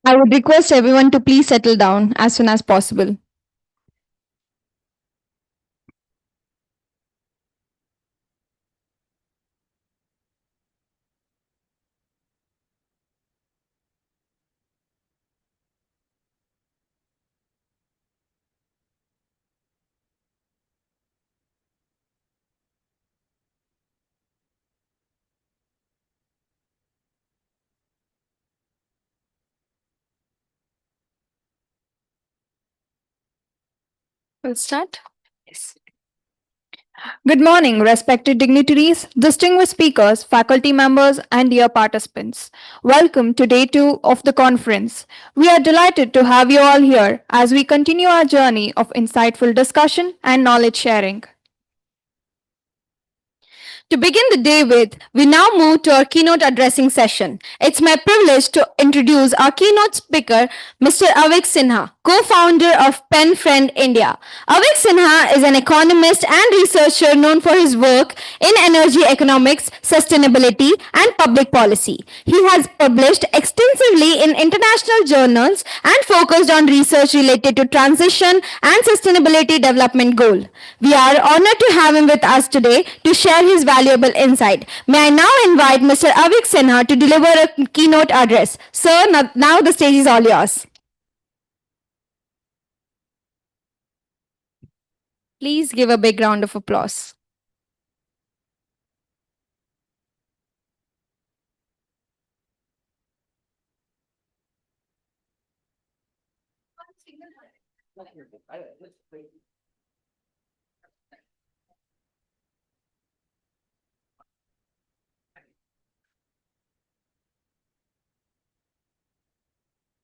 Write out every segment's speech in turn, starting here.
I would request everyone to please settle down as soon as possible. We'll start. Yes. Good morning, respected dignitaries, distinguished speakers, faculty members, and dear participants. Welcome to day two of the conference. We are delighted to have you all here as we continue our journey of insightful discussion and knowledge sharing. To begin the day with, we now move to our keynote addressing session. It's my privilege to introduce our keynote speaker, Mr. Avik Sinha, co-founder of Pen Friend India. Avik Sinha is an economist and researcher known for his work in energy economics, sustainability, and public policy. He has published extensively in international journals and focused on research related to transition and sustainability development goal. We are honored to have him with us today to share his valuable insight. May I now invite Mr. Avik Sinha to deliver a keynote address. Sir, now the stage is all yours. Please give a big round of applause.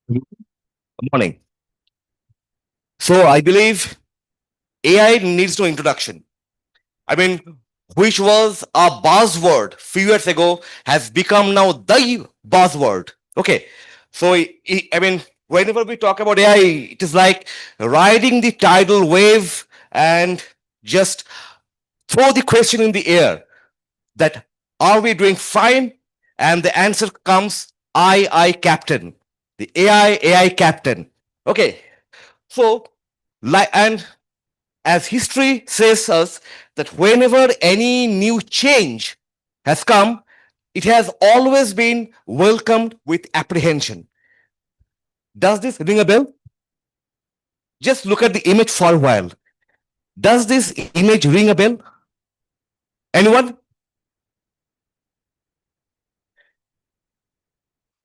Good morning. So I believe AI needs no introduction. I mean, which was a buzzword few years ago has become now the buzzword. Okay. So I mean, whenever we talk about AI, it is like riding the tidal wave and just throw the question in the air that are we doing fine? And the answer comes I, captain. The AI captain. Okay. So, like, and as history says us that whenever any new change has come, it has always been welcomed with apprehension. Does this ring a bell? Just look at the image for a while. Does this image ring a bell? Anyone?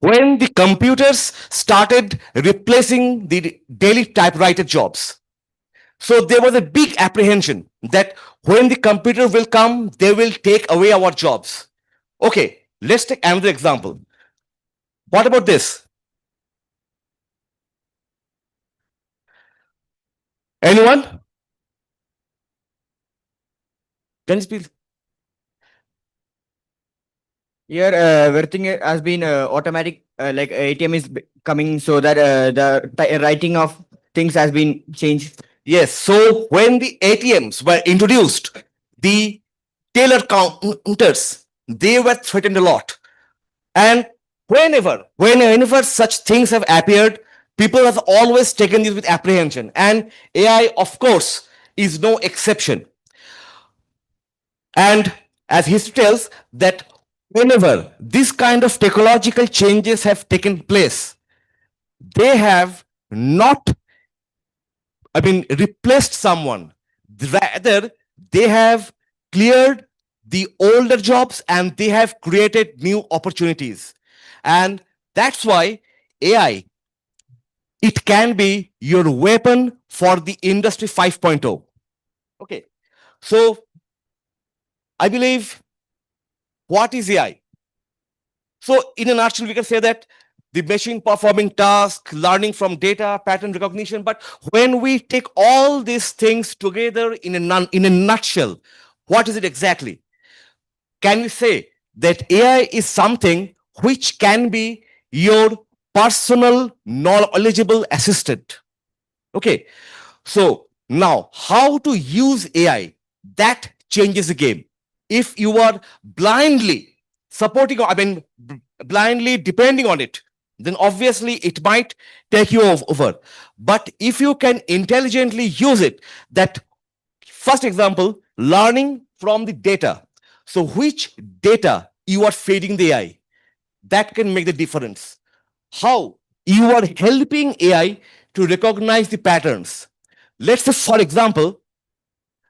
When the computers started replacing the daily typewriter jobs, so there was a big apprehension that when the computer will come, they will take away our jobs. Okay, let's take another example. What about this? Anyone? Can you speak? Here, everything has been automatic. Like ATM is coming, so that the writing of things has been changed. Yes. So when the ATMs were introduced, the teller counters they were threatened a lot. And whenever such things have appeared, people have always taken this with apprehension. And AI, of course, is no exception. And as history tells that whenever this kind of technological changes have taken place, they have not, I mean, replaced someone. Rather, they have cleared the older jobs and they have created new opportunities. And that's why AI, it can be your weapon for the industry 5.0. Okay. So I believe, what is AI? So in a nutshell, we can say that the machine performing tasks, learning from data, pattern recognition. But when we take all these things together in a nutshell, what is it exactly? Can we say that AI is something which can be your personal knowledgeable assistant? Okay. So now, how to use AI? That changes the game. If you are blindly supporting, I mean, blindly depending on it, then obviously it might take you over. But if you can intelligently use it, that first example, learning from the data. So which data you are feeding the AI, that can make the difference. How you are helping AI to recognize the patterns. Let's say, for example,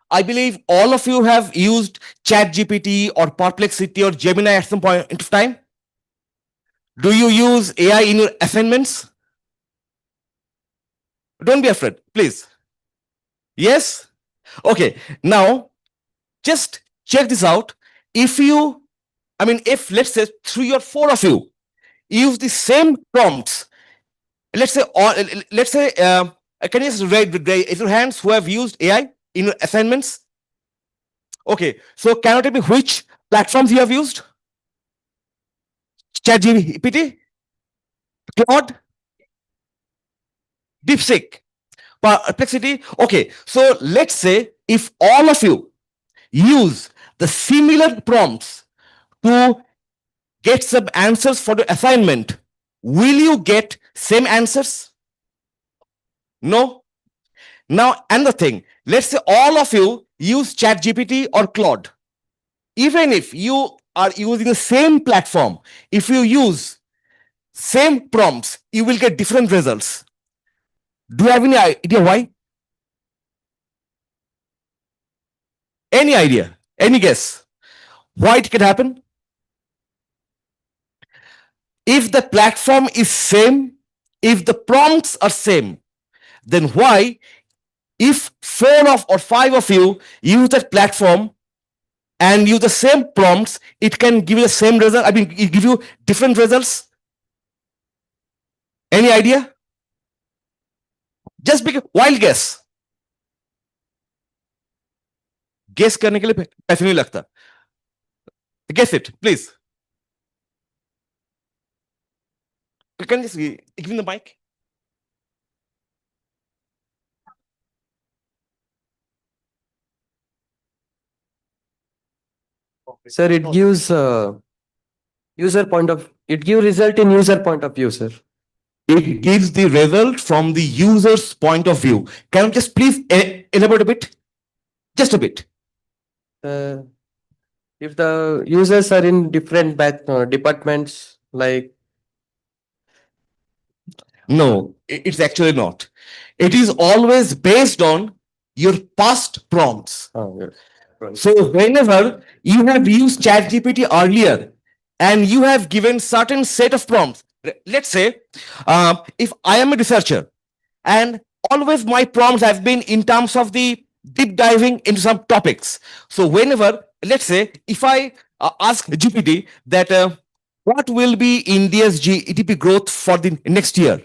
I believe all of you have used ChatGPT or Perplexity or Gemini at some point of time. Do you use AI in your assignments? Don't be afraid, please. Yes? Okay. Now, just check this out. If you, if let's say 3 or 4 of you use the same prompts, let's say, can you just raise your hands who have used AI in your assignments? Okay. So, can you tell me which platforms you have used? ChatGPT, Claude, DeepSeek, Perplexity. Okay, so let's say if all of you use the similar prompts to get some answers for the assignment, will you get same answers? No. Now, another thing, let's say all of you use ChatGPT or Claude. Even if you are using the same platform, if you use same prompts, you will get different results. Do you have any idea why? Any idea? Any guess? Why it can happen? If the platform is same, if the prompts are same, then why, if 4 or 5 of you use that platform and use the same prompts, it can give you the same result? It give you different results. Any idea? Just because wild guess. Guess करने के लिए पैसे नहीं लगता. Guess it, please. Can you just give me the mic? Sir, it gives it gives result in user point of view, sir. It gives the result from the user's point of view. Can you just please elaborate a bit? Just a bit. If the users are in different departments, like No, it's actually not. It is always based on your past prompts. yes. Right. So whenever you have used ChatGPT earlier and you have given certain set of prompts, let's say if I am a researcher and always my prompts have been in terms of the deep diving into some topics. So whenever, let's say, if I ask GPT that what will be India's GDP growth for the next year,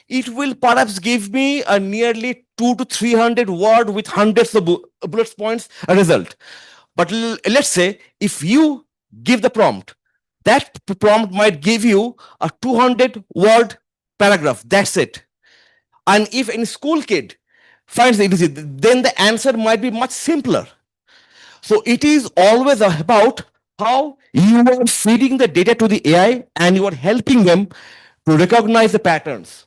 it will perhaps give me a nearly 200 to 300 word with hundreds of bullet points a result. But let's say if you give the prompt, that prompt might give you a 200 word paragraph. That's it. And if any school kid finds it easy, then the answer might be much simpler. So it is always about how you are feeding the data to the AI and you are helping them to recognize the patterns.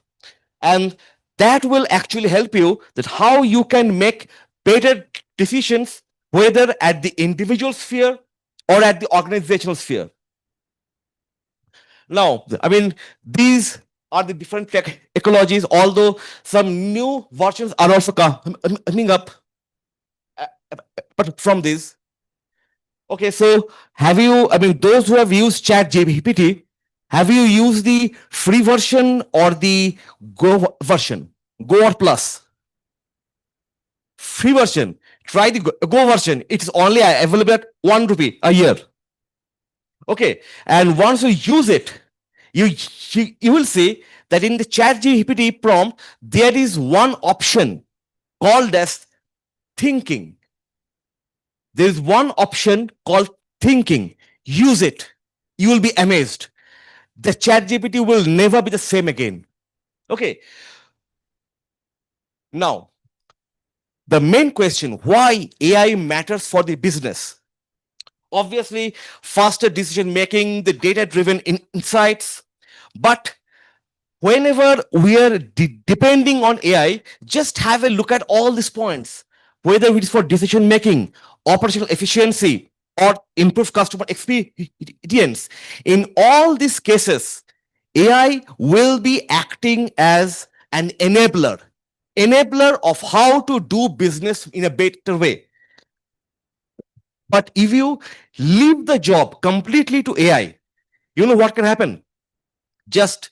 And that will actually help you that how you can make better decisions, whether at the individual sphere or at the organizational sphere. Now, these are the different tech ecologies, although some new versions are also coming up. But from this, okay, so have you, those who have used ChatGPT, have you used the free version or the Go version? Go or Plus? Free version. Try the Go version. It's only available at 1 rupee a year. Okay, and once you use it, you will see that in the ChatGPT prompt, there is one option called as thinking. There is one option called thinking. Use it. You will be amazed. The ChatGPT will never be the same again. Okay. Now, the main question, why AI matters for the business? Obviously, faster decision making, the data-driven insights. But whenever we are depending on AI, just have a look at all these points, whether it is for decision making, operational efficiency, or improve customer experience. In all these cases, AI will be acting as an enabler of how to do business in a better way. But if you leave the job completely to AI, you know what can happen? Just,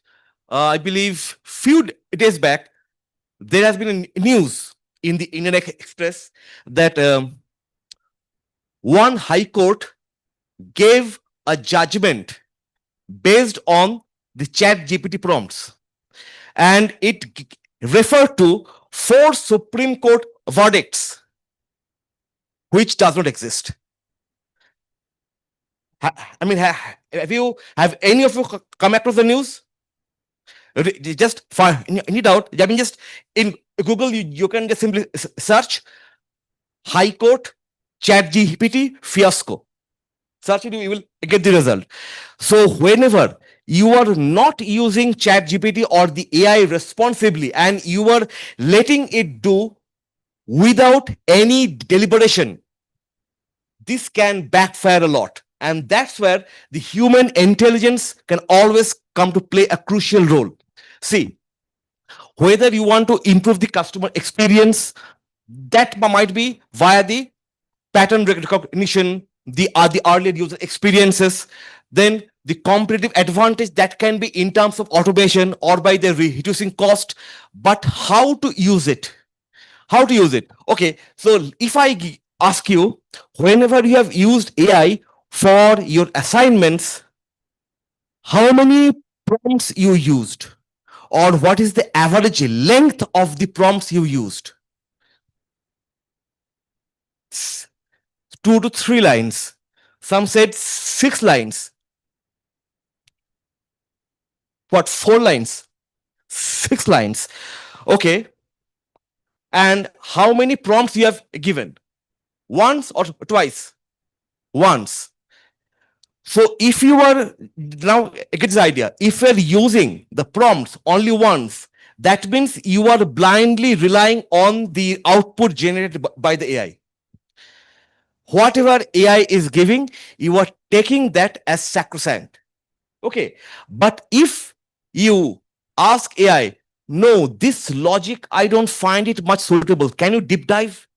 I believe, few days back, there has been a news in the Indian Express that one high court gave a judgment based on the chat GPT prompts, and it referred to 4 Supreme Court verdicts which does not exist. I mean, have any of you come across the news? Just find it out. I mean, just in Google, you can just simply search High Court Chat GPT fiasco. Search it, you will get the result. So whenever you are not using Chat GPT or the AI responsibly, and you are letting it do without any deliberation, this can backfire a lot. And that's where the human intelligence can always come to play a crucial role. See, whether you want to improve the customer experience, that might be via the pattern recognition, the earlier user experiences, then the competitive advantage that can be in terms of automation or by the reducing cost. But how to use it? How to use it? Okay, so if I ask you, whenever you have used AI for your assignments, how many prompts you used, or what is the average length of the prompts you used? 2 to 3 lines. Some said 6 lines. What, 4 lines? 6 lines. Okay. And how many prompts you have given? Once or twice? Once. So if you are, now get this idea, if you are using the prompts only once, that means you are blindly relying on the output generated by the AI. Whatever AI is giving, you are taking that as sacrosanct. Okay. But if you ask AI, no, this logic, I don't find it much suitable, can you deep dive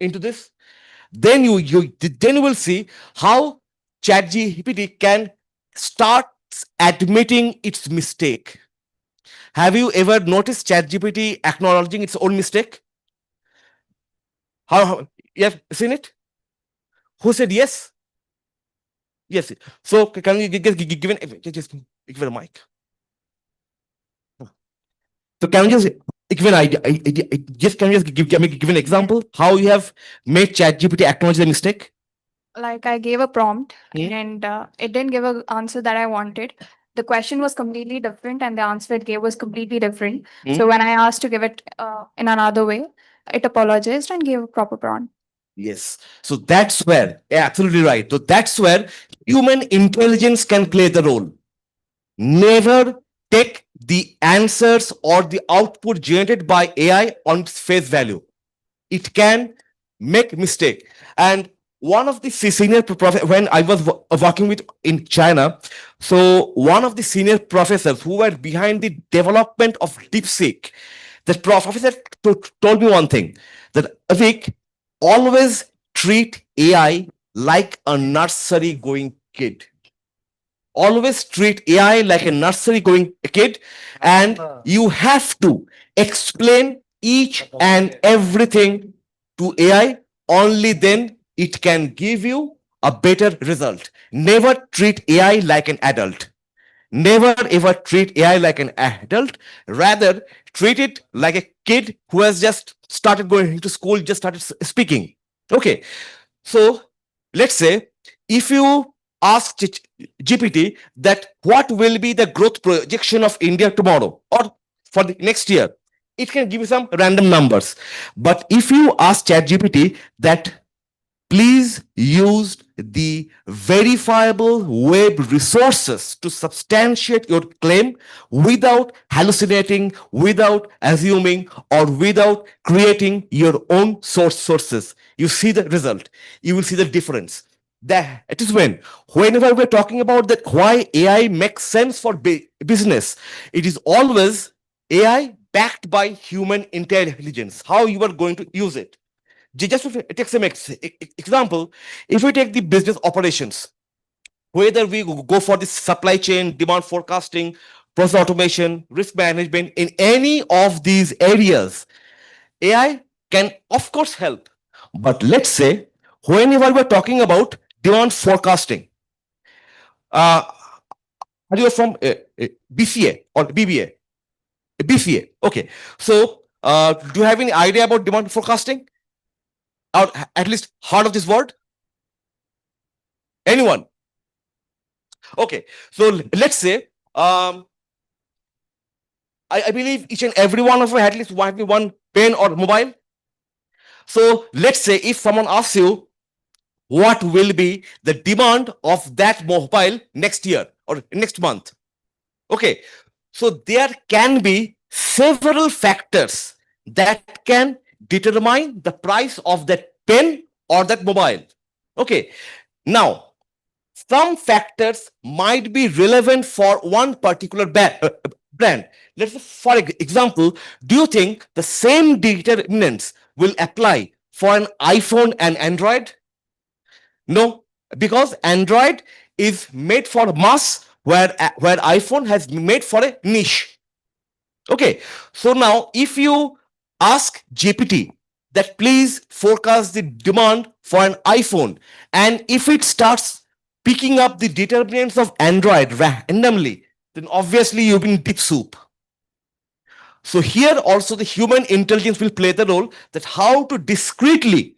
into this? Then you will see how ChatGPT can start admitting its mistake. Have you ever noticed ChatGPT acknowledging its own mistake? How you have seen it? Who said yes? Yes. So can you just give it a mic? So can you just give an idea? Just can you just give an example how you have made ChatGPT acknowledge the mistake? Like I gave a prompt Hmm. and it didn't give an answer that I wanted. The question was completely different and the answer it gave was completely different. So Hmm. when I asked to give it in another way, it apologized and gave a proper prompt. Yes. So that's where, yeah, absolutely right. So that's where human intelligence can play the role. Never take the answers or the output generated by AI on its face value. It can make mistake. And one of the senior professors, when I was working with in China, so one of the senior professors who were behind the development of DeepSeek, the professor told me one thing, that Avik, always treat AI like a nursery going kid. Always treat AI like a nursery going kid, and you have to explain each and everything to AI. Only then it can give you a better result. Never treat AI like an adult. Never ever treat AI like an adult. Rather, treat it like a kid who has just started going to school, just started speaking. Okay. So let's say if you ask GPT that what will be the growth projection of India tomorrow or for the next year, it can give you some random numbers. But if you ask ChatGPT that please use the verifiable web resources to substantiate your claim without hallucinating, without assuming, or without creating your own sources. You see the result. You will see the difference. That it is whenever we're talking about that why AI makes sense for business, it is always AI backed by human intelligence. How you are going to use it. Just to take some example, if we take the business operations, whether we go for the supply chain, demand forecasting, process automation, risk management, in any of these areas, AI can of course help. But let's say whenever we're talking about demand forecasting, uh, are you from BCA or BBA? BCA. Okay. So, do you have any idea about demand forecasting? Or at least heard of this word? Anyone? Okay, so let's say I believe each and every one of you at least one pen or mobile. So let's say if someone asks you what will be the demand of that mobile next year or next month. Okay, so there can be several factors that can determine the price of that pen or that mobile. Okay, now some factors might be relevant for one particular brand. Let's say, for example, do you think the same determinants will apply for an iPhone and Android? No, because Android is made for mass, where iPhone has been made for a niche. Okay, so now if you ask GPT that please forecast the demand for an iPhone, and if it starts picking up the determinants of Android randomly, then obviously you've been deep soup. So here also the human intelligence will play the role that how to discreetly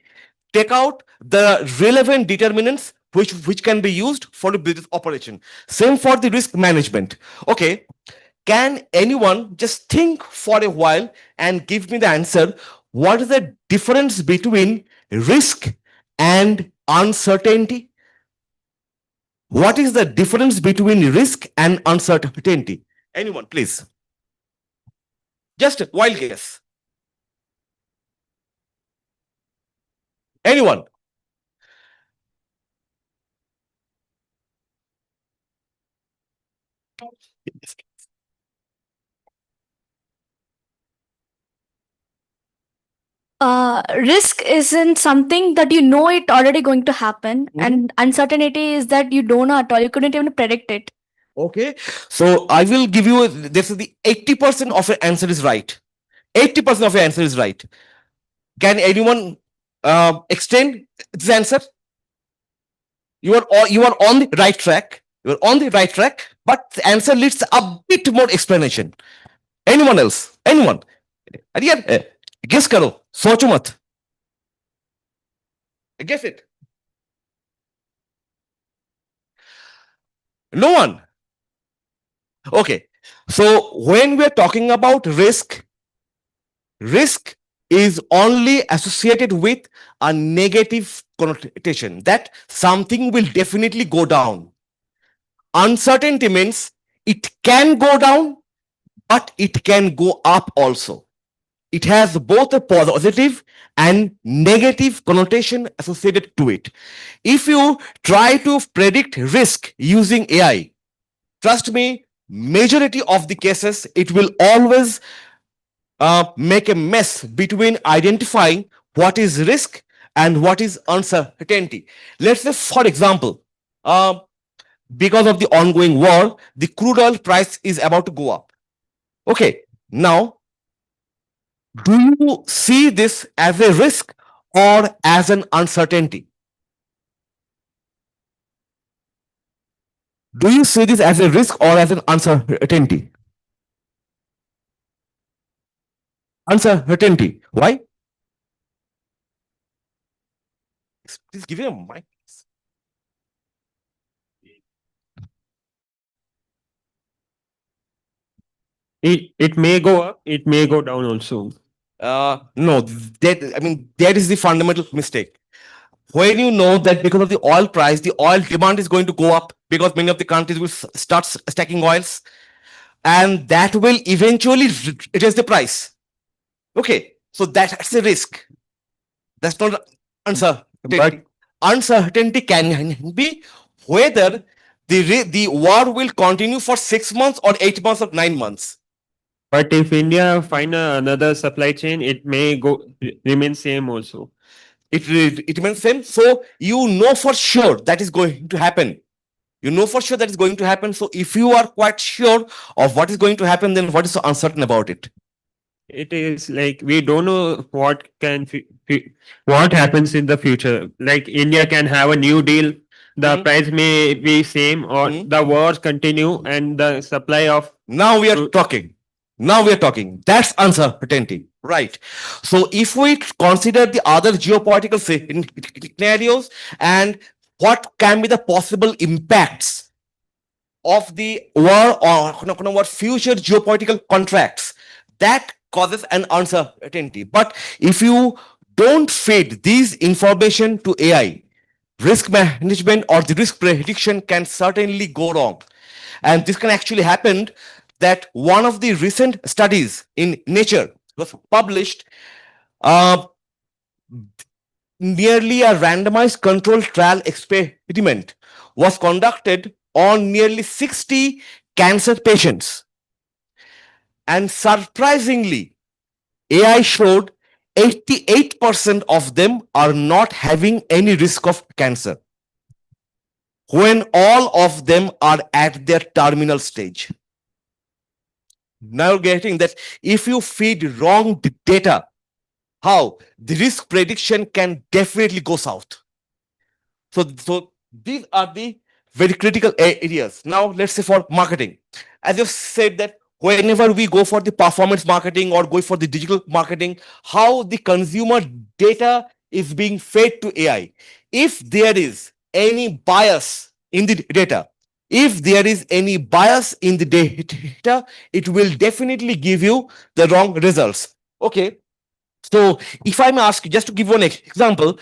take out the relevant determinants which can be used for the business operation. Same for the risk management. Okay, can anyone just think for a while and give me the answer? What is the difference between risk and uncertainty? What is the difference between risk and uncertainty? Anyone, please. Just a wild guess. Anyone? Risk isn't something that you know it already going to happen, and uncertainty is that you don't know at all. You couldn't even predict it. Okay, so I will give you this is the 80% of your answer is right. 80% of your answer is right. Can anyone extend this answer? You are on the right track. You are on the right track, but the answer needs a bit more explanation. Anyone else? Anyone? अरे यार guess करो, सोचो मत. Guess it. No one. Okay. So when we are talking about risk, risk is only associated with a negative connotation that something will definitely go down. Uncertainty means it can go down, but it can go up also. It has both a positive and negative connotation associated to it. If you try to predict risk using AI, trust me, majority of the cases, it will always make a mess between identifying what is risk and what is uncertainty. Let's say, for example, because of the ongoing war, the crude oil price is about to go up. Okay, now, do you see this as a risk or as an uncertainty? Do you see this as a risk or as an uncertainty? Uncertainty. Why? Please give me a mic. It may go up, it may go down also. No, that is the fundamental mistake. when you know that because of the oil price, the oil demand is going to go up because many of the countries will start stacking oils, and that will eventually raise the price. Okay, so that's a risk. That's not uncertainty. But Uncertainty can be whether the war will continue for 6 months or 8 months or 9 months. But if India find another supply chain, it may go remain same also. It remains same. So you know for sure that is going to happen. You know for sure that is going to happen. So if you are quite sure of what is going to happen, then what is so uncertain about it? It is like we don't know what what happens in the future. Like India can have a new deal, the Mhm. price may be same, or Mhm. the wars continue and the supply of Now we are So- talking. Now we are talking. That's uncertainty, right? So if we consider the other geopolitical scenarios and what can be the possible impacts of the war or what future geopolitical contracts, that causes an uncertainty. But if you don't feed these information to AI, risk management or the risk prediction can certainly go wrong. And this can actually happen that one of the recent studies in Nature was published, uh, nearly a randomized controlled trial experiment was conducted on nearly 60 cancer patients. And surprisingly, AI showed 88% of them are not having any risk of cancer when all of them are at their terminal stage. Now you're getting that if you feed wrong data, how the risk prediction can definitely go south. So these are the very critical areas. Now let's say for marketing, as you said that whenever we go for the performance marketing or go for the digital marketing, how the consumer data is being fed to AI. If there is any bias in the data, if there is any bias in the data, it will definitely give you the wrong results. Okay, so if I may ask you, just to give one example,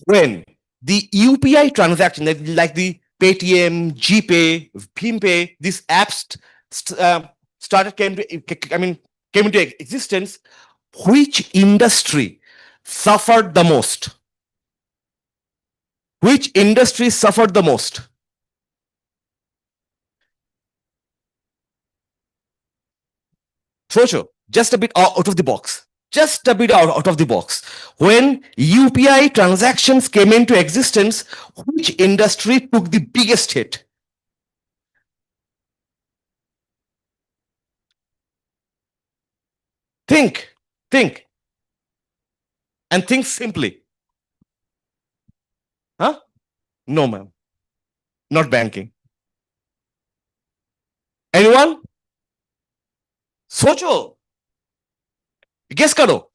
when the UPI transaction, like the Paytm, GPay, BhimPay, these apps started came into existence, which industry suffered the most? Which industry suffered the most? Socho, just a bit out of the box. Just a bit out of the box. When UPI transactions came into existence, which industry took the biggest hit? Think, and think simply. Huh? No, ma'am. Not banking. Anyone? सोचो, guess करो.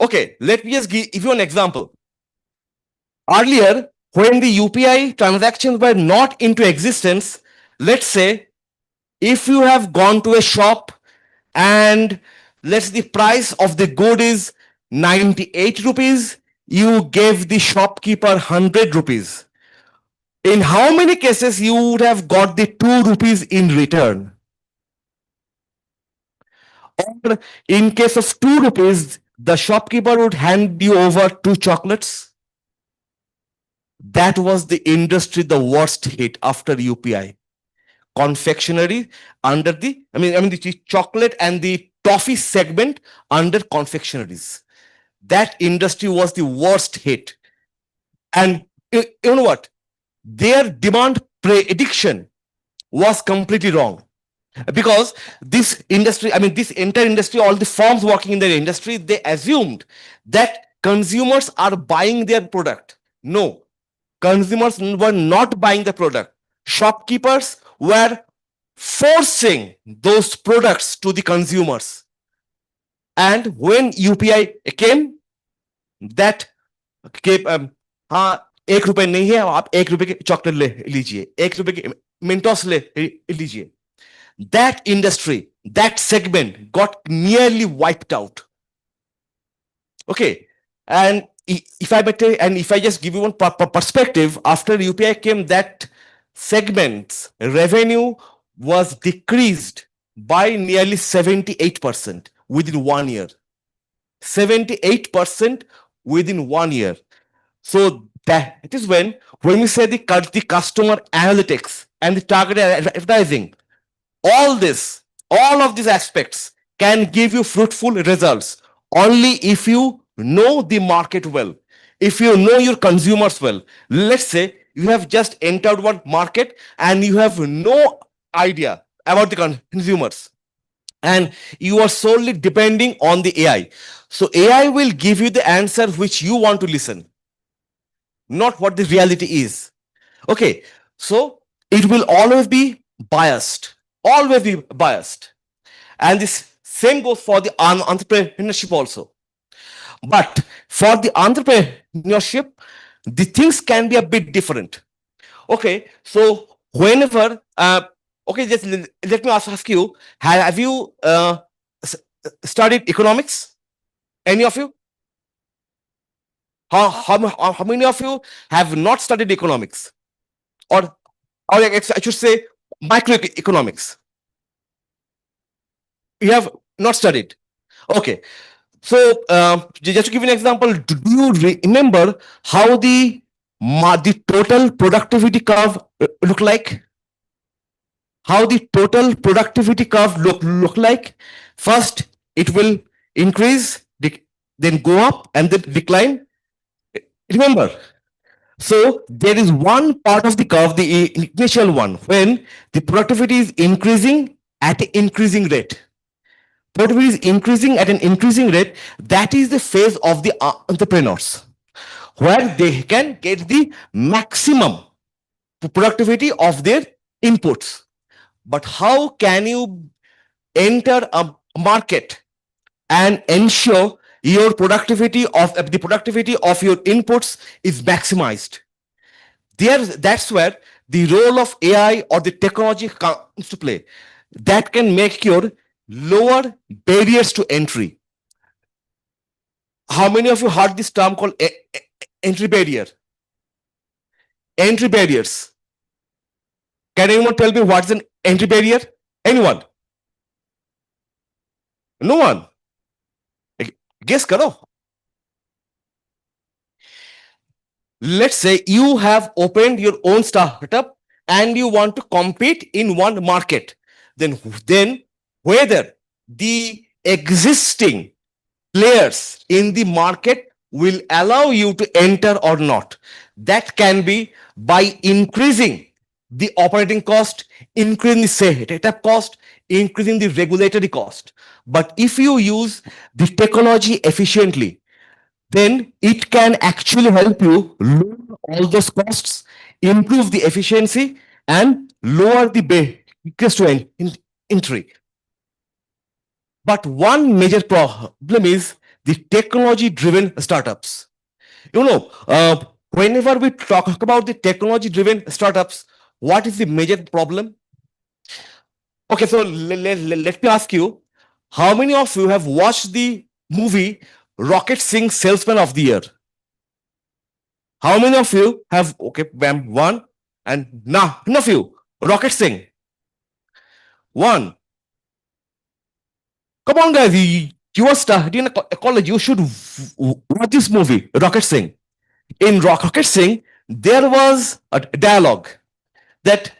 Okay, let me just give you an example. Earlier, when the UPI transactions were not into existence, let's say if you have gone to a shop and let's the price of the good is 98 rupees, you gave the shopkeeper 100 rupees. In how many cases you would have got the 2 rupees in return? Or in case of 2 rupees, the shopkeeper would hand you over 2 chocolates. That was the industry the worst hit after UPI. Confectionery under the chocolate and the toffee segment under confectionaries. That industry was the worst hit. And you know what? Their demand prediction was completely wrong. Because this industry, this entire industry, all the firms working in the industry, they assumed that consumers are buying their product. No, consumers were not buying the product. Shopkeepers were forcing those products to the consumers. And when UPI came, that हाँ, 1 रुपए नहीं है, आप 1 रुपए के chocolate ले लीजिए, 1 रुपए के मिंटोस ले लीजिए. That industry, that segment got nearly wiped out. Okay, and if I better, and if I just give you one perspective, after UPI came, that segment's revenue was decreased by nearly 78% within 1 year. 78% within 1 year. So that is when we say the customer analytics and the targeted advertising, all this, all of these aspects can give you fruitful results only if you know the market well, if you know your consumers well. Let's say you have just entered one market and you have no idea about the consumers, and you are solely depending on the AI. So AI will give you the answer which you want to listen, not what the reality is. Okay, so it will always be biased, always be biased. And this same goes for the entrepreneurship also. But for the entrepreneurship, the things can be a bit different. Okay, so whenever, okay, just let me ask you, have you studied economics? Any of you? How many of you have not studied economics? Or like, I should say microeconomics. You have not studied. Okay. So just to give you an example, do you remember how the total productivity curve look like? How the total productivity curve look like? First, it will increase, then go up, and then decline. Remember, so there is one part of the curve, the initial one, when the productivity is increasing at an increasing rate. Productivity is increasing at an increasing rate. That is the phase of the entrepreneurs, where they can get the maximum productivity of their inputs. But how can you enter a market and ensure your productivity of the productivity of your inputs is maximized? That's where the role of AI or the technology comes to play. That can make your lower barriers to entry. How many of you heard this term called entry barrier? Entry barriers. Can anyone tell me what's an entry barrier? Anyone? No one. Guess karo. Let's say you have opened your own startup and you want to compete in one market. Then whether the existing players in the market will allow you to enter or not. That can be by increasing the operating cost, increasing the setup cost, increasing the regulatory cost. But if you use the technology efficiently, then it can actually help you lower all those costs, improve the efficiency, and lower the barriers to entry. But one major problem is the technology driven startups. Whenever we talk about the technology driven startups, what is the major problem? Okay, so let me ask you, how many of you have watched the movie Rocket Singh Salesman of the Year? How many of you have, okay, bam, one, and none of you, Rocket Singh? One. Come on, guys, you are studying a college, you should watch this movie, Rocket Singh. In Rocket Singh, there was a dialogue that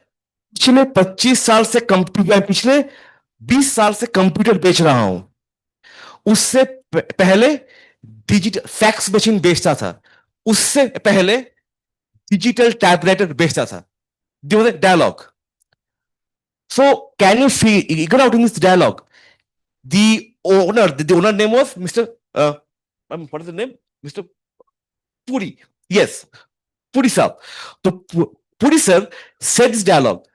पिछले 25 साल से पिछले 20 साल से computer बेच रहा हूं, उससे पहले डिजिटल फैक्स मशीन बेचता था, उससे पहले डिजिटल टाइपराइटर बेचता था. There was a dialogue. So can you figure out in this dialogue? The owner name was Mr. What is the name? Mr. Puri. Yes, Puri sir. So Puri sir said this dialogue.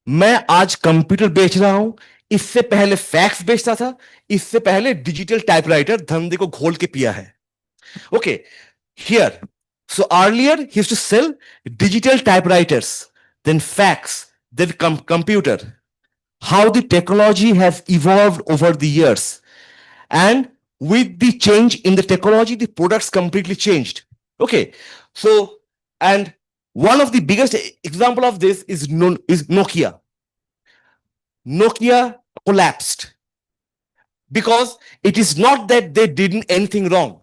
मैं आज computer बेच रहा हूं, इससे पहले fax बेचता था, इससे पहले डिजिटल टाइपराइटर धंधे को घोल के पिया है. Okay, here. So earlier he used to sell digital typewriters, then fax, then computer. How the technology has evolved over the years. And with the change in the technology, the products completely changed. Okay, so and one of the biggest example of this is Nokia. Nokia collapsed because it is not that they did anything wrong,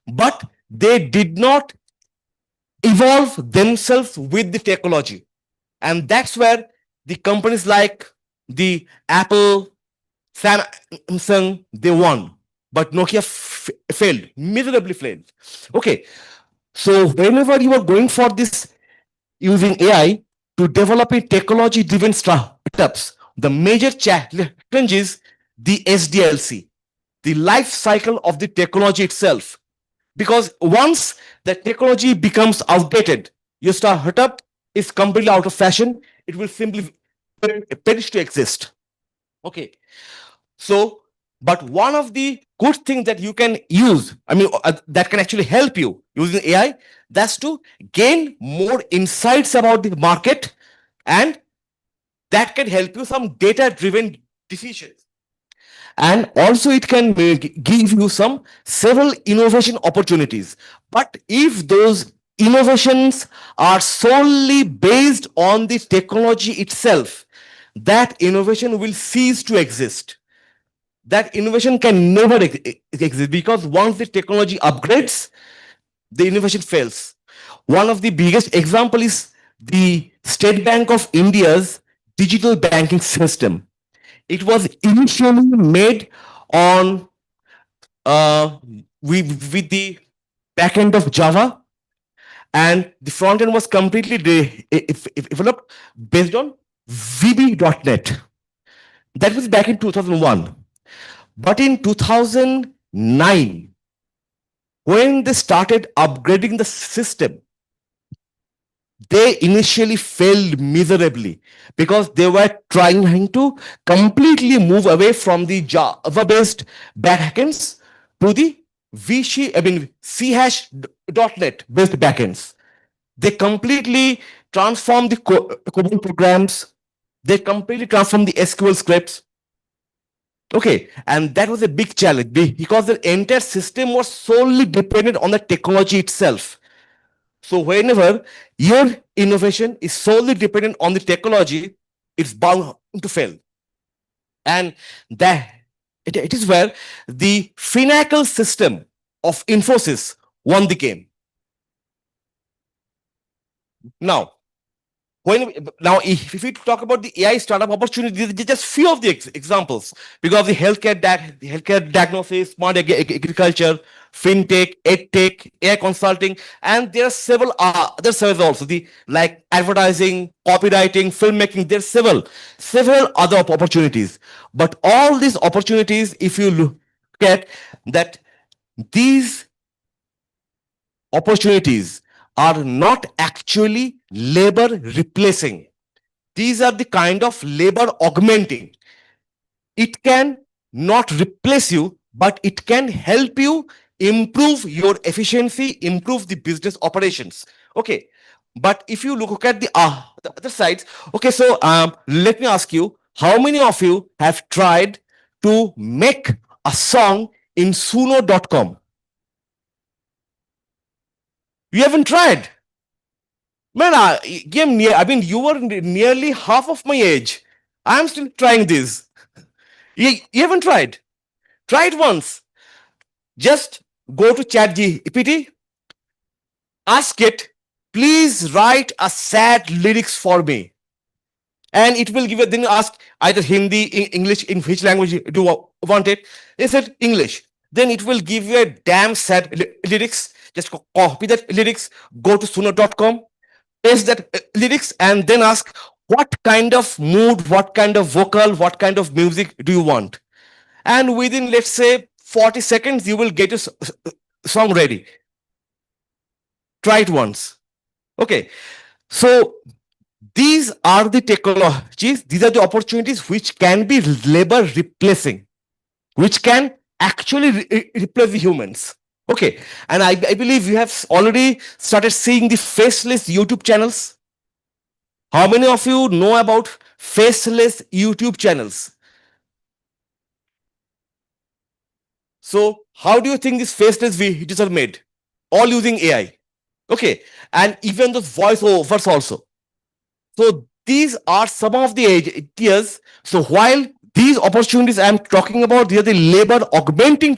but they did not evolve themselves with the technology. And that's where the companies like the Apple, Samsung, they won. But Nokia failed, miserably failed. Okay, so whenever you are going for this using AI to develop a technology-driven startups, the major challenge is the SDLC, the life cycle of the technology itself. Because once the technology becomes outdated, your startup is completely out of fashion. It will simply perish to exist. Okay. So, but one of the good things that you can use, that can actually help you using AI, that's to gain more insights about the market, and that can help you some data driven decisions. And also it can give you some several innovation opportunities. But if those innovations are solely based on the technology itself, that innovation will cease to exist. That innovation can never exist, because once the technology upgrades, the innovation fails. One of the biggest example is the State Bank of India's digital banking system. It was initially made on with the backend of Java, and the front end was completely developed based on VB.NET. That was back in 2001. But in 2009, when they started upgrading the system, they initially failed miserably because they were trying to completely move away from the Java-based backends to the C#.NET based backends. They completely transformed the coding programs. They completely transformed the SQL scripts. Okay, and that was a big challenge because the entire system was solely dependent on the technology itself. So whenever your innovation is solely dependent on the technology, it's bound to fail. And that it is where the financial system of Infosys won the game. Now, if we talk about the AI startup opportunity, just few of the examples, because the healthcare diagnosis, smart agriculture, fintech, edtech, AI consulting, and there are several other services also, the like advertising, copywriting, filmmaking. There's several other opportunities. But all these opportunities, if you look at that, these opportunities are not actually labor replacing. These are the kind of labor augmenting. It can not replace you, but it can help you improve your efficiency, improve the business operations. Okay. But if you look at the other sides, okay, so let me ask you, how many of you have tried to make a song in suno.com? You haven't tried. Man, you were nearly half of my age. I'm still trying this. You haven't tried. Try it once. Just go to ChatGPT, ask it, please write a sad lyrics for me. And it will give you, then ask either Hindi, English, in which language do you want it. They said English. Then it will give you a damn sad lyrics. Just copy that lyrics, go to suno.com, paste that lyrics, and then ask what kind of mood, what kind of vocal, what kind of music do you want. And within, let's say, 40 seconds, you will get a song ready. Try it once. Okay. So these are the technologies, these are the opportunities which can be labor replacing, which can actually replace the humans. Okay. And I believe you have already started seeing the faceless YouTube channels. How many of you know about faceless YouTube channels? So how do you think these faceless videos are made? All using AI. Okay. And even those voiceovers also. So these are some of the ideas. So while these opportunities I'm talking about, they are the labor augmenting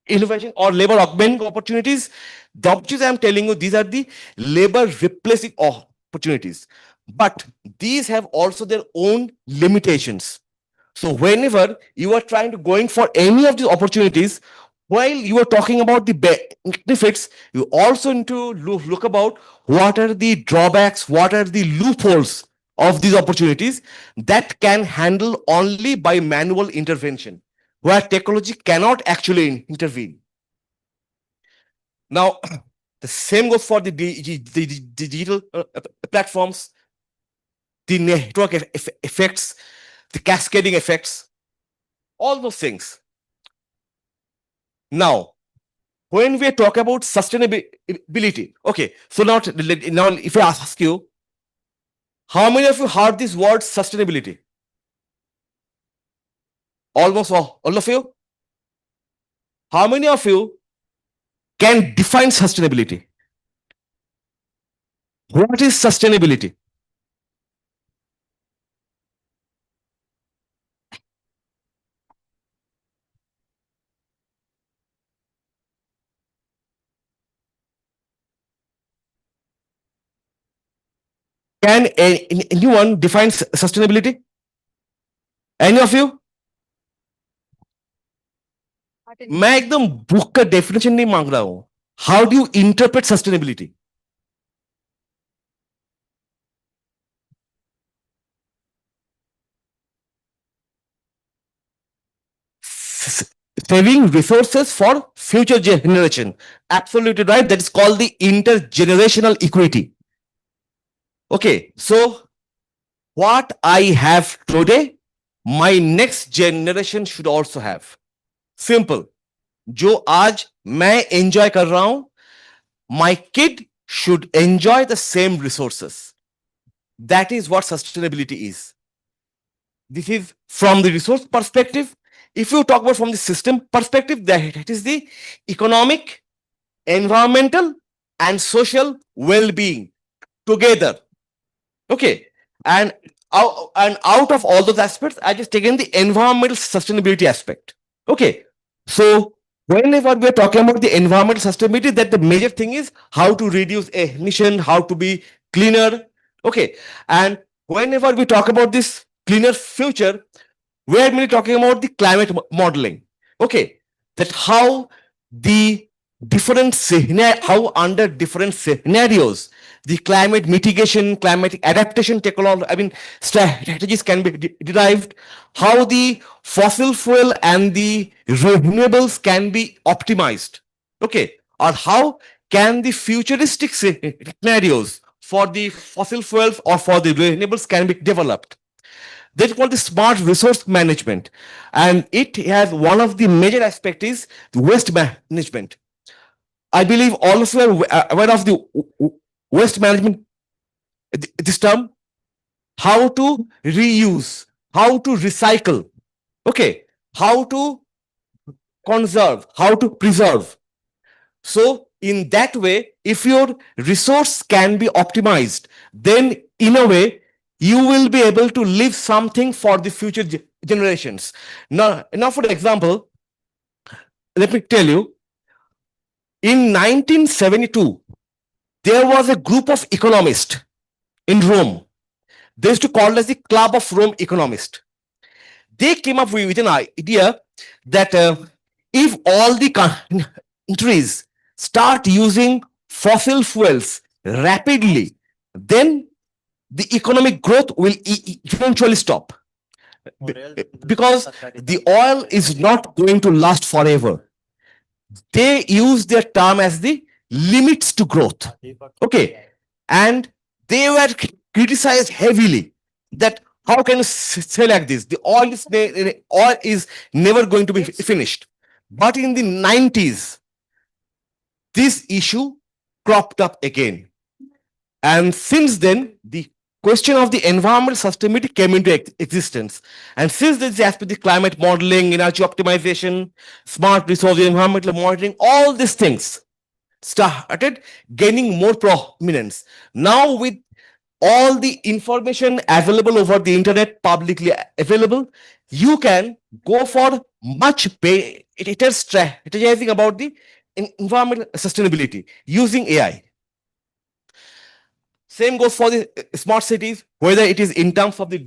innovation or labor augmenting opportunities. The opportunities I'm telling you, these are the labor replacing opportunities. But these have also their own limitations. So whenever you are trying to going for any of these opportunities, while you are talking about the benefits, you also need to look about what are the drawbacks, what are the loopholes of these opportunities that can handle only by manual intervention, where technology cannot actually intervene. Now, the same goes for the digital platforms, the network effects, the cascading effects, all those things. Now, when we talk about sustainability, okay, so now if I ask you, how many of you heard this word sustainability? Almost all of you. How many of you can define sustainability? What is sustainability? Can anyone define sustainability? Any of you? मैं एकदम book का definition नहीं मांग रहा हूं. How do you interpret sustainability? Saving resources for future generation. Absolutely right. That is called the intergenerational equity. Okay, so what I have today, my next generation should also have. Simple. जो आज मैं enjoy कर रहा हूं, my kid should enjoy the same resources. That is what sustainability is. This is from the resource perspective. If you talk about from the system perspective, that is the economic, environmental, and social well-being together. Okay, and out of all those aspects, I just taken the environmental sustainability aspect. Okay, so whenever we are talking about the environmental sustainability, that the major thing is how to reduce emission, how to be cleaner. Okay, and whenever we talk about this cleaner future, we are mainly talking about the climate modeling. Okay, that how the different how under different scenarios the climate mitigation, climatic adaptation technology, I mean strategies can be derived, how the fossil fuel and the renewables can be optimized. Okay, or how can the futuristic scenarios for the fossil fuels or for the renewables can be developed. That's called the smart resource management. And it has one of the major aspects is the waste management. I believe all of you are aware of the waste management, this term, how to reuse, how to recycle, okay, how to conserve, how to preserve. So in that way, if your resource can be optimized, then in a way, you will be able to leave something for the future generations. Now, for example, let me tell you, in 1972, there was a group of economists in Rome. They used to call it as the Club of Rome Economists. They came up with an idea that if all the countries start using fossil fuels rapidly, then the economic growth will eventually stop. Because the oil is not going to last forever. They use their term as the limits to growth. Okay. And they were criticized heavily that how can you say like this? The oil is never going to be finished. But in the 90s, this issue cropped up again. And since then, the question of the environmental sustainability came into existence. And since this aspect, the climate modeling, energy optimization, smart resource environmental monitoring, all these things started gaining more prominence. Now, with all the information available over the internet, publicly available, you can go for much better strategizing about the environmental sustainability using AI. Same goes for the smart cities, whether it is in terms of the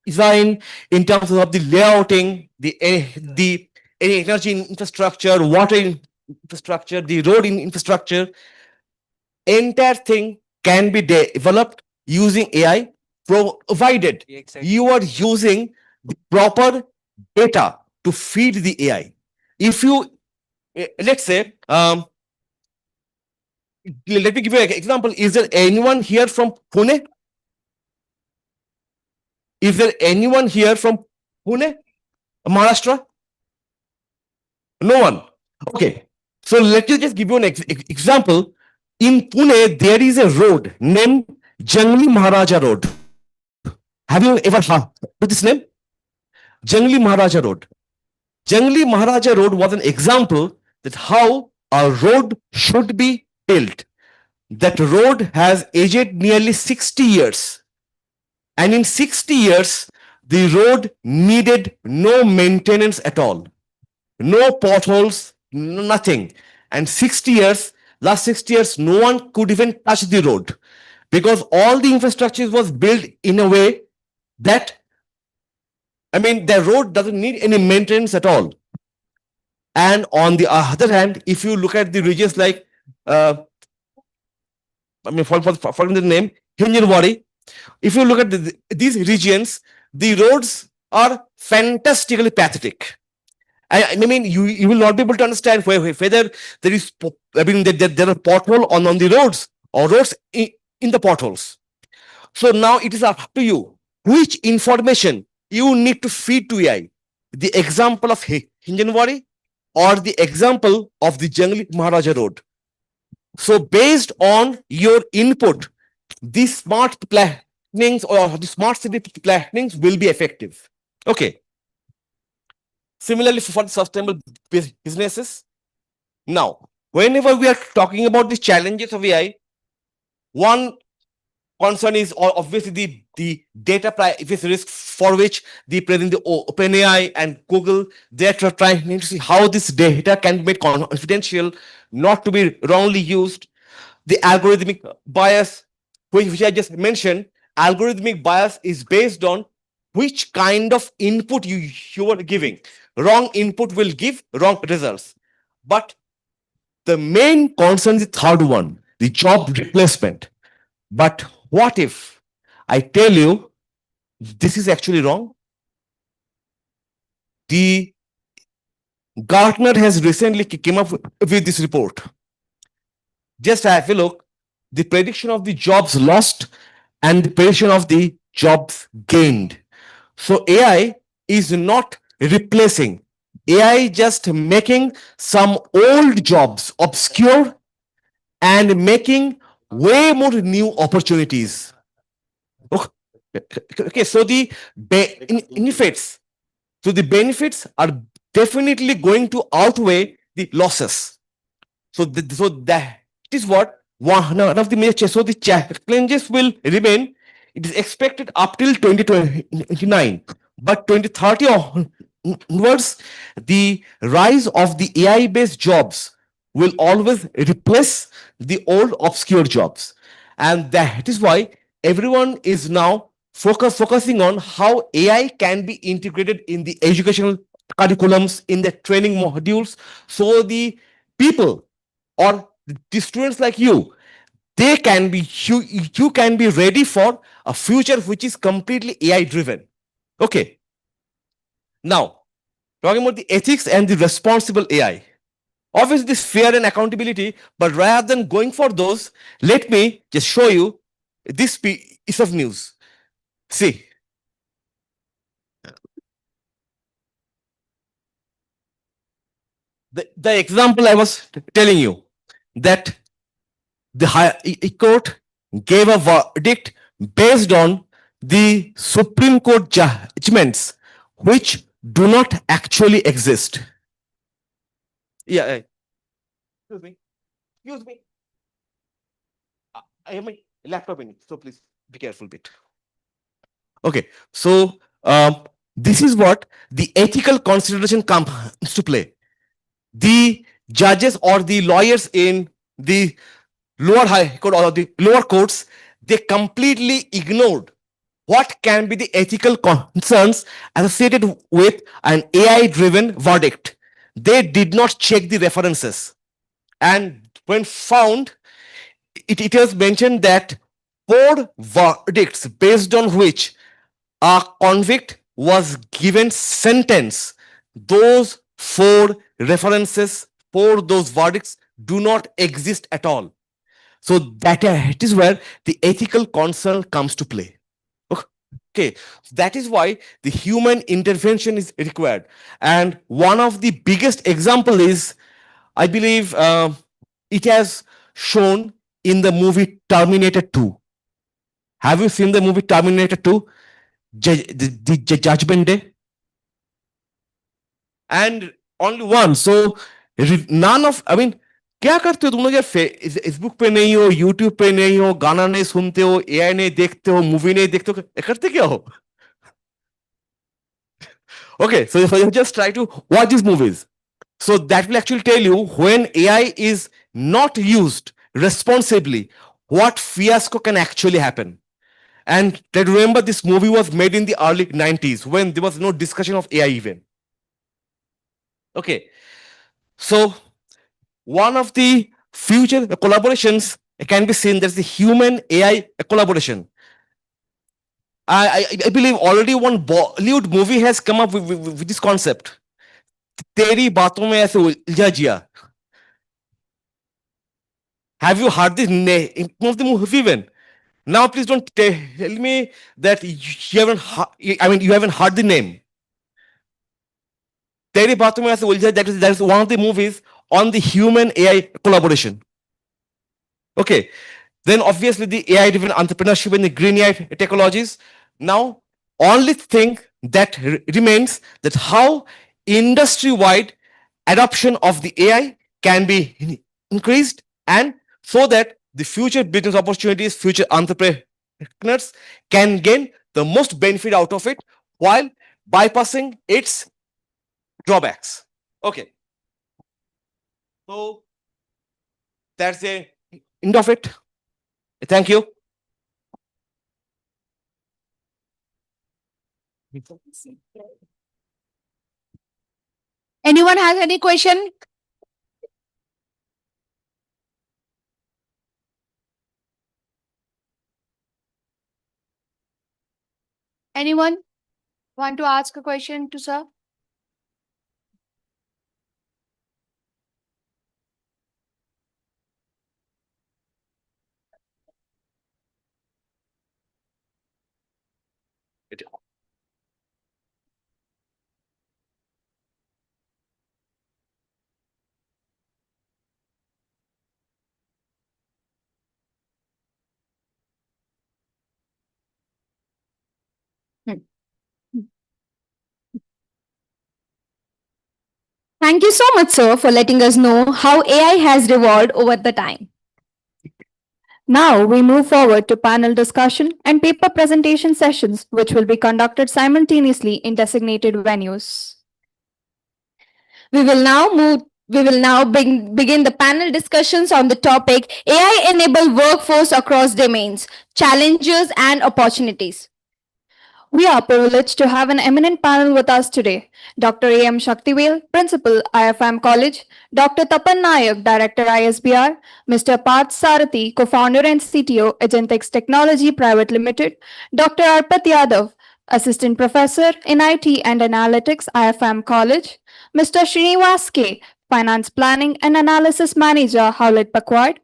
design, in terms of the layouting, the energy infrastructure, water infrastructure, the road infrastructure, entire thing can be developed using AI, provided you are using the proper data to feed the AI. If you, let's say, let me give you an example. Is there anyone here from Pune? Is there anyone here from Pune, Maharashtra? No one. Okay. So let me just give you an example. In Pune, there is a road named Jangli Maharaja Road. Have you ever heard this name? Jangli Maharaja Road. Jangli Maharaja Road was an example that how a road should be built. That road has aged nearly 60 years. And in 60 years, the road needed no maintenance at all. No potholes, nothing. And 60 years, last 60 years, no one could even touch the road because all the infrastructure was built in a way that, I mean, the road doesn't need any maintenance at all. And on the other hand, if you look at the regions like, I mean, for the name, Hinjanwadi, if you look at these regions, the roads are fantastically pathetic. I mean, you will not be able to understand whether there is, I mean, there are pothole on the roads or roads in the potholes. So now it is up to you which information you need to feed to AI. The example of Hinjanwadi or the example of the Jangli Maharaja Road. So based on your input, these smart plannings or the smart city plannings will be effective. Okay. Similarly, for the sustainable businesses. Now, whenever we are talking about the challenges of AI, one concern is obviously the data privacy risk, for which the present the OpenAI and Google, they're trying to see how this data can be made confidential, not to be wrongly used. The algorithmic bias, which I just mentioned, algorithmic bias is based on which kind of input you are giving. Wrong input will give wrong results. But the main concern is the third one, the job replacement. But what if I tell you this is actually wrong? The Gartner has recently came up with this report. Just have a look. The prediction of the jobs lost and the prediction of the jobs gained. So AI is not replacing. AI just making some old jobs obscure and making way more new opportunities. Okay, so the benefits, so the benefits are definitely going to outweigh the losses. So that is what one of the major. So the challenges will remain. It is expected up till 2029, but 2030 onwards, the rise of the AI-based jobs will always replace the old obscure jobs, and that is why everyone is now focusing on how AI can be integrated in the educational curriculums, in the training modules, so the people or the students like you, they can be you can be ready for a future which is completely AI driven. Okay. Now, talking about the ethics and the responsible AI. Obviously, this fear and accountability, but rather than going for those, let me just show you this piece of news. See, the example I was telling you, that the High Court gave a verdict based on the Supreme Court judgments which do not actually exist. Yeah. Excuse me. Excuse me. I have my laptop in it, so please be careful bit. Okay, so this is what the ethical consideration comes to play. The judges or the lawyers in the lower high court or the lower courts, they completely ignored what can be the ethical concerns associated with an AI driven verdict. They did not check the references. And when found, it has mentioned that 4 verdicts based on which a convict was given sentence, those 4 references for those verdicts do not exist at all. So that it is where the ethical concern comes to play. Okay, that is why the human intervention is required. And one of the biggest example is, I believe, it has shown in the movie Terminator 2. Have you seen the movie Terminator 2? The Judgment Day? And only one. So none of, I mean, क्या करते हो तुम लोग यार Facebook पे नहीं हो, YouTube पे नहीं हो, गाना नहीं सुनते हो, एआई नहीं देखते हो, मूवी नहीं देखते हो, करते क्या हो? Okay, so you just try to watch these movies. So that will actually tell you when AI is not used responsibly, what fiasco can actually happen. And remember, this movie was made in the early 90s when there was no discussion of AI even. Okay, so one of the future collaborations can be seen, that's the human AI collaboration. I believe already one Bollywood movie has come up with this concept. तेरी बातों में ऐसे उलझा जिया. Have you heard the name of the movie even? Now, please don't tell me that you haven't. I mean, you haven't heard the name. तेरी बातों में ऐसे उलझा. That is one of the movies on the human AI collaboration. Okay, then obviously the AI-driven entrepreneurship and the green AI technologies. Now, only thing that remains that how industry-wide adoption of the AI can be increased, and so that the future business opportunities, future entrepreneurs can gain the most benefit out of it while bypassing its drawbacks. Okay. So that's the end of it. Thank you. Anyone has any question? Anyone want to ask a question to sir? Thank you so much, sir, for letting us know how AI has evolved over the time. Now we move forward to panel discussion and paper presentation sessions, which will be conducted simultaneously in designated venues. We will now begin the panel discussions on the topic AI-enabled workforce across domains, challenges and opportunities. We are privileged to have an eminent panel with us today. Dr. A.M. Shaktivel, Principal, IFM College, Dr. Tapan Nayak, Director, ISBR, Mr. Parth Sarathi, Co-founder and CTO, Agentix Technology Private Limited, Dr. Arpat Yadav, Assistant Professor in IT and Analytics, IFM College, Mr. Srinivas K, Finance Planning and Analysis Manager, Hewlett Packard,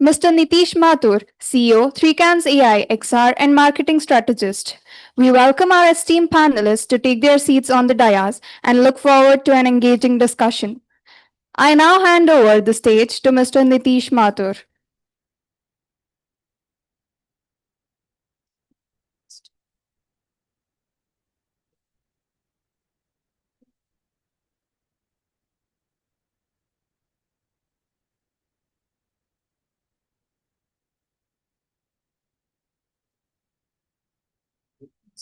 Mr. Nitish Mathur, CEO, 3CANS AI, XR and Marketing Strategist. We welcome our esteemed panelists to take their seats on the dais and look forward to an engaging discussion. I now hand over the stage to Mr. Nitish Mathur.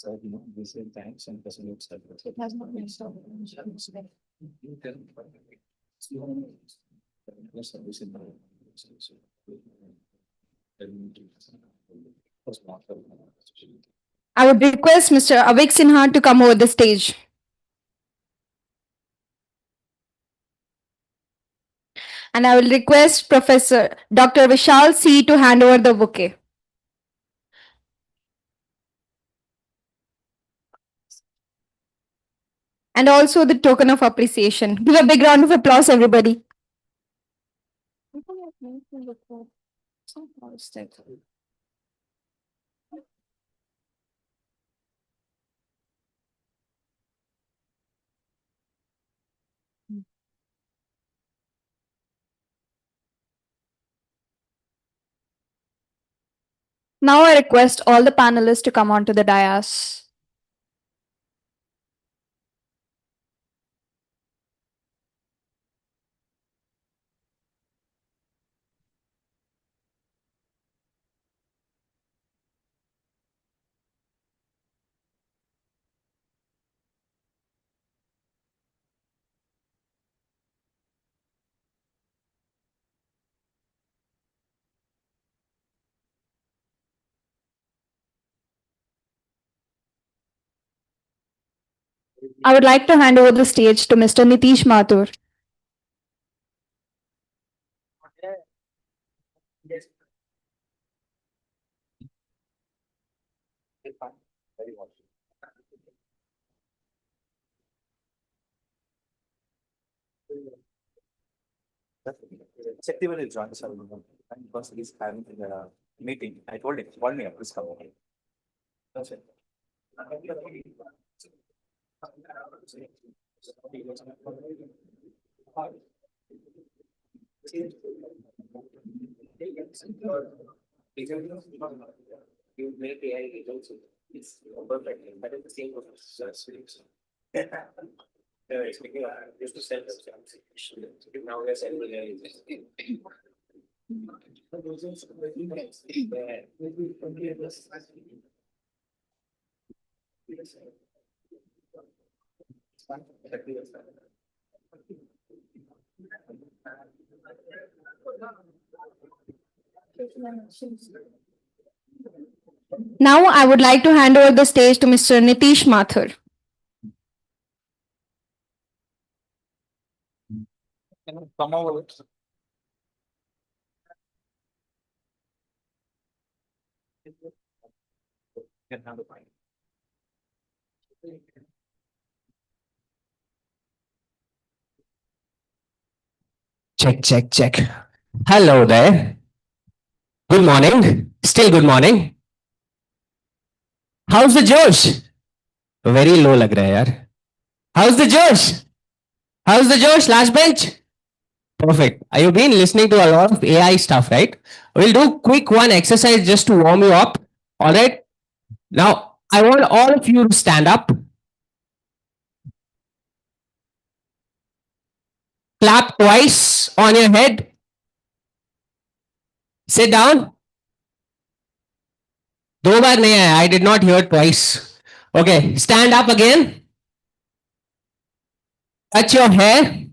I would request Mr. Avik Sinha to come over the stage. And I will request Professor Dr. Vishal C to hand over the bouquet. And also the token of appreciation. Give a big round of applause, everybody. Now I request all the panelists to come onto the dais. I would like to hand over the stage to Mr. Nitish Mathur. Shakti will join us because he's having a meeting. I told him, call me up, please come. That's it. You make AI also. It's perfect, but it's the same process. Speaking of, used to sell them. Now we are selling AI. Now I would like to hand over the stage to Mr. Nitish Mathur. Come over. Check, check, check. Hello there. Good morning. Still good morning. How's the Josh? Very low लग रहा है यार. How's the Josh? How's the Josh? Last bench? Perfect. You've been listening to a lot of AI stuff, right? We'll do quick one exercise just to warm you up. All right. Now, I want all of you to stand up. Clap twice on your head. Sit down. दो बार नहीं आया. I did not hear twice. Okay. Stand up again. Touch your hair.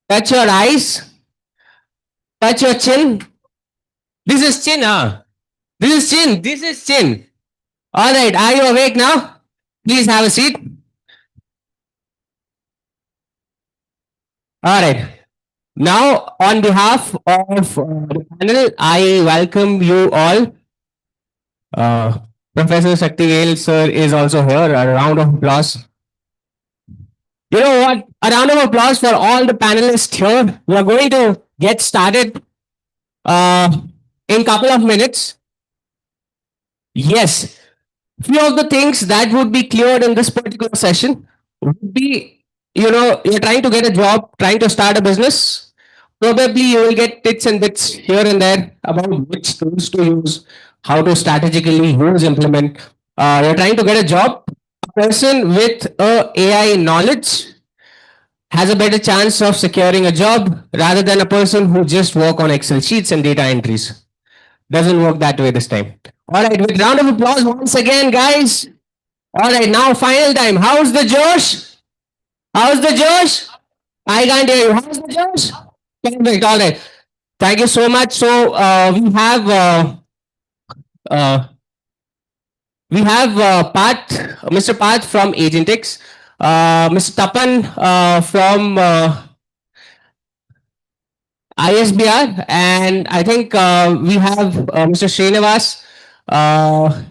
Touch your eyes. Touch your chin. This is chin, huh? This is chin. This is chin. All right. Are you awake now? Please have a seat. All right. Now, on behalf of the panel, I welcome you all. Professor Shakti sir is also here. A round of applause. You know what? A round of applause for all the panelists here. We are going to get started in a couple of minutes. Yes, few of the things that would be cleared in this particular session would be, you're trying to get a job, trying to start a business. Probably you will get tips and bits here and there about which tools to use, how to strategically use, implement. You're trying to get a job. A person with AI knowledge has a better chance of securing a job rather than a person who just work on Excel sheets and data entries. Doesn't work that way this time. All right, with round of applause once again, guys. All right, now final time. How's the Josh? How's the Josh? I can't hear you. How's the Josh? Perfect. All right. Thank you so much. So uh, we have Mr. Path from Agentix, Mr. Tapan from ISBR, and I think we have Mr. Srinivas uh,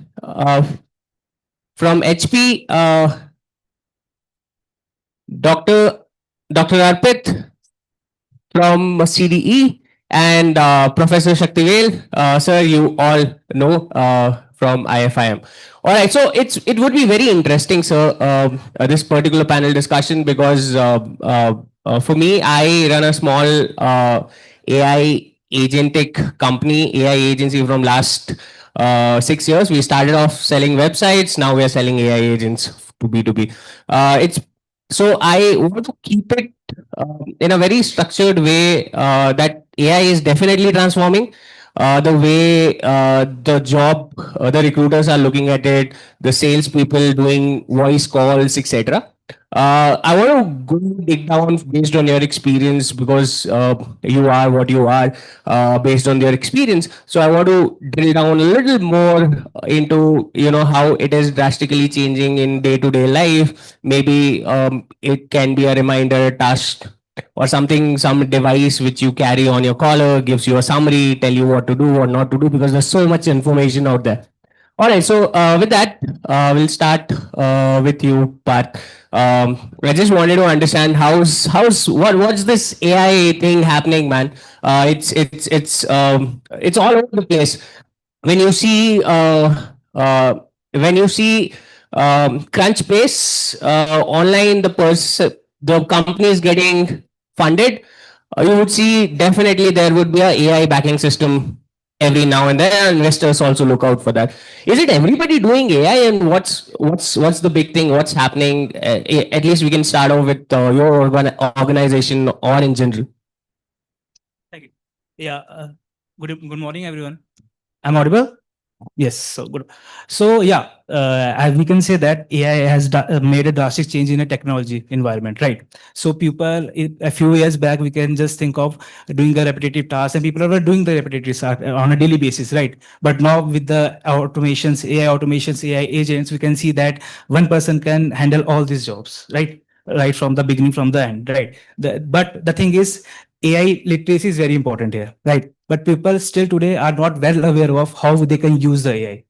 from HP, Dr. Dr. Arpit from CDE, and Professor Shaktivel. Sir, you all know from IFIM. All right, so it would be very interesting, sir, this particular panel discussion, because for me, I run a small AI agentic company, AI agency from last 6 years. We started off selling websites. Now we are selling AI agents to B2B. It's so I want to keep it in a very structured way, that AI is definitely transforming the way the job, the recruiters are looking at it, the salespeople doing voice calls, etc. I want to go dig down based on your experience, because you are what you are based on your experience. So I want to drill down a little more into how it is drastically changing in day-to-day life. Maybe it can be a reminder task or something, some device which you carry on your collar gives you a summary, tell you what to do or not to do, because there's so much information out there. All right, so with that, we'll start with you, Pat. I just wanted to understand what's this AI thing happening, man? It's all over the place. When you see Crunchbase online, the company is getting funded. You would see definitely there would be a AI backing system every now and then, and investors also look out for that. Is it everybody doing AI, and what's the big thing? What's happening? At least we can start off with your organization or in general. Thank you. Yeah. Good morning, everyone. I'm audible? Yes. So good. So yeah, as we can say that AI has made a drastic change in a technology environment, right? So people, a few years back, we can just think of doing a repetitive task, and people were doing the repetitive task on a daily basis, right? But now with the automations, AI agents, we can see that one person can handle all these jobs, right? Right from the beginning, from the end, right? But the thing is, AI literacy is very important here, right? But people still today are not well aware of how they can use the AI.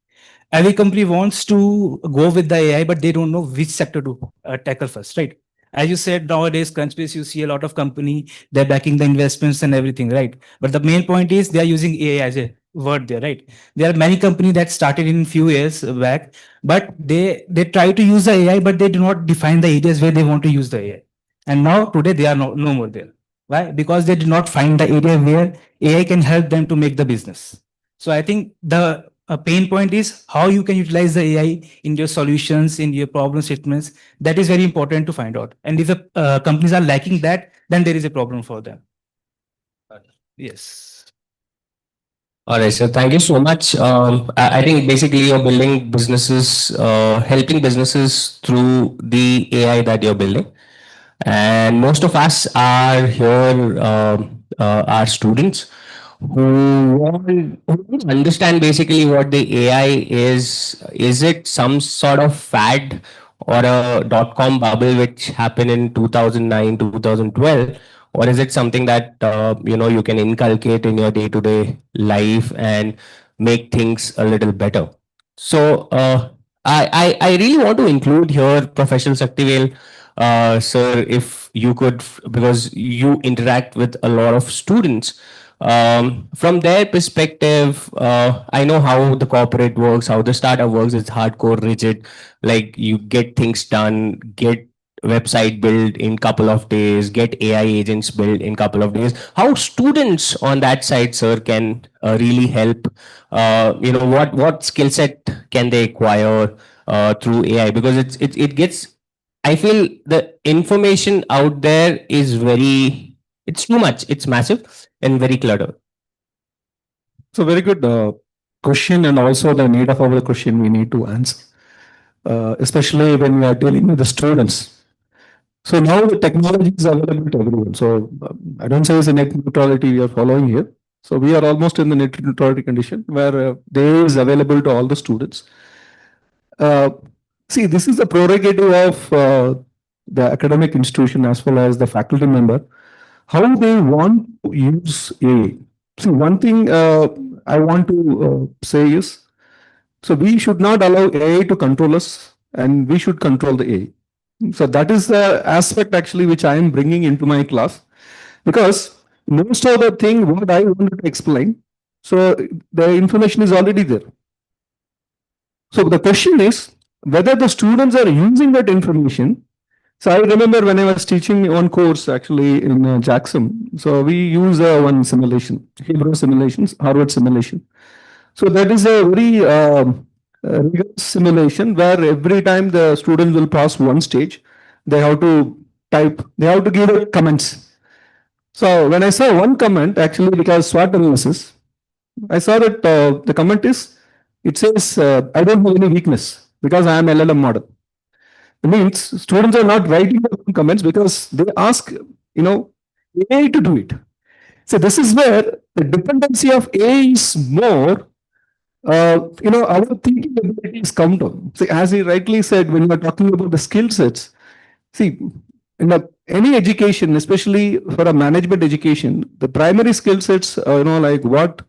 Every company wants to go with the AI, but they don't know which sector to tackle first, right? As you said, nowadays, Crunchbase, you see a lot of company, they're backing the investments and everything, right? But the main point is they are using AI as a word there, right? There are many companies that started in few years back, but they try to use the AI, but they do not define the areas where they want to use the AI. And now today they are no more there. Why? Because they did not find the area where AI can help them to make the business. So I think the pain point is how you can utilize the AI in your solutions, in your problem statements. That is very important to find out. And if the companies are lacking that, then there is a problem for them. Yes. All right, so thank you so much. I think basically you're building businesses, helping businesses through the AI that you're building. And most of us are here, are students who don't understand basically what the AI is. Is it some sort of fad or a dot-com bubble which happened in 2009, 2012? Or is it something that you can inculcate in your day-to-day life and make things a little better? So I really want to include here Professor Saktivel, sir, if you could, because you interact with a lot of students. From their perspective, I know how the corporate works, how the startup works. It's hardcore, rigid. Like you get things done, get website built in couple of days, get AI agents built in couple of days. How students on that side, sir, can really help? What skill set can they acquire through AI? Because it gets. I feel the information out there is it's too much. It's massive and very cluttered. So very good question, and also the need of our question we need to answer. especially when we are dealing with the students. So now the technology is available to everyone. So I don't say it's a net neutrality we are following here. So we are almost in the net neutrality condition where the AI is available to all the students. Uh, See, this is the prerogative of the academic institution as well as the faculty member, how they want to use AI. See, one thing I want to say is, so we should not allow AI to control us, and we should control the AI. So that is the aspect actually which I am bringing into my class, because most of the thing what I wanted to explain, so the information is already there. So the question is whether the students are using that information. So I remember when I was teaching one course actually in Jackson. So we use one simulation, Hebrew simulations, Harvard simulation. So that is a very rigorous simulation where every time the students will pass one stage, they have to type, they have to give the comments. So when I saw one comment, actually because SWOT analysis, I saw that the comment is, it says, I don't have any weakness because I am LLM model. It means students are not writing their own comments because they ask, AI to do it. So this is where the dependency of AI is more, our thinking abilities come down. See, as he rightly said, when we are talking about the skill sets, see, any education, especially for a management education, the primary skill sets, like what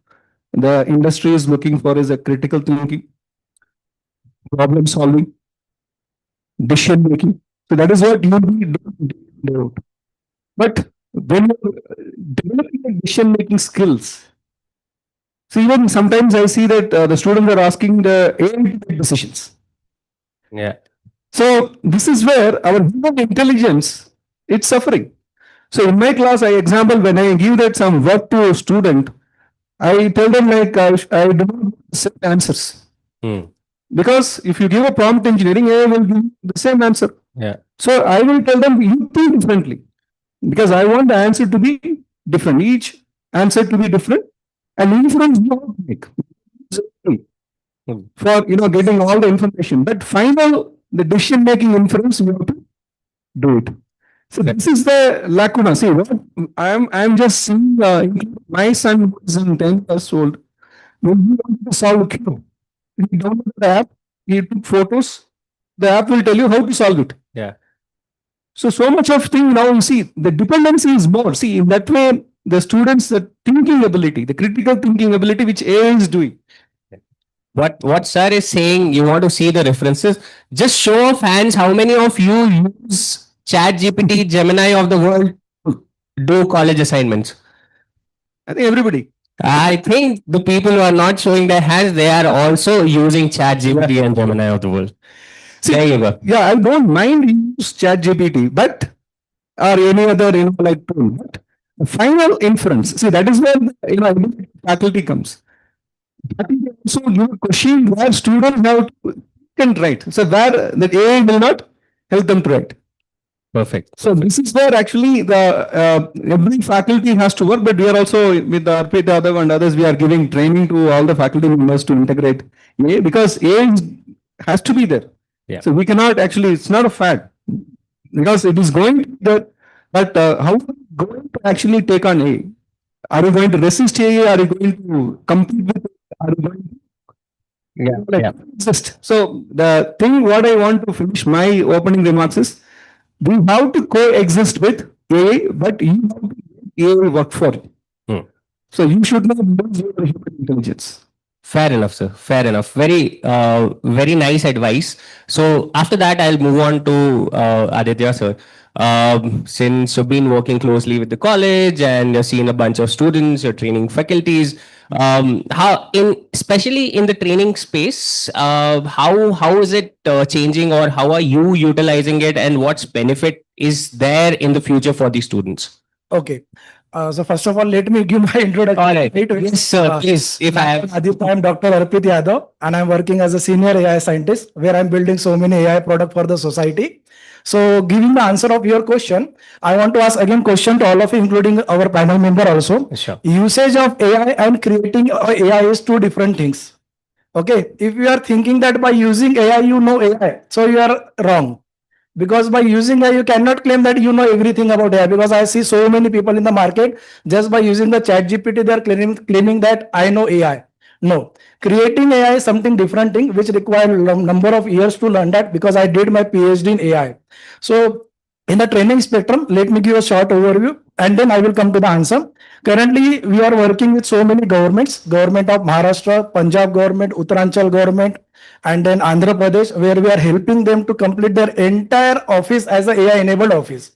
the industry is looking for is a critical thinking, problem solving, decision making. So that is what you need. But when you're developing the decision making skills, so even sometimes I see that the students are asking the AI to make decisions. Yeah. So this is where our human intelligence it's suffering. So in my class, I example when I give that some work to a student, I tell them like I do not set answers. Because if you give a prompt engineering, AI will give the same answer. Yeah. So I will tell them you think differently because I want the answer to be different. Each answer to be different, and inference you have to make for getting all the information. But final the decision making inference you have to do it. So this is the lacuna. See, what I'm just seeing. My son who is in 10 years old. When he wants to solve a cube, he downloaded the app. He took photos. The app will tell you how to solve it. Yeah. So much of thing now you see the dependency is more. See, in that way, the students, the thinking ability, the critical thinking ability, which AI is doing. What sir is saying, you want to see the references. Just show of hands, how many of you use Chat GPT, Gemini of the world to do college assignments? I think everybody. I think the people who are not showing their hands, they are also using Chat GPT and Gemini of the world. See, there you go. Yeah, I don't mind use Chat GPT, but or any other like tool. But the final inference, see, that is where faculty comes. Faculty also give a question where students have to can write. So where the AI will not help them to write. Perfect. So this is where actually the every faculty has to work, but we are also with the Arpit Yadav and others, we are giving training to all the faculty members to integrate AI because AI has to be there. Yeah. So we cannot actually, it's not a fad because it is going there, but how are we going to actually take on AI? Are you going to resist AI? Are you going to compete with it? Are you going to exist? So the thing what I want to finish my opening remarks is, we have to coexist with AI, but you have to make AI work for you. So you should not lose your human intelligence. Fair enough, sir. Fair enough. Very, very nice advice. So after that, I'll move on to Aditya, sir. Since you've been working closely with the college and you're seeing a bunch of students, you're training faculties. Especially in the training space, how is it changing, or how are you utilizing it, and what's benefit is there in the future for the students? Okay. So first of all, let me give my introduction. All right. Yes, sir. Please. If I have. Aditya, I'm Dr. Arpit Yadav, and I'm working as a senior AI scientist, where I'm building so many AI products for the society. So giving the answer of your question, I want to ask again question to all of you, including our panel member also. Sure. Usage of AI and creating AI is two different things. Okay, if you are thinking that by using AI you know AI, so you are wrong. Because by using AI, you cannot claim that you know everything about AI. Because I see so many people in the market just by using the chat GPT, they are claiming that I know AI. No, creating AI is something different thing which require number of years to learn that, because I did my PhD in AI. So in the training spectrum, let me give a short overview and then I will come to the answer. Currently, we are working with so many governments, government of Maharashtra, Punjab government, Uttaranchal government, and then Andhra Pradesh, where we are helping them to complete their entire office as a AI enabled office.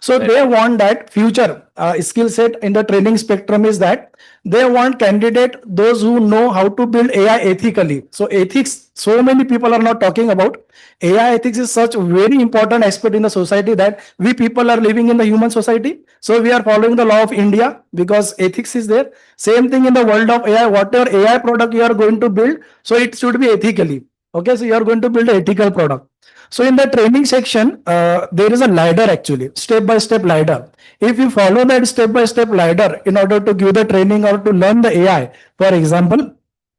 So they want that future skill set in the training spectrum is that they want candidate those who know how to build AI ethically. So ethics, so many people are not talking about. AI ethics is such a very important aspect in the society that we people are living in the human society. So we are following the law of India because ethics is there. Same thing in the world of AI. Whatever AI product you are going to build, so it should be ethically. Okay, so you are going to build an ethical product. So in the training section, there is a ladder actually, step-by-step ladder. If you follow that step-by-step ladder in order to give the training or to learn the AI, for example,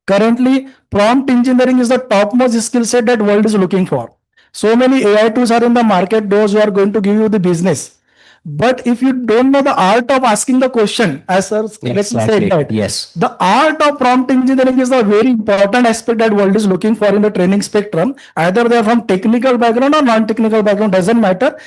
currently prompt engineering is the topmost skill set that world is looking for. So many AI tools are in the market, those who are going to give you the business. But if you don't know the art of asking the question, as sir correctly said that, Yes. the art of prompt engineering is a very important aspect that world is looking for in the training spectrum. Either they are from technical background or non-technical background, doesn't matter.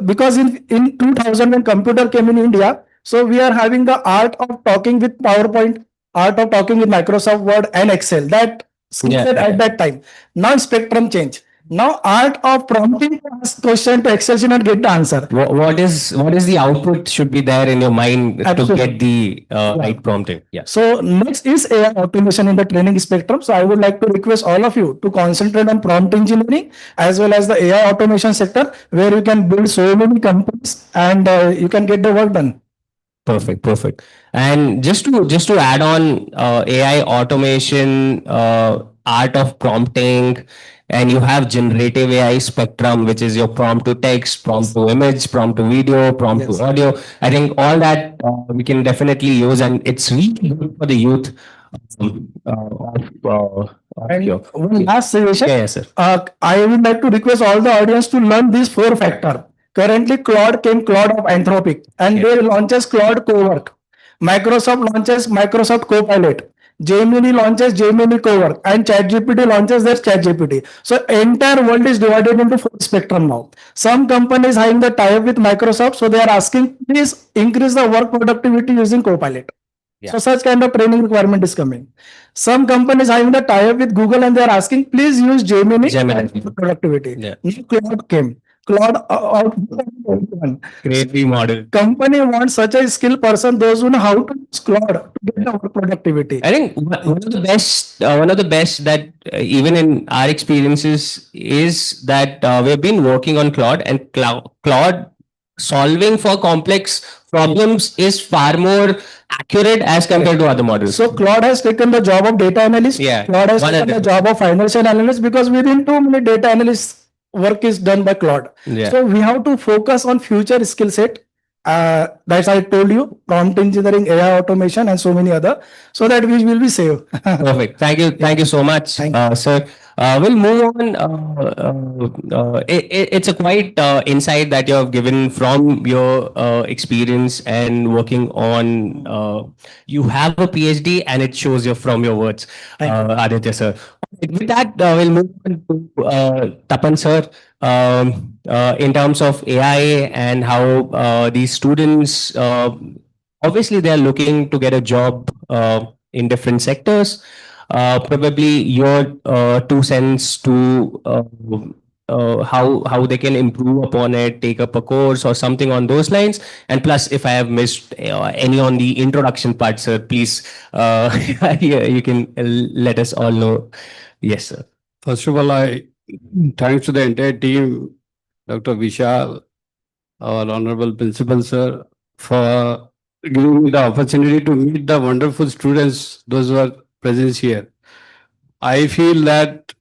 Because in 2000 when computer came in India, so we are having the art of talking with PowerPoint, art of talking with Microsoft Word and Excel. That skill set at that time. Now spectrum change. Now art of prompting to ask question to Excel sheet and get the answer. What is the output should be there in your mind Absolutely. to get the Yeah. right prompting? Yeah. So next is AI automation in the training spectrum. So I would like to request all of you to concentrate on prompt engineering as well as the AI automation sector, where you can build so many companies and you can get the work done. Perfect, perfect. And just to add on AI automation, art of prompting, and you have generative AI spectrum, which is your prompt to text, prompt to image, prompt to video, prompt Yes. to audio. I think all that we can definitely use, and it's really good for the youth. And Your, one last suggestion. yeah, yes, sir. I would like to request all the audience to learn these four factor. Currently, Claude came Claude of Anthropic, and Yeah. they launches Claude Cowork. Microsoft launches Microsoft Copilot. Gemini launches Gemini Cowork, and ChatGPT launches their ChatGPT. So entire world is divided into four spectrum now. Some companies having the tie-up with Microsoft, so they are asking, please increase the work productivity using Copilot. Yeah. So such kind of training requirement is coming. Some companies having the tie-up with Google and they are asking, please use Gemini, Gemini. for productivity. Yeah. New Claude came. Claude out everyone. Great remodel. Company wants such a skilled person, those who know how to use Claude to get the work productivity. I think one of the best that even in our experiences is that we've been working on Claude, and Claude solving for complex problems is far more accurate as compared to other models. So Claude has taken the job of data analyst. Yeah. Claude has One taken of the the- job of financial analyst, because within 2 minutes data analyst work is done by Claude. Yeah. So we have to focus on future skill set. That's I told you, prompt engineering, AI automation, and so many other, so that we will be safe. Perfect. Thank you so much, Thank you. sir. We'll move on. It's a quite insight that you have given from your experience and working on. You have a PhD, and it shows you from your words, Aditya sir. With that, we'll move on to Tapan sir. In terms of AI and how these students, obviously, they are looking to get a job in different sectors. Probably your 2 cents to how they can improve upon it, take up a course or something on those lines. And plus, if I have missed any on the introduction part, sir, please yeah, you can let us all know. Yes, sir. First of all, thanks to the entire team, Dr. Vishal, our honorable principal sir, for giving me the opportunity to meet the wonderful students, those who are present here. I feel that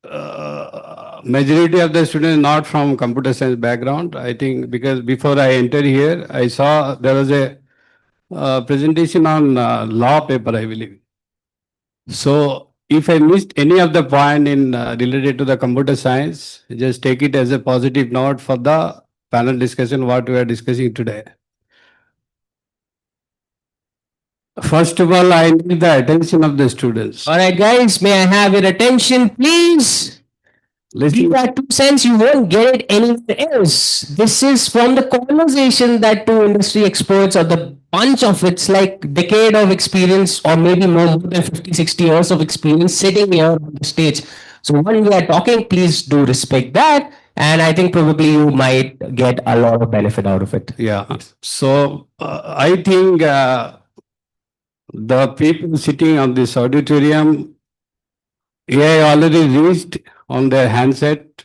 majority of the students not from computer science background. I think because before I entered here, I saw there was a presentation on law paper, I believe. So if I missed any of the point in related to the computer science, just take it as a positive note for the panel discussion, what we are discussing today. First of all, I need the attention of the students. All right, guys, may I have your attention, please? Listen. Give that 2 cents, you won't get it anywhere else. This is from the conversation that two industry experts or the bunch of it's like decade of experience or maybe more than 50, 60 years of experience sitting here on the stage. So when we are talking, please do respect that. And I think probably you might get a lot of benefit out of it. Yeah. So I think the people sitting on this auditorium, AI already reached on their handset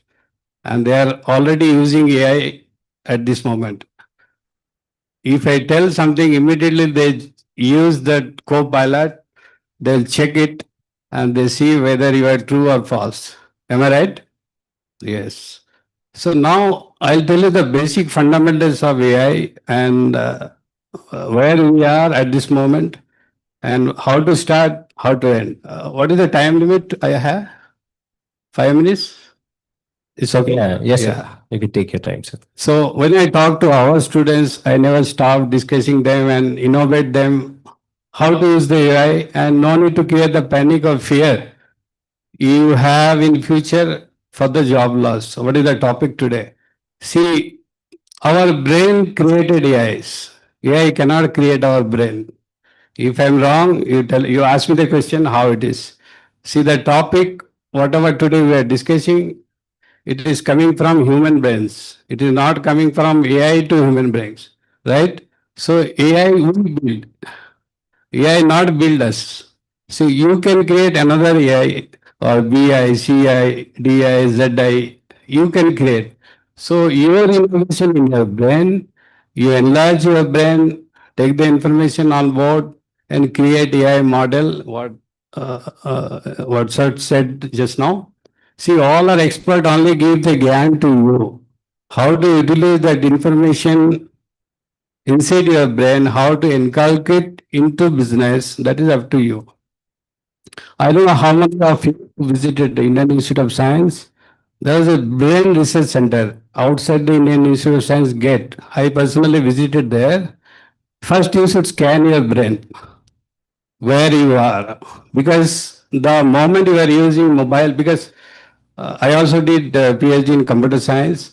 and they are already using AI at this moment. If I tell something, immediately they use that co-pilot, they'll check it and they see whether you are true or false. Am I right? Yes. So now I'll tell you the basic fundamentals of AI and where we are at this moment and how to start, how to end. What is the time limit I have? 5 minutes? It's okay. Yeah, yes, sir. You can take your time, sir. So when I talk to our students, I never stop discussing them and innovate them how to use the AI and no need to create the panic or fear you have in future for the job loss. So what is the topic today? See, our brain created AIs. AI cannot create our brain. If I'm wrong, you ask me the question how it is. See the topic, whatever today we are discussing, it is coming from human brains. It is not coming from AI to human brains, right? So AI will build. AI not build us. So you can create another AI or BI, CI, DI, ZI. You can create. So your innovation in your brain, you enlarge your brain, take the information on board and create AI model. What Sir said just now. See, all our expert only give the GAN to you. How to utilize that information inside your brain, how to inculcate into business, that is up to you. I don't know how many of you visited the Indian Institute of Science. There is a brain research center outside the Indian Institute of Science gate. I personally visited there. First, you should scan your brain, where you are. Because the moment you are using mobile, because I also did PhD in computer science.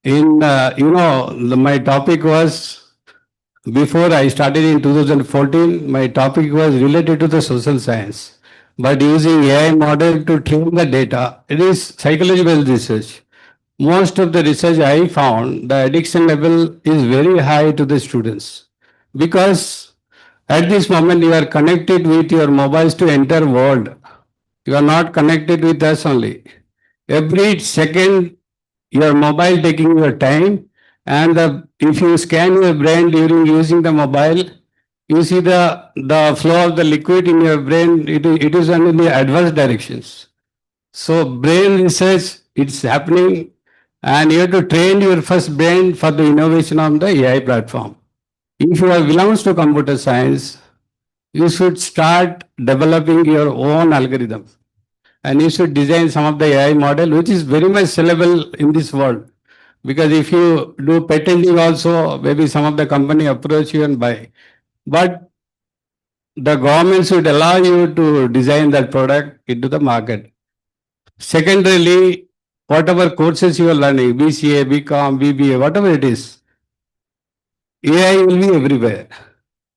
My topic was, before I started in 2014, my topic was related to the social science. But using AI model to train the data, it is psychological research. Most of the research I found, the addiction level is very high to the students. Because at this moment you are connected with your mobiles to enter world. You are not connected with us only. Every second your mobile taking your time and if you scan your brain during using the mobile, you see the flow of the liquid in your brain, it is in the adverse directions. So brain research, it's happening and you have to train your first brain for the innovation on the AI platform. If you belongs to computer science, you should start developing your own algorithm and you should design some of the AI model which is very much sellable in this world. Because if you do patenting also, maybe some of the company approach you and buy. But the government should allow you to design that product into the market. Secondarily, whatever courses you are learning, BCA, BCom, BBA, whatever it is, AI will be everywhere.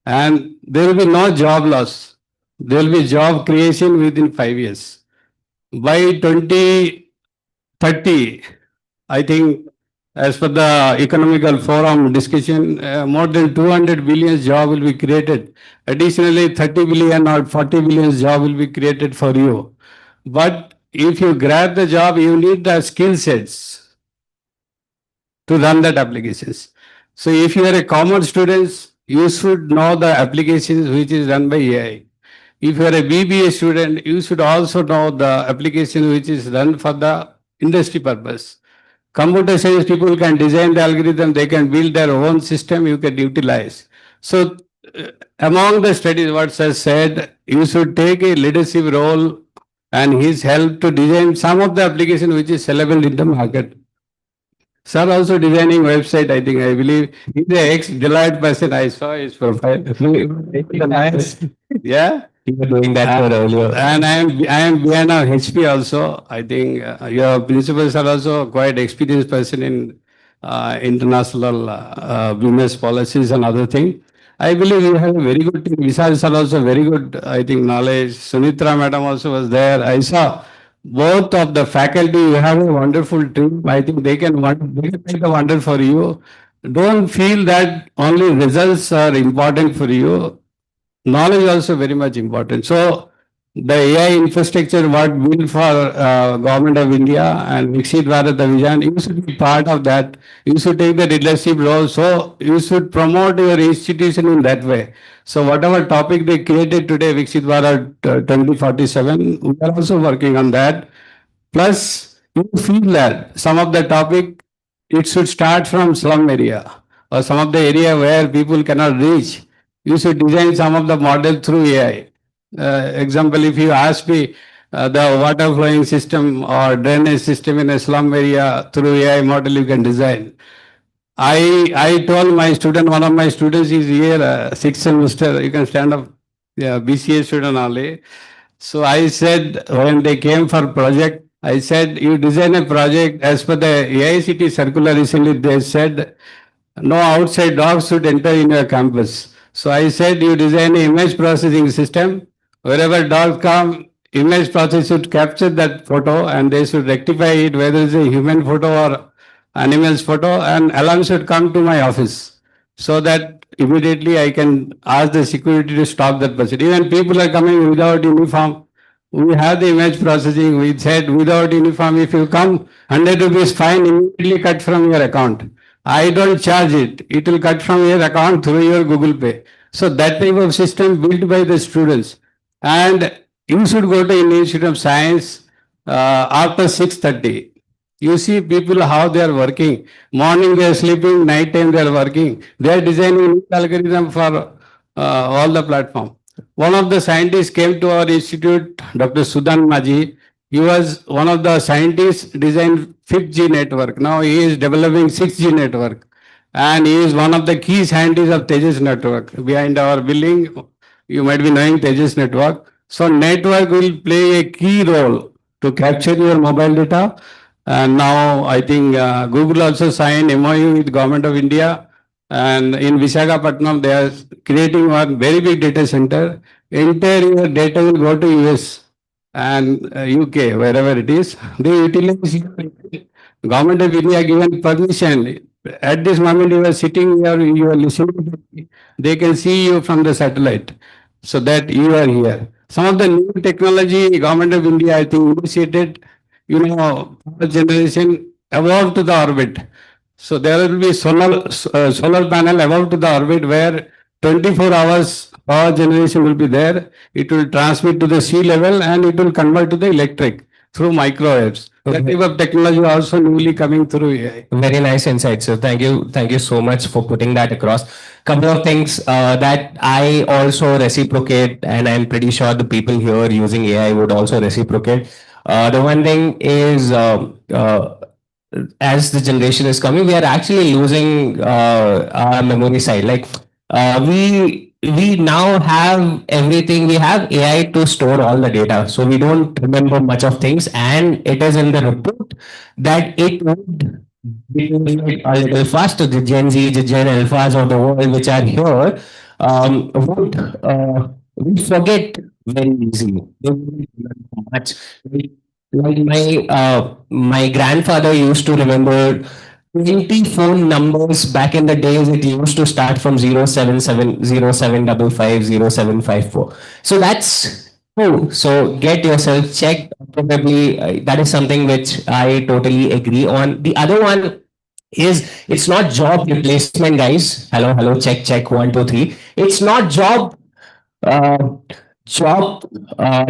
And there will be no job loss. There will be job creation within 5 years. By 2030, I think as per the economical forum discussion, more than 200 billion job will be created. Additionally, 30 billion or 40 billion job will be created for you. But if you grab the job, you need the skill sets to run that applications. So if you are a commerce student, you should know the applications which is run by AI. If you are a BBA student, you should also know the application which is run for the industry purpose. Computer science people can design the algorithm, they can build their own system, you can utilize. So among the studies, what sir said, you should take a leadership role and he's helped to design some of the application which is sellable in the market. Sir also designing website, I think, I believe he's the ex-Deloitte person. I saw his profile. Yeah. You were doing that for earlier. And I am behind of HP also. I think your principals are also quite experienced person in international business policies and other thing. I believe you have a very good team. Vishal sir also very good, I think, knowledge. Sunitra madam also was there. I saw both of the faculty. You have a wonderful team. I think they can make a wonder for you. Don't feel that only results are important for you. Knowledge also very much important. So the AI infrastructure what built for government of India and Viksit Bharat Vision, you should be part of that. You should take the leadership role. So you should promote your institution in that way. So whatever topic they created today, Viksit Bharat 2047, we are also working on that. Plus, you feel that some of the topic, it should start from slum area or some of the area where people cannot reach. You should design some of the model through AI. Example, if you ask me the water flowing system or drainage system in a slum area through AI model you can design. I told my student, one of my students is here, sixth semester, you can stand up, yeah, BCA student only. So I said, when they came for project, I said, you design a project as per the AICT circular recently, they said, no outside dogs should enter in your campus. So I said, you design an image processing system. Wherever dogs come, image process should capture that photo and they should rectify it, whether it's a human photo or animal's photo, and alarm should come to my office so that immediately I can ask the security to stop that person. Even people are coming without uniform. We have the image processing. We said without uniform, if you come, 100 rupees fine immediately cut from your account. I don't charge it. It will cut from your account through your Google Pay. So that type of system built by the students. And you should go to Indian Institute of Science after 6:30. You see people how they are working. Morning they are sleeping, night time they are working. They are designing algorithm for all the platform. One of the scientists came to our institute, Dr. Sudan Maji. He was one of the scientists designed 5G network. Now he is developing 6G network. And he is one of the key scientists of Tejas network. Behind our building, you might be knowing Tejas network. So network will play a key role to capture your mobile data. And now I think Google also signed MOU with Government of India. And in Visakhapatnam, they are creating one very big data center. Entire data will go to US and UK, wherever it is. They utilize Government of India given permission. At this moment, you are sitting here, you are listening. They can see you from the satellite, so that you are here. Some of the new technology, Government of India, I think, initiated, power generation above to the orbit. So there will be solar panel above to the orbit where 24 hours power generation will be there. It will transmit to the sea level and it will convert to the electric through microwaves. That type of technology also newly coming through AI. Very nice insight, sir. Thank you. Thank you so much for putting that across. Couple of things that I also reciprocate, and I'm pretty sure the people here using AI would also reciprocate. The one thing is, as the generation is coming, we are actually losing our memory side. Like we now have everything. We have AI to store all the data, so we don't remember much of things. And it is in the report that it would be a little faster. The Gen Z, the Gen Alphas of the world, which are here, would forget very easily. They wouldn't remember much. Like my grandfather used to remember 20 phone numbers back in the days. It used to start from 077 0755 0754. So that's true. So get yourself checked. Probably that is something which I totally agree on. The other one is, it's not job replacement, guys. Hello, hello, check, check, 1, 2, 3. It's not uh, job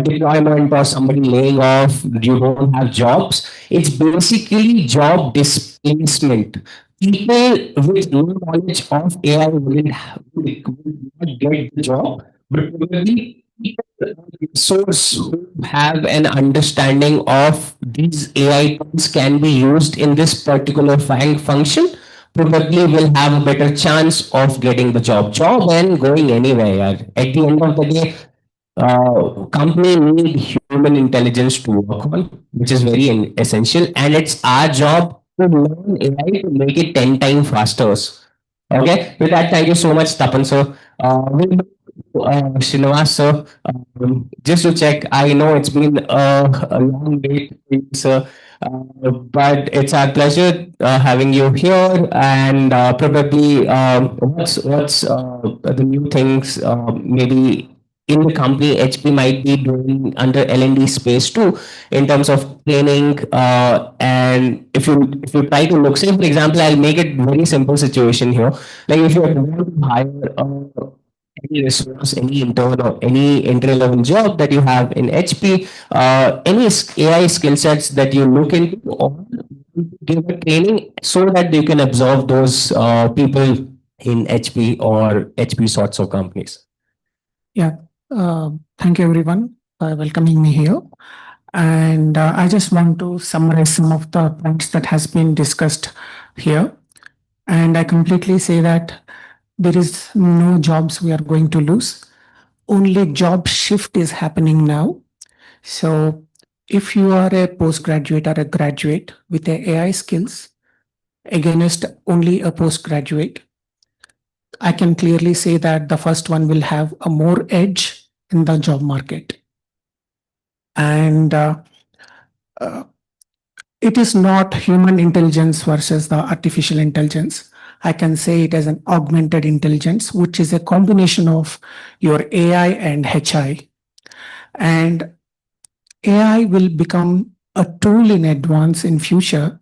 deployment or somebody laying off. You don't have jobs. It's basically job displacement. People with no knowledge of AI will not get the job, but probably source who have an understanding of these AI tools can be used in this particular function probably will have a better chance of getting the job and going anywhere. Yaar. At the end of the day, company need human intelligence to work on, which is very essential, and it's our job to learn AI to make it 10 times faster. Okay, with that, thank you so much, Tapan sir. Srinivas sir, just to check, I know it's been a long day, sir, but it's our pleasure having you here. And probably, what's the new things maybe in the company HP might be doing under L&D space too, in terms of training. And if you try to look, say for example, I'll make it very simple situation here. Like if you want to hire any resource, any intern or any entry level job that you have in HP, any AI skill sets that you look into or give a training so that you can absorb those people in HP or HP sorts of companies. Yeah, thank you everyone for welcoming me here. And I just want to summarize some of the points that has been discussed here. And I completely say that there is no jobs we are going to lose. Only job shift is happening now. So if you are a postgraduate or a graduate with a AI skills against only a postgraduate, I can clearly say that the first one will have a more edge in the job market. And it is not human intelligence versus the artificial intelligence. I can say it as an augmented intelligence, which is a combination of your AI and HI. And AI will become a tool in advance in future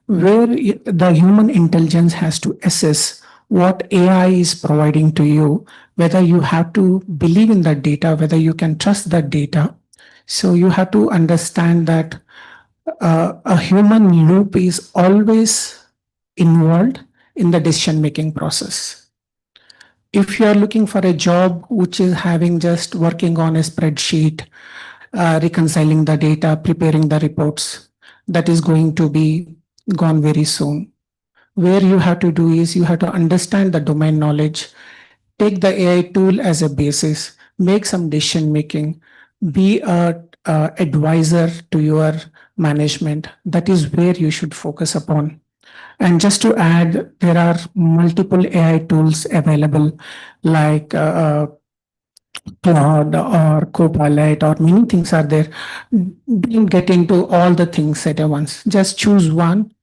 where the human intelligence has to assess what AI is providing to you, whether you have to believe in that data, whether you can trust that data. So you have to understand that a human loop is always involved in the decision making process. If you are looking for a job which is having just working on a spreadsheet, reconciling the data, preparing the reports, that is going to be gone very soon. Where you have to do is you have to understand the domain knowledge, take the AI tool as a basis, make some decision making, be a advisor to your management. That is where you should focus upon. And just to add, there are multiple AI tools available like Claude or Copilot or many things are there. Don't get into all the things at once. Just choose one,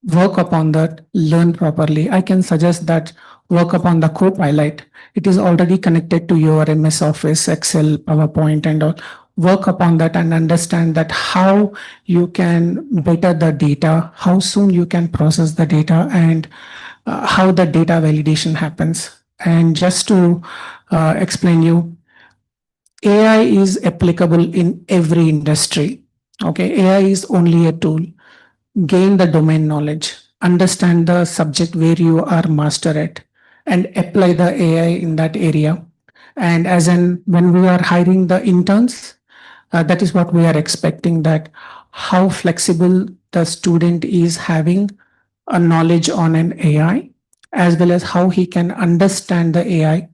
work upon that, learn properly. I can suggest that work upon the Copilot. It is already connected to your MS Office, Excel, PowerPoint and all. Work upon that and understand that how you can better the data, how soon you can process the data and how the data validation happens. And just to explain you, AI is applicable in every industry. Okay, AI is only a tool. Gain the domain knowledge, understand the subject where you are master at, and apply the AI in that area. And as in when we are hiring the interns, that is what we are expecting, that how flexible the student is having a knowledge on an AI, as well as how he can understand the AI.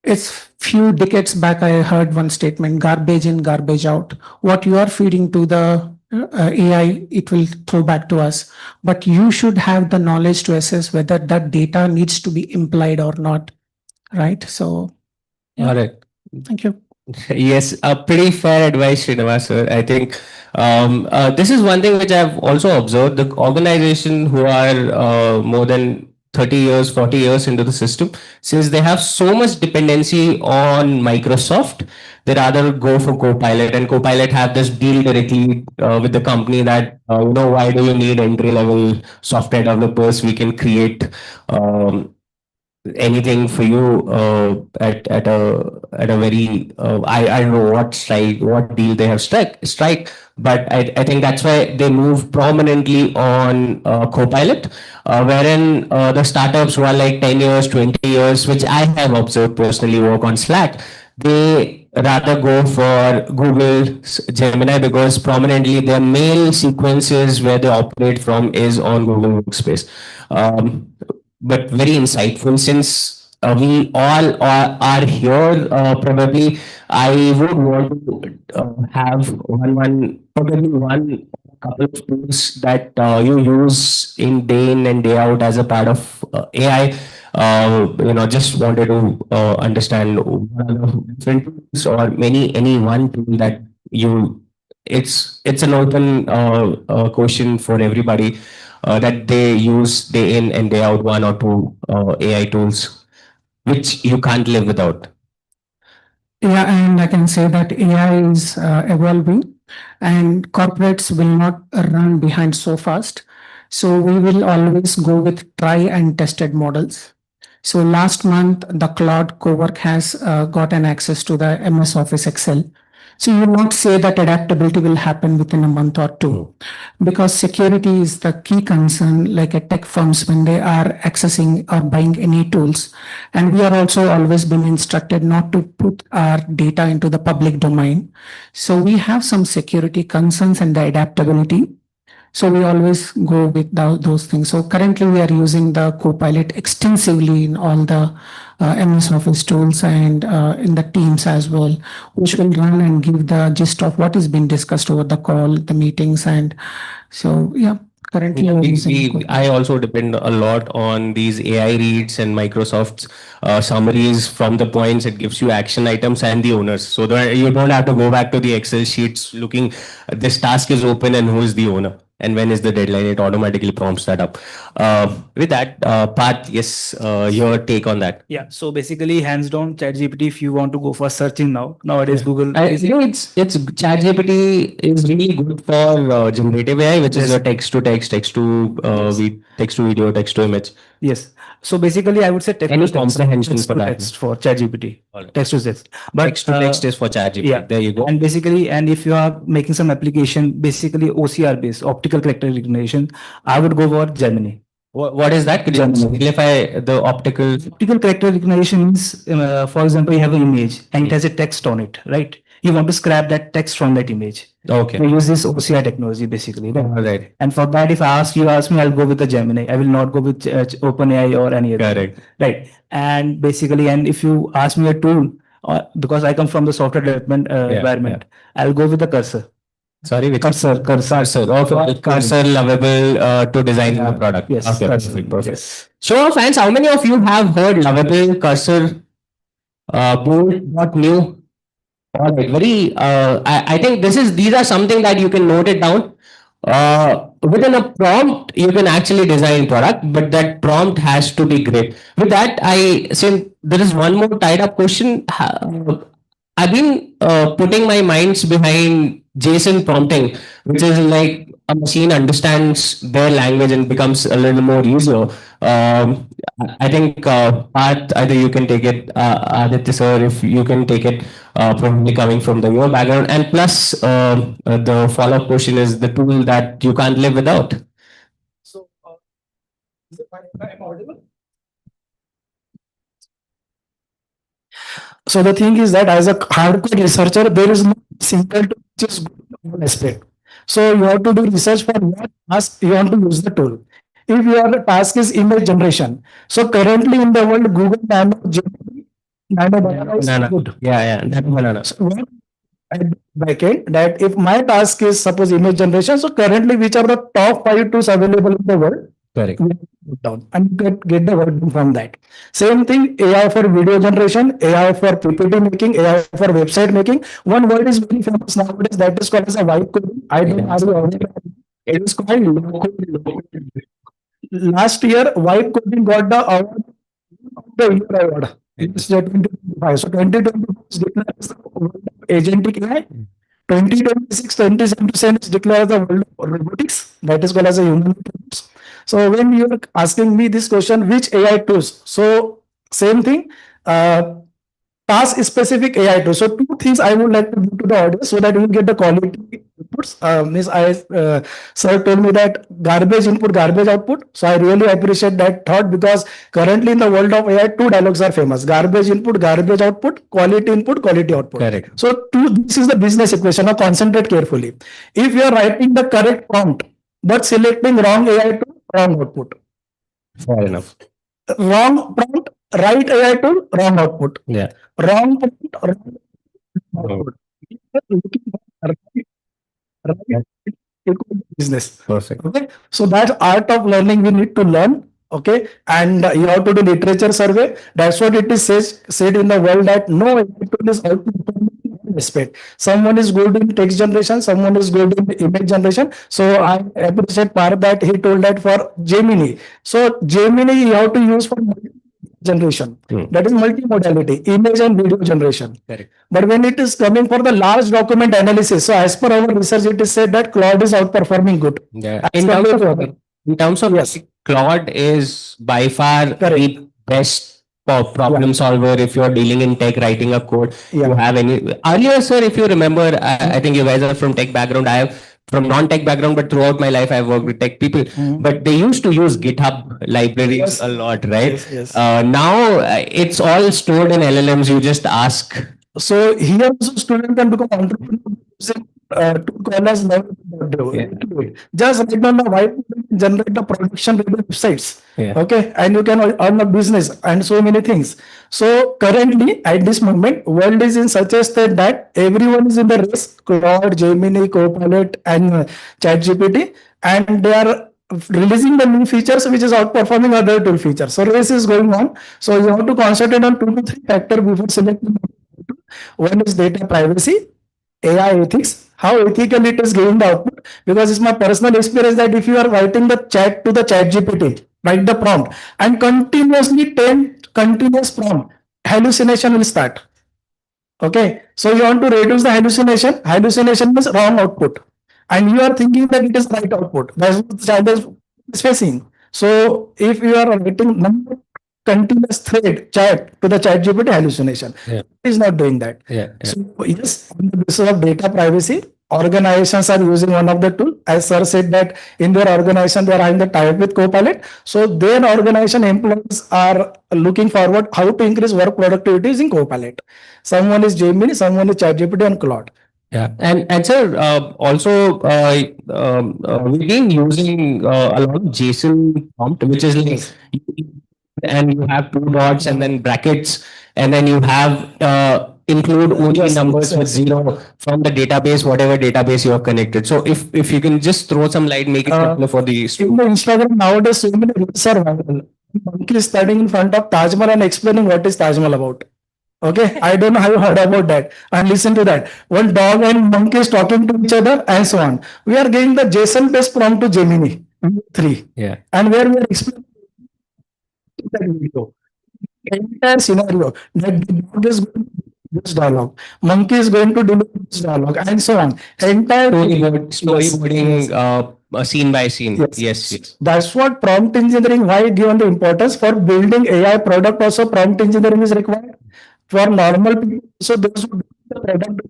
It's few decades back, I heard one statement, garbage in, garbage out. What you are feeding to the AI, it will throw back to us. But you should have the knowledge to assess whether that data needs to be implied or not. Right? So, yeah. All right. Thank you. Yes, a pretty fair advice, Srinivas sir. I think this is one thing which I've also observed. The organization who are more than 30 years, 40 years into the system, since they have so much dependency on Microsoft, they rather go for Copilot, and Copilot have this deal directly with the company that, why do you need entry level software developers? We can create anything for you at a very I don't know what deal they have strike, but I think that's why they move prominently on Copilot, wherein the startups who are like 10 years, 20 years, which I have observed personally work on Slack, they rather go for Google's Gemini because prominently their main sequences where they operate from is on Google Workspace. But very insightful since we all are here. Probably I would want to have probably one couple of tools that you use in day in and day out as a part of AI. Just wanted to understand what are the different tools or any one tool that you. It's an open question for everybody that they use day in and day out, one or two AI tools which you can't live without. Yeah, and I can say that AI is evolving and corporates will not run behind so fast. So we will always go with try and tested models. So last month, the Cloud Cowork has gotten access to the MS Office Excel. So you will not say that adaptability will happen within a month or two, because security is the key concern, like at tech firms when they are accessing or buying any tools. And we are also always been instructed not to put our data into the public domain. So we have some security concerns and the adaptability. So we always go with those things. So currently we are using the Copilot extensively in all the MS Office tools and in the Teams as well, which will run and give the gist of what is being discussed over the call, the meetings. And so, yeah, currently we are using I also depend a lot on these AI reads and Microsoft's summaries from the points. It gives you action items and the owners. So that you don't have to go back to the Excel sheets looking, this task is open and who is the owner and when is the deadline. It automatically prompts that up. With that, Parth, yes, your take on that. Yeah, so basically, hands down ChatGPT. If you want to go for searching nowadays, Google. I think it's ChatGPT is really good for generative AI, which is a text to text, text to text to video, text to image. Yes. So basically, I would say text Any to text, comprehension text for to that? text for ChatGPT. Text to text. But Text to text is for ChatGPT. Yeah. There you go. And basically, and if you are making some application, basically OCR based, optical character recognition, I would go for Gemini. What is that? Could you simplify the optical? Optical character recognition means, for example, you have an image and it has a text on it, right? You want to scrap that text from that image. Okay. We use this OCR technology basically. Right? All right. And for that, if I ask me, I'll go with the Gemini. I will not go with OpenAI or any other. Correct. Right. And basically, and if you ask me a tool, because I come from the software development environment, I'll go with the Cursor. Sorry, which Cursor. Okay, Cursor lovable to design the product. Yes. Okay, Cursor. perfect. Yes. Show of hands, how many of you have heard lovable, Cursor, bold, what new? All right, very. I think these are something that you can note it down. Within a prompt, you can actually design product, but that prompt has to be great. With that, since there is one more tied up question. I've been putting my minds behind JSON prompting, which is like a machine understands their language and becomes a little more easier. I think Parth, either you can take it, Aditya sir, if you can take it, probably coming from your background. And plus, the follow-up question is the tool that you can't live without. So, is it am audible? So the thing is that as a hardcore researcher, there is no simple tool which is good in all aspect. So you have to do research for what task you want to use the tool. If your task is image generation, so currently in the world, Google Nano, Gemini, Nano Banana is good. Yeah, Nano Banana. So what I do backend that if my task is suppose image generation, so currently which are the top 5 tools available in the world? Correct. Down and get the work done from that. Same thing, AI for video generation, AI for PPT making, AI for website making. One word is very famous nowadays that is called as a vibe coding. I don't know. It is called low code. Last year, vibe coding got the award of the year award. It's 2025. So 2025 is declared as the world of agentic AI. 2026, 2077 is declared as the world of robotics. That is called as a human robotics. So when you're asking me this question, which AI tools? So same thing, task specific AI tools. So two things I would like to give to the audience so that you will get the quality inputs. Miss sir told me that garbage input, garbage output. So I really appreciate that thought, because currently in the world of AI, two dialogues are famous: garbage input, garbage output, quality input, quality output. Correct. So this is the business equation. Now concentrate carefully. If you are writing the correct prompt but selecting wrong AI tool, wrong output. Fair enough. Wrong prompt, right AI tool, wrong output. Yeah. Wrong prompt, wrong output. If you are looking for right business. Perfect. Okay. So that's art of learning we need to learn. Okay. And you have to do literature survey. That's what it is said in the world, that no tool is outperforming in respect. Someone is good in text generation, someone is good in image generation. So I appreciate part that he told that for Gemini. So Gemini you have to use for generation. That is multimodality, image and video generation. Correct. But when it is coming for the large document analysis, so as per our research, it is said that Claude is outperforming good. Yeah. As compared to other. In terms of Yes. Claude is by far the best problem solver if you're dealing in tech, writing a code. Yeah. You have any earlier, sir, if you remember, I think you guys are from tech background. I have from non-tech background, but throughout my life I've worked with tech people. But they used to use GitHub libraries a lot, right? Yes, yes. Now it's all stored in LLMs. You just ask. So here also student can become entrepreneur using tool called as just write down the white paper, generate the production ready websites. Yeah. Okay, and you can earn a business and so many things. So currently at this moment, world is in such a state that everyone is in the race: Claude, Gemini, Copilot, and ChatGPT, and they are releasing the new features which is outperforming other tool features. So race is going on. So you have to concentrate on 2 to 3 factors before selecting. One is data privacy, AI ethics, how ethical it is giving the output. Because it's my personal experience that if you are writing the chat to the chat GPT, write the prompt and continuously 10 continuous prompt, hallucination will start. Okay. So you want to reduce the hallucination. Hallucination means wrong output. And you are thinking that it is right output. That's what the child is facing. So if you are writing number continuous thread chat to the chat GPT, hallucination. Yeah. It is not doing that. Yeah. So yes, on the basis of data privacy, organizations are using one of the tool. As sir said that in their organization they are having the tie-up with Copilot. So their organization employees are looking forward how to increase work productivity using Copilot. Someone is Gemini, someone is ChatGPT and Claude. Yeah, and sir, also we've been using a lot of JSON prompt, which is like, and you have 2 dots and then brackets, and then you have include only numbers with 0 from the database, whatever database you have connected. So if you can just throw some light, make it simpler for the In the Instagram nowadays, so many reels are viral. Monkey is standing in front of Taj Mahal and explaining what is Taj Mahal about. Okay, I don't know how you heard about that. And listen to that. One dog and monkey is talking to each other and so on. We are giving the JSON based prompt to Gemini 3. Yeah. And where we are explaining that video. Entire scenario that the dog is going to do this dialogue, monkey is going to do this dialogue, and so on. Entire storyboarding scene by scene. Yes. That's what prompt engineering, why given the importance for building AI product. Also, prompt engineering is required for normal people. So those who do the product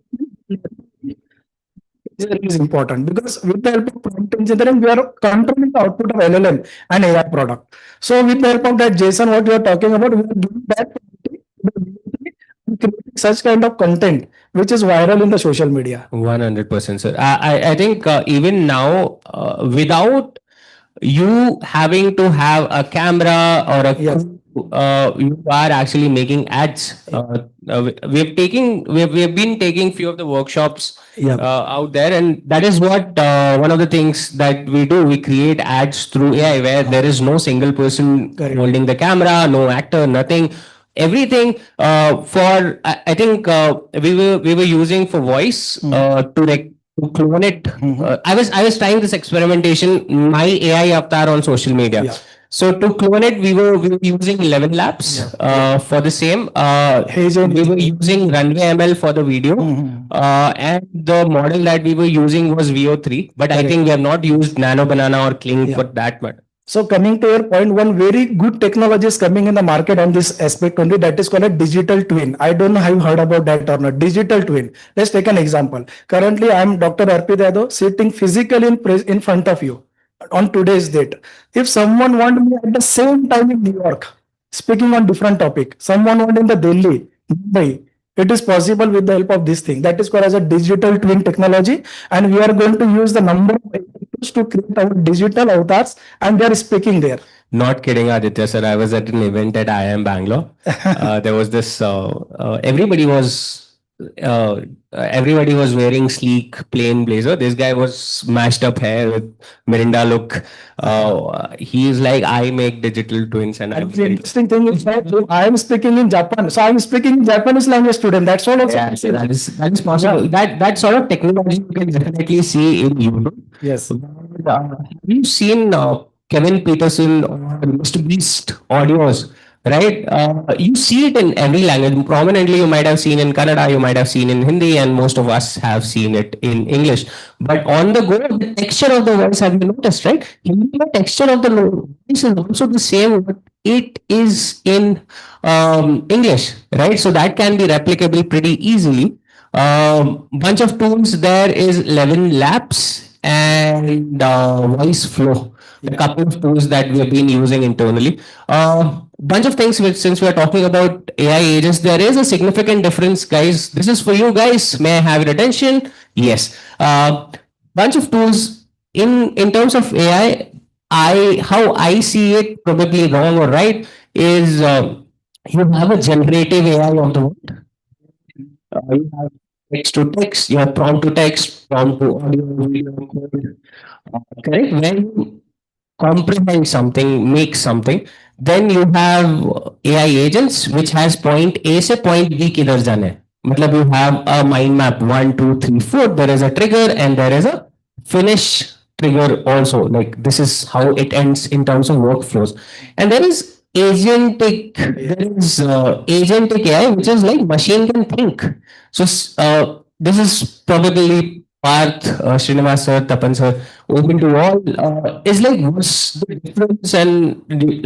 is important, because with the help of prompt engineering, we are controlling the output of LLM and AI product. So with the help of that JSON, what we are talking about, we are giving that and creating such kind of content which is viral in the social media. 100%, sir. I think even now, without you having to have a camera or a you are actually making ads. We've been taking few of the workshops out there, and that is what one of the things that we do. We create ads through AI where there is no single person holding the camera, no actor, nothing. Everything for I think we were using for voice to clone it. I was trying this experimentation, my AI avatar on social media. So to clone it, we were using 11 Labs for the same. We were using Runway ML for the video, and the model that we were using was VO3. But I think we have not used Nano Banana or Kling for that matter. So coming to your point, one very good technology is coming in the market on this aspect only, that is called a digital twin. I don't know how you heard about that or not. Digital twin. Let's take an example. Currently, I am Dr. Arpit Yadav sitting physically in front of you on today's date. If someone want me at the same time in New York, speaking on different topic, someone want in the Delhi, Mumbai, it is possible with the help of this thing. That is called as a digital twin technology, and we are going to use the number of tools to create our digital avatars, and they are speaking there. Not kidding, Aditya sir. I was at an event at IIM Bangalore. There was this. Everybody was wearing sleek plain blazer. This guy was smashed up hair with Mirinda look. He is like, I make digital twins, and And the interesting thing is that I am speaking in Japan, so I am speaking in Japanese language student. That's all. Also yeah, so that is possible. That sort of technology you can definitely see in YouTube. Yes. Have you seen Kevin Peterson or Mr. Beast audios? Right, you see it in every language. Prominently, you might have seen in Kannada, you might have seen in Hindi, and most of us have seen it in English. But on the go, the texture of the voice, have you noticed, right? The texture of the voice is also the same, but it is in English, right? So that can be replicable pretty easily. Bunch of tools there is Levin Labs and Voice Flow, a couple of tools that we have been using internally. Bunch of things which, since we are talking about AI agents, there is a significant difference, guys. This is for you guys. May I have your attention? Yes. Bunch of tools in terms of AI. How I see it, probably wrong or right, is you have a generative AI on the world. You have text to text, you have prompt to text, prompt to audio, video, code. Correct? When you comprehend something, make something, then you have AI agents which has point A से point B किधर जाना है. मतलब you have a mind map 1, 2, 3, 4. There is a trigger and there is a finish trigger also. Like this is how it ends in terms of workflows. And there is agentic. There is agentic AI which is like machine can think. So this is probably Parth, Srinivas sir, Tapan sir, open to all. Is like what's the difference, and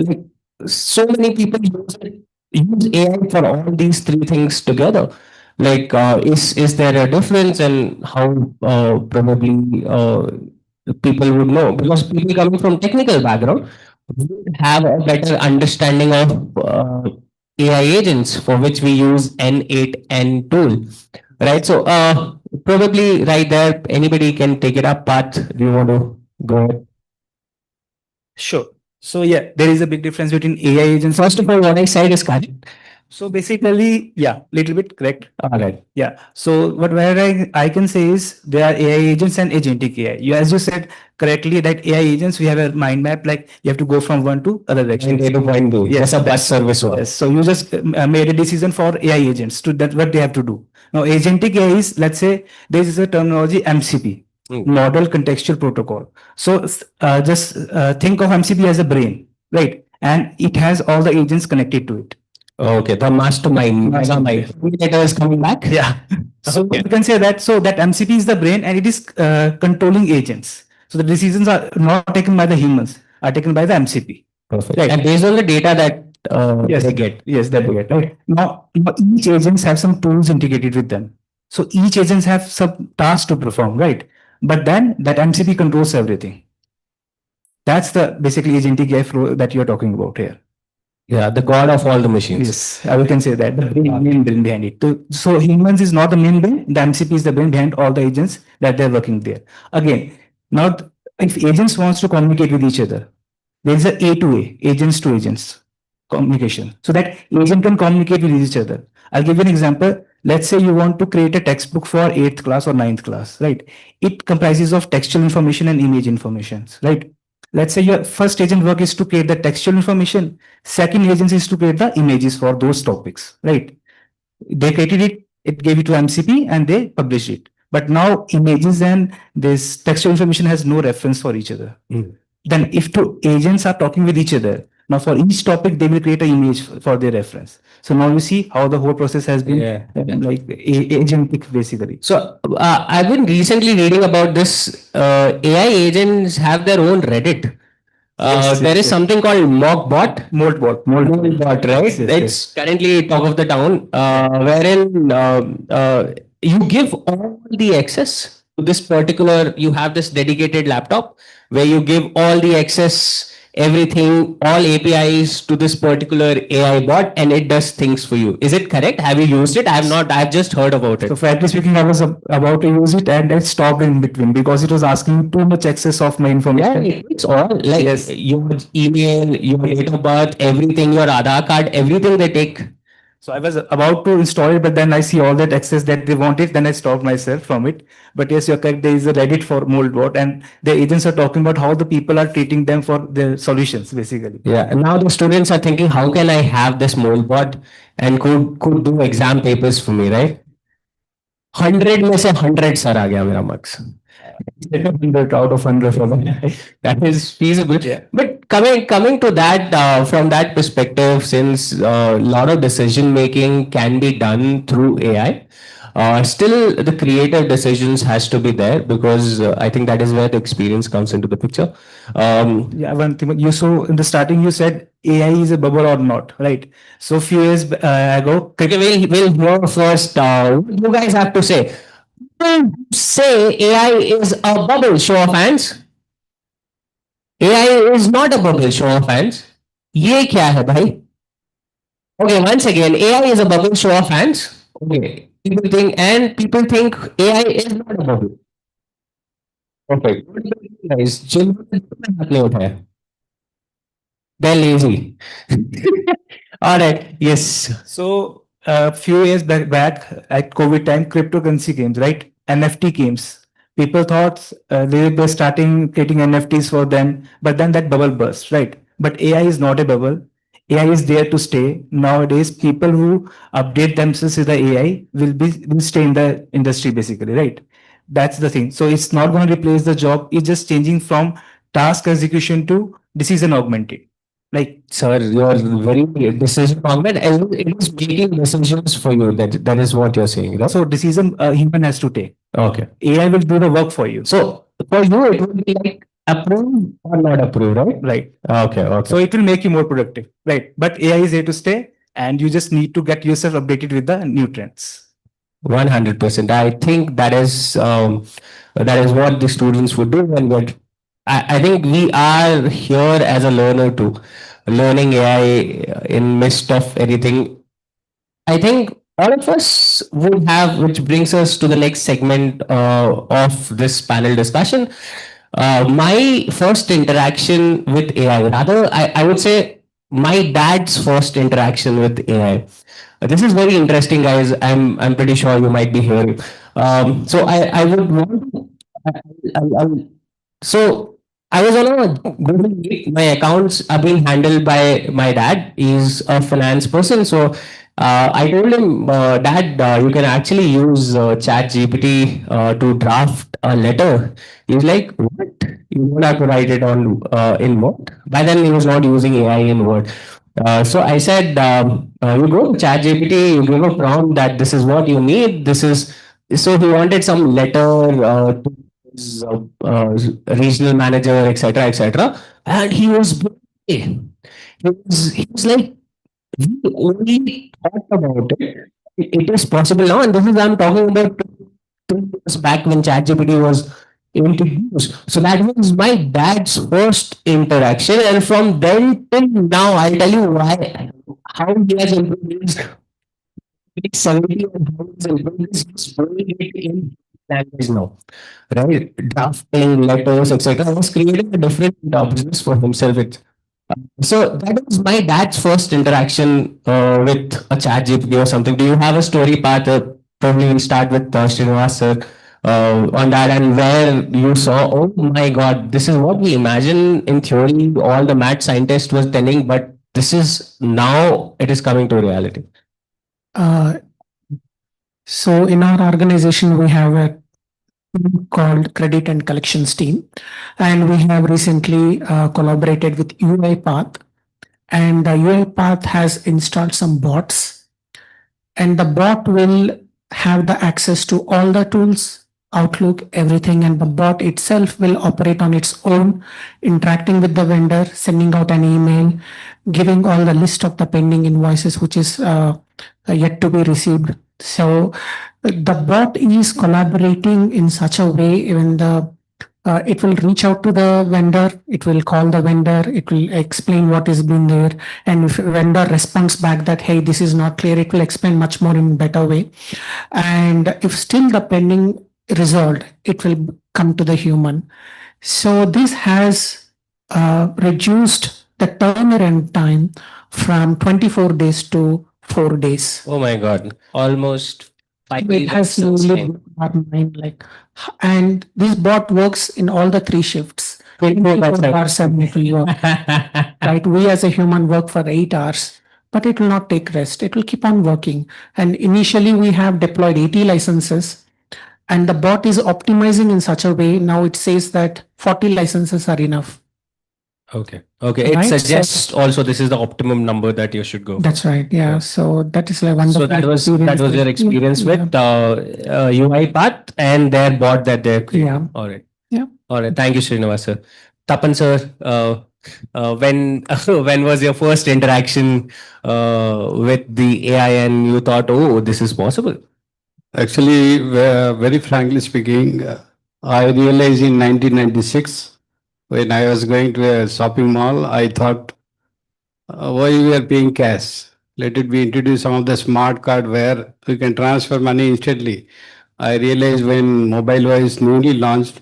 like so many people use AI for all these three things together. Like, is there a difference, and how probably people would know? Because people coming from technical background would have a better understanding of AI agents, for which we use N8N tool, right? So probably right there, anybody can take it up. Path, do you want to go ahead? Sure. So yeah, there is a big difference between AI agents. First of all, what I said is correct. So basically, yeah, little bit correct. All right. Yeah. So where I can say is there are AI agents and agentic AI. You, as you said correctly, that AI agents, we have a mind map, like you have to go from one to other direction. Point A to point B. Yes, That's a bus service. yes. So you just made a decision for AI agents to that what they have to do. Now agentic AI is, let's say there is a terminology MCP, Model Contextual Protocol. So just think of MCP as a brain, right? And it has all the agents connected to it. Okay, the mastermind. Mastermind. Data is coming back. Yeah. So you can say that. So that MCP is the brain, and it is controlling agents. So the decisions are not taken by the humans, are taken by the MCP. Perfect. Right. And based on the data that Yes, they get. Yes, that they get. Right. Now each agents have some tools integrated with them. So each agents have some tasks to perform, right? But then that MCP controls everything. That's the basically agentic AI flow that you're talking about here. Yeah, the god of all the machines. Yes, we can say that the main brain behind it. So humans is not the main brain. The MCP is the brain behind all the agents that they're working there. Again, now if agents wants to communicate with each other, there is a to A, agents to agents communication. So that agent can communicate with each other. I'll give you an example. Let's say you want to create a textbook for 8th class or 9th class, right? It comprises of textual information and image information, right? Let's say your first agent work is to create the textual information. Second agent is to create the images for those topics, right? They created it, it gave it to MCP and they published it. But now images and this textual information has no reference for each other. Then if two agents are talking with each other, now for each topic, they will create an image for their reference. So now you see how the whole process has been like agentic basically. So I've been recently reading about this. AI agents have their own Reddit. There is something called mock bot. Mold bot. Mold bot, right? Yes, yes, It's currently talk of the town, wherein you give all the access to this particular, you have this dedicated laptop where you give all the access, everything, all APIs to this particular AI bot, and it does things for you. Is it correct? Have you used it? I have not, I've just heard about it. So frankly speaking, I was about to use it and it stopped in between because it was asking too much access of my Yeah, information. it's all like Yes. your email, your date of birth, everything, your Aadhaar card, everything they take. So I was about to install it, but then I see all that access that they wanted, then I stopped myself from it. But yes, you're correct. There is a Reddit for Moldbot, and the agents are talking about how the people are treating them for their solutions, basically. Yeah, and now the students are thinking, how can I have this mold bot and could do exam papers for me, right? 100 में से 100 sir आ गया मेरा marks. 100 out of 100 for them. That is feasible. But coming to that from that perspective, since a lot of decision making can be done through AI, still the creative decisions has to be there because I think that is where the experience comes into the picture. Yeah, one thing you so in the starting you said AI is a bubble or not, right? So few years ago, Okay, we'll hear first. What you guys have to say. People say AI is a bubble. Show of hands. AI is not a bubble. Show of hands. ये क्या है भाई? Okay, once again, AI is a bubble. Show of hands. Okay, people think AI is not a bubble. Perfect. Guys, जिन्होंने हाथ नहीं उठाया. They're lazy. All right. Yes. So a few years back at COVID time, cryptocurrency games, right? NFT games. People thought they were starting creating NFTs for them, but then that bubble burst, right? But AI is not a bubble. AI is there to stay. Nowadays, people who update themselves with the AI will stay in the industry basically, right? That's the thing. So it's not going to replace the job. It's just changing from task execution to decision augmented. Like, sir, you're very decision augment. It is making decisions for you. That is what you're saying. Right? so decision human has to take. Okay. AI will do the work for you. So for you, it would be like approve or not approve, right? Right. Okay. Okay. So it will make you more productive. Right. But AI is here to stay and you just need to get yourself updated with the new trends. 100%. I think that is what the students would do, and what I think we are here as a learner too, learning AI in midst of anything. I think all of us would have, which brings us to the next segment of this panel discussion. My first interaction with AI, rather, I would say my dad's first interaction with AI. This is very interesting, guys. I'm pretty sure you might be hearing. So I would want to, so I was on a Google Meet. My accounts are being handled by my dad. He's a finance person. So I told him, Dad, you can actually use Chat GPT to draft a letter. He's like, what? You don't have to write it on in Word. By then, he was not using AI in Word. So I said, you go to Chat GPT, you give a prompt that this is what you need. This is so he wanted some letter to regional manager, etc., etc. And he was like, we only thought about it. It is possible now, and this is I'm talking about 2 years back when ChatGPT was introduced. So that was my dad's first interaction, and from then till now, I'll tell you why how he has improved. 70 and how he's improved is doing it in language now, right? Drafting letters, etc. He was creating a different business for himself. So that was my dad's first interaction with a chat GPT or something. Do you have a story path? Probably we'll start with Srinivas sir on that, and where you saw, oh my God, this is what we imagine in theory. All the mad scientists was telling, but this is now it is coming to reality. So in our organization, we have a team called Credit and Collections team, and we have recently collaborated with UiPath, and the UiPath has installed some bots, and the bot will have the access to all the tools Outlook, everything, and the bot itself will operate on its own, interacting with the vendor, sending out an email, giving all the list of the pending invoices which is yet to be received. So the bot is collaborating in such a way, even it will reach out to the vendor, it will call the vendor, it will explain what is being there, and if vendor responds back that hey, this is not clear, it will explain much more in better way. And if still the pending resolved, it will come to the human. So this has reduced the turnaround time from 24 days to 4 days. Oh my God. Almost It has really blown our mind, like, and this bot works in all the 3 shifts. 24 hours 7 it will work. Right? We as a human work for 8 hours, but it will not take rest. It will keep on working. And initially we have deployed 80 licenses, and the bot is optimizing in such a way. Now it says that 40 licenses are enough. Okay. Okay. It Right, so- suggests also this is the optimum number that you should go. That's right. Yeah. So that is like wonderful. So that was your experience Yeah. with UiPath and their bot that they're creating. Yeah. All right. Yeah. All right. Thank you, Srinivas sir. Tapan sir, when when was your first interaction with the AI and you thought, oh, this is possible? Actually, very frankly speaking, I realized in 1996 when I was going to a shopping mall, I thought, why we are paying cash? Let it be introduced some of the smart card where we can transfer money instantly. I realized when mobile was newly launched,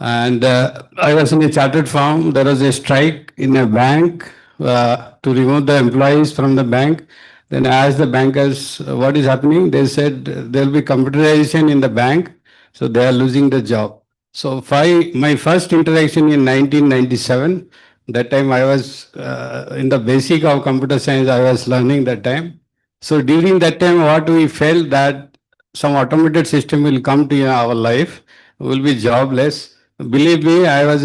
and I was in a chartered firm. There was a strike in a bank to remove the employees from the bank. Then I asked the bankers what is happening. They said there will be computerization in the bank, so they are losing the job. So my first interaction in 1997. That time I was in the basic of computer science. I was learning that time. So during that time, what we felt that some automated system will come to our life, will be jobless. Believe me, I was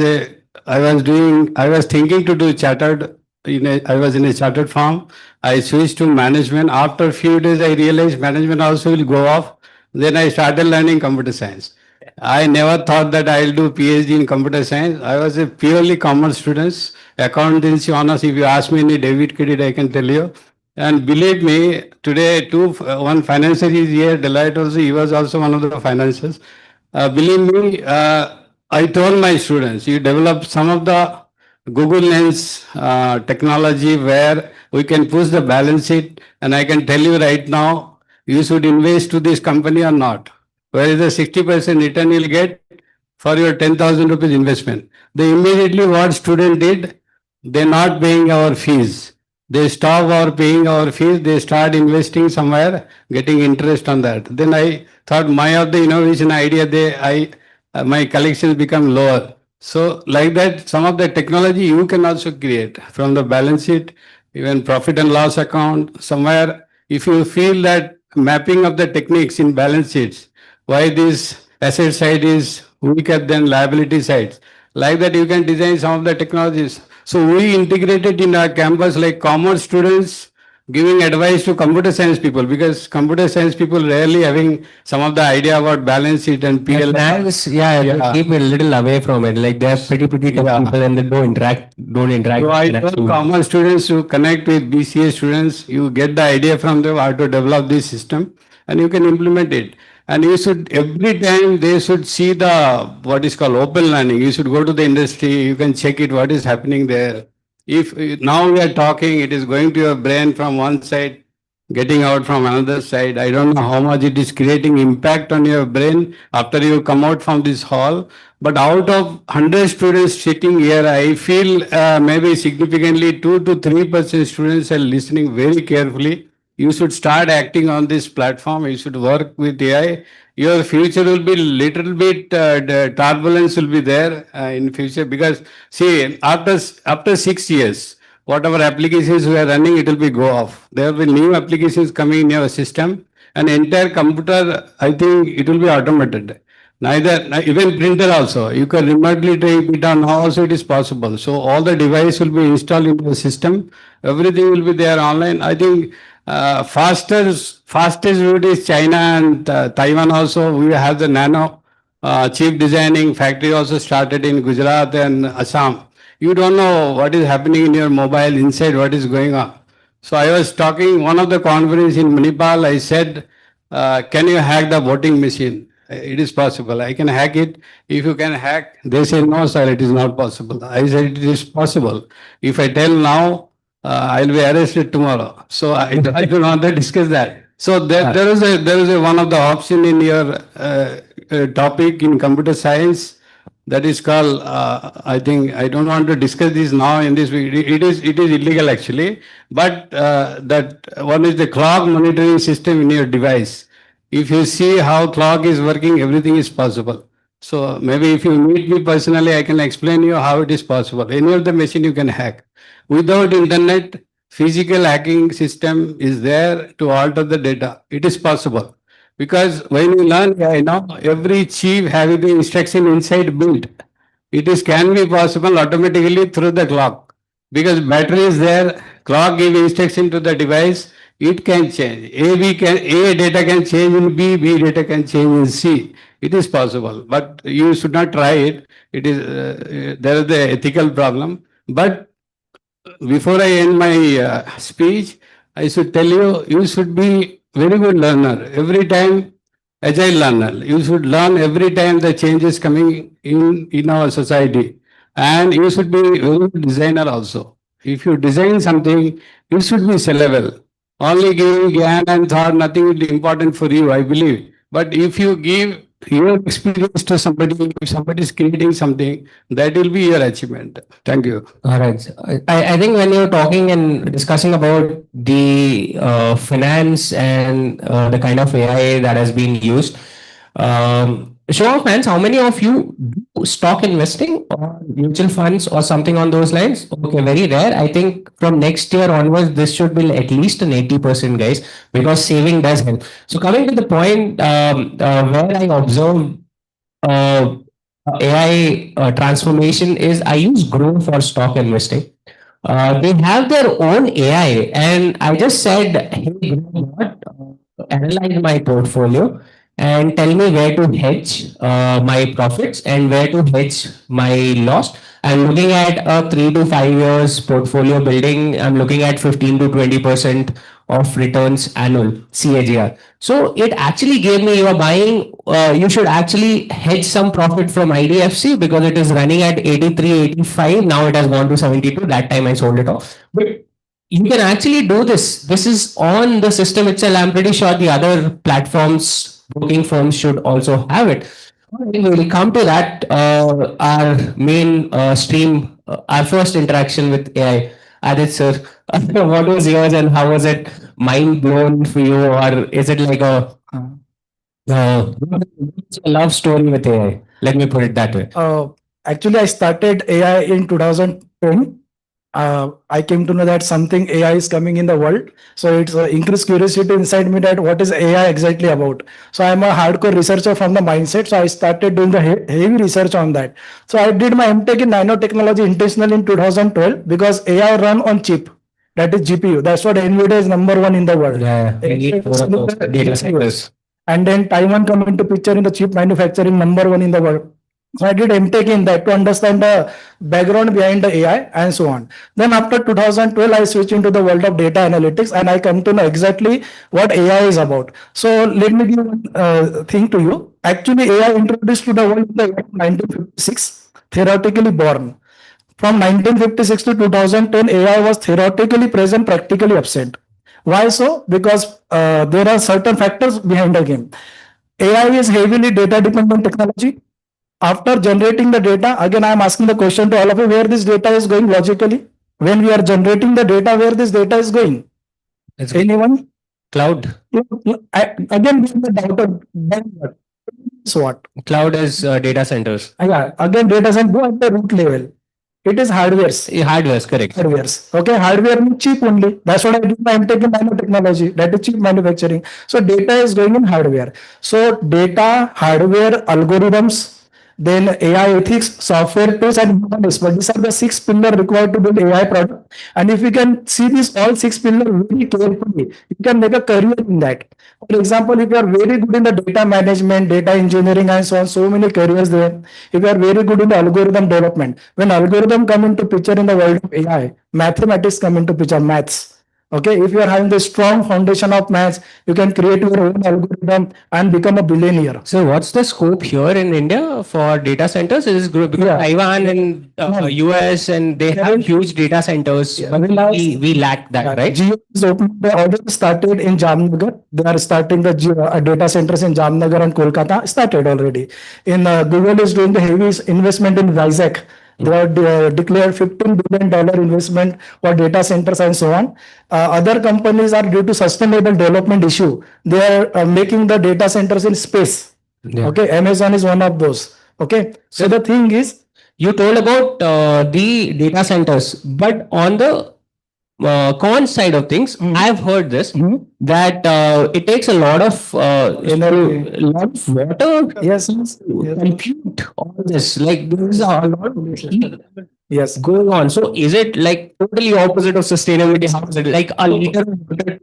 thinking to do chartered. I was in a chartered firm. I switched to management. After a few days, I realized management also will go off. Then I started learning computer science. I never thought that I'll do PhD in computer science. I was a purely commerce student, accountancy honors. If you ask me any debit credit, I can tell you. And believe me, today one financier is here. Deloitte also. He was also one of the financiers. Believe me, I told my students, you develop some of the Google Lens technology where we can push the balance sheet, and I can tell you right now, you should invest to this company or not. Where is the 60% return you'll get for your 10,000 rupees investment? They immediately what student did, they're not paying our fees. They stop our paying our fees, they start investing somewhere, getting interest on that. Then I thought my of the innovation idea, my collections become lower. So like that, some of the technology you can also create from the balance sheet, even profit and loss account, somewhere. If you feel that mapping of the techniques in balance sheets, why this asset side is weaker than liability sides, like that you can design some of the technologies. So we integrated in our campus like commerce students giving advice to computer science people, because computer science people rarely having some of the idea about balance sheet and PL. Banks, they keep a little away from it. Like they're pretty tough people and they don't interact. So I tell common students to connect with BCA students. You get the idea from them how to develop this system, and you can implement it. And you should every time they should see the what is called open learning. You should go to the industry. You can check it what is happening there. If now we are talking, it is going to your brain from one side, getting out from another side. I don't know how much it is creating impact on your brain after you come out from this hall. But out of 100 students sitting here, I feel maybe significantly 2 to 3% students are listening very carefully. You should start acting on this platform. You should work with AI. Your future will be little bit the turbulence will be there in future, because see after 6 years, whatever applications we are running, it will be go off. There will be new applications coming in your system, and entire computer, I think it will be automated. Even printer also, you can remotely take it on. Also, it is possible. So all the device will be installed into the system. Everything will be there online. I think fastest route is China and Taiwan. Also, we have the nano Chief designing factory also started in Gujarat and Assam. You don't know what is happening in your mobile inside, what is going on. So I was talking one of the conference in Manipal. I said, can you hack the voting machine? It is possible. I can hack it. If you can hack, they say no, sir, it is not possible. I said it is possible. If I tell now, I'll be arrested tomorrow. So I don't want to discuss that. So there is a one of the option in your topic in computer science that is called, I think, I don't want to discuss this now in this, it is illegal actually, but that one is the clock monitoring system in your device. If you see how clock is working, everything is possible. So maybe if you meet me personally, I can explain you how it is possible. Any of the machine you can hack. Without internet, physical hacking system is there to alter the data. It is possible. Because when you learn AI now, every chip having the instruction inside built. It is can be possible automatically through the clock. Because battery is there, clock give instruction to the device, it can change. A data can change in B data can change in C. It is possible, but you should not try it. It is there is the ethical problem. But before I end my speech, I should tell you, you should be very good learner. Every time, agile learner, you should learn every time the changes coming in our society. And you should be very good designer also. If you design something, it should be sellable. Only giving GAN and thought, nothing will be important for you, I believe. But if you give your experience to somebody, if somebody is creating something, that will be your achievement. Thank you. All right. I think when you're talking and discussing about the finance and the kind of AI that has been used, show of hands, how many of you do stock investing or mutual funds or something on those lines? Okay, very rare. I think from next year onwards, this should be at least an 80%, guys, because saving does help. So coming to the point where I observed AI transformation is I use Grow for stock investing. They have their own AI, and I just said, "Hey, Grow, analyze my portfolio and tell me where to hedge my profits and where to hedge my loss." I'm looking at a 3 to 5 years portfolio building. I'm looking at 15 to 20% of returns annual CAGR. So it actually gave me, you are buying, you should actually hedge some profit from IDFC because it is running at 83, 85. Now it has gone to 72. That time I sold it off. But you can actually do this. This is on the system itself. I'm pretty sure the other platforms, broking firms should also have it. We will come to that. Our main stream, our first interaction with AI. Adit sir, what was yours and how was it mind blown for you, or is it like a love story with AI? Let me put it that way. Actually, I started AI in 2010. I came to know that something AI is coming in the world. So it's increased curiosity inside me that what is AI exactly about. So I'm a hardcore researcher from the mindset. So I started doing the heavy research on that. So I did my MTech in nanotechnology intentionally in 2012 because AI run on chip. That is GPU. That's what NVIDIA is number one in the world. Data centers. And then Taiwan come into picture in the chip manufacturing, number one in the world. So I did MTech in that to understand the background behind the AI and so on. Then after 2012, I switched into the world of data analytics and I come to know exactly what AI is about. So let me give one thing to you. Actually, AI introduced to the world in the year 1956, theoretically born. From 1956 to 2010, AI was theoretically present, practically absent. Why so? Because there are certain factors behind the game. AI is heavily data dependent technology. After generating the data, again, I am asking the question to all of you, where this data is going logically? When we are generating the data, where this data is going? Anyone? Cloud. Again, the doubt. Then what? So what? Cloud is data centers. Yeah, again, data center go at the root level. It is hardwares. Hardwares, correct. Hardwares. Okay, hardware means cheap only. That's what I did. I'm taking nanotechnology. That is cheap manufacturing. So data is going in hardware. So data, hardware, algorithms, then AI ethics, software tools, and human expert. These are the 6 pillars required to build AI product. And if you can see these all 6 pillars very carefully, you can make a career in that. For example, if you are very good in the data management, data engineering, and so on, so many careers there. If you are very good in the algorithm development, when algorithm come into picture in the world of AI, mathematics come into picture, maths. Okay, if you are having the strong foundation of maths, you can create your own algorithm and become a billionaire. So what's the scope here in India for data centers? Is because Taiwan and US and they have huge data centers, but we lack that, right? Jio is open. They already started in Jamnagar. They are starting the data centers in Jamnagar and Kolkata. Started already. In Google is doing the heavy investment in Vizag. They have declared $15 billion investment for data centers and so on. Other companies are due to sustainable development issue. They are making the data centers in space. Okay, Amazon is one of those. Okay, so the thing is, you told about the data centers, but on the con side of things, I've heard this that it takes a lot of water. Yes, compute all this. Like there is a lot of heat yes going on. So is it like totally opposite of sustainability? How is it like a liter of water?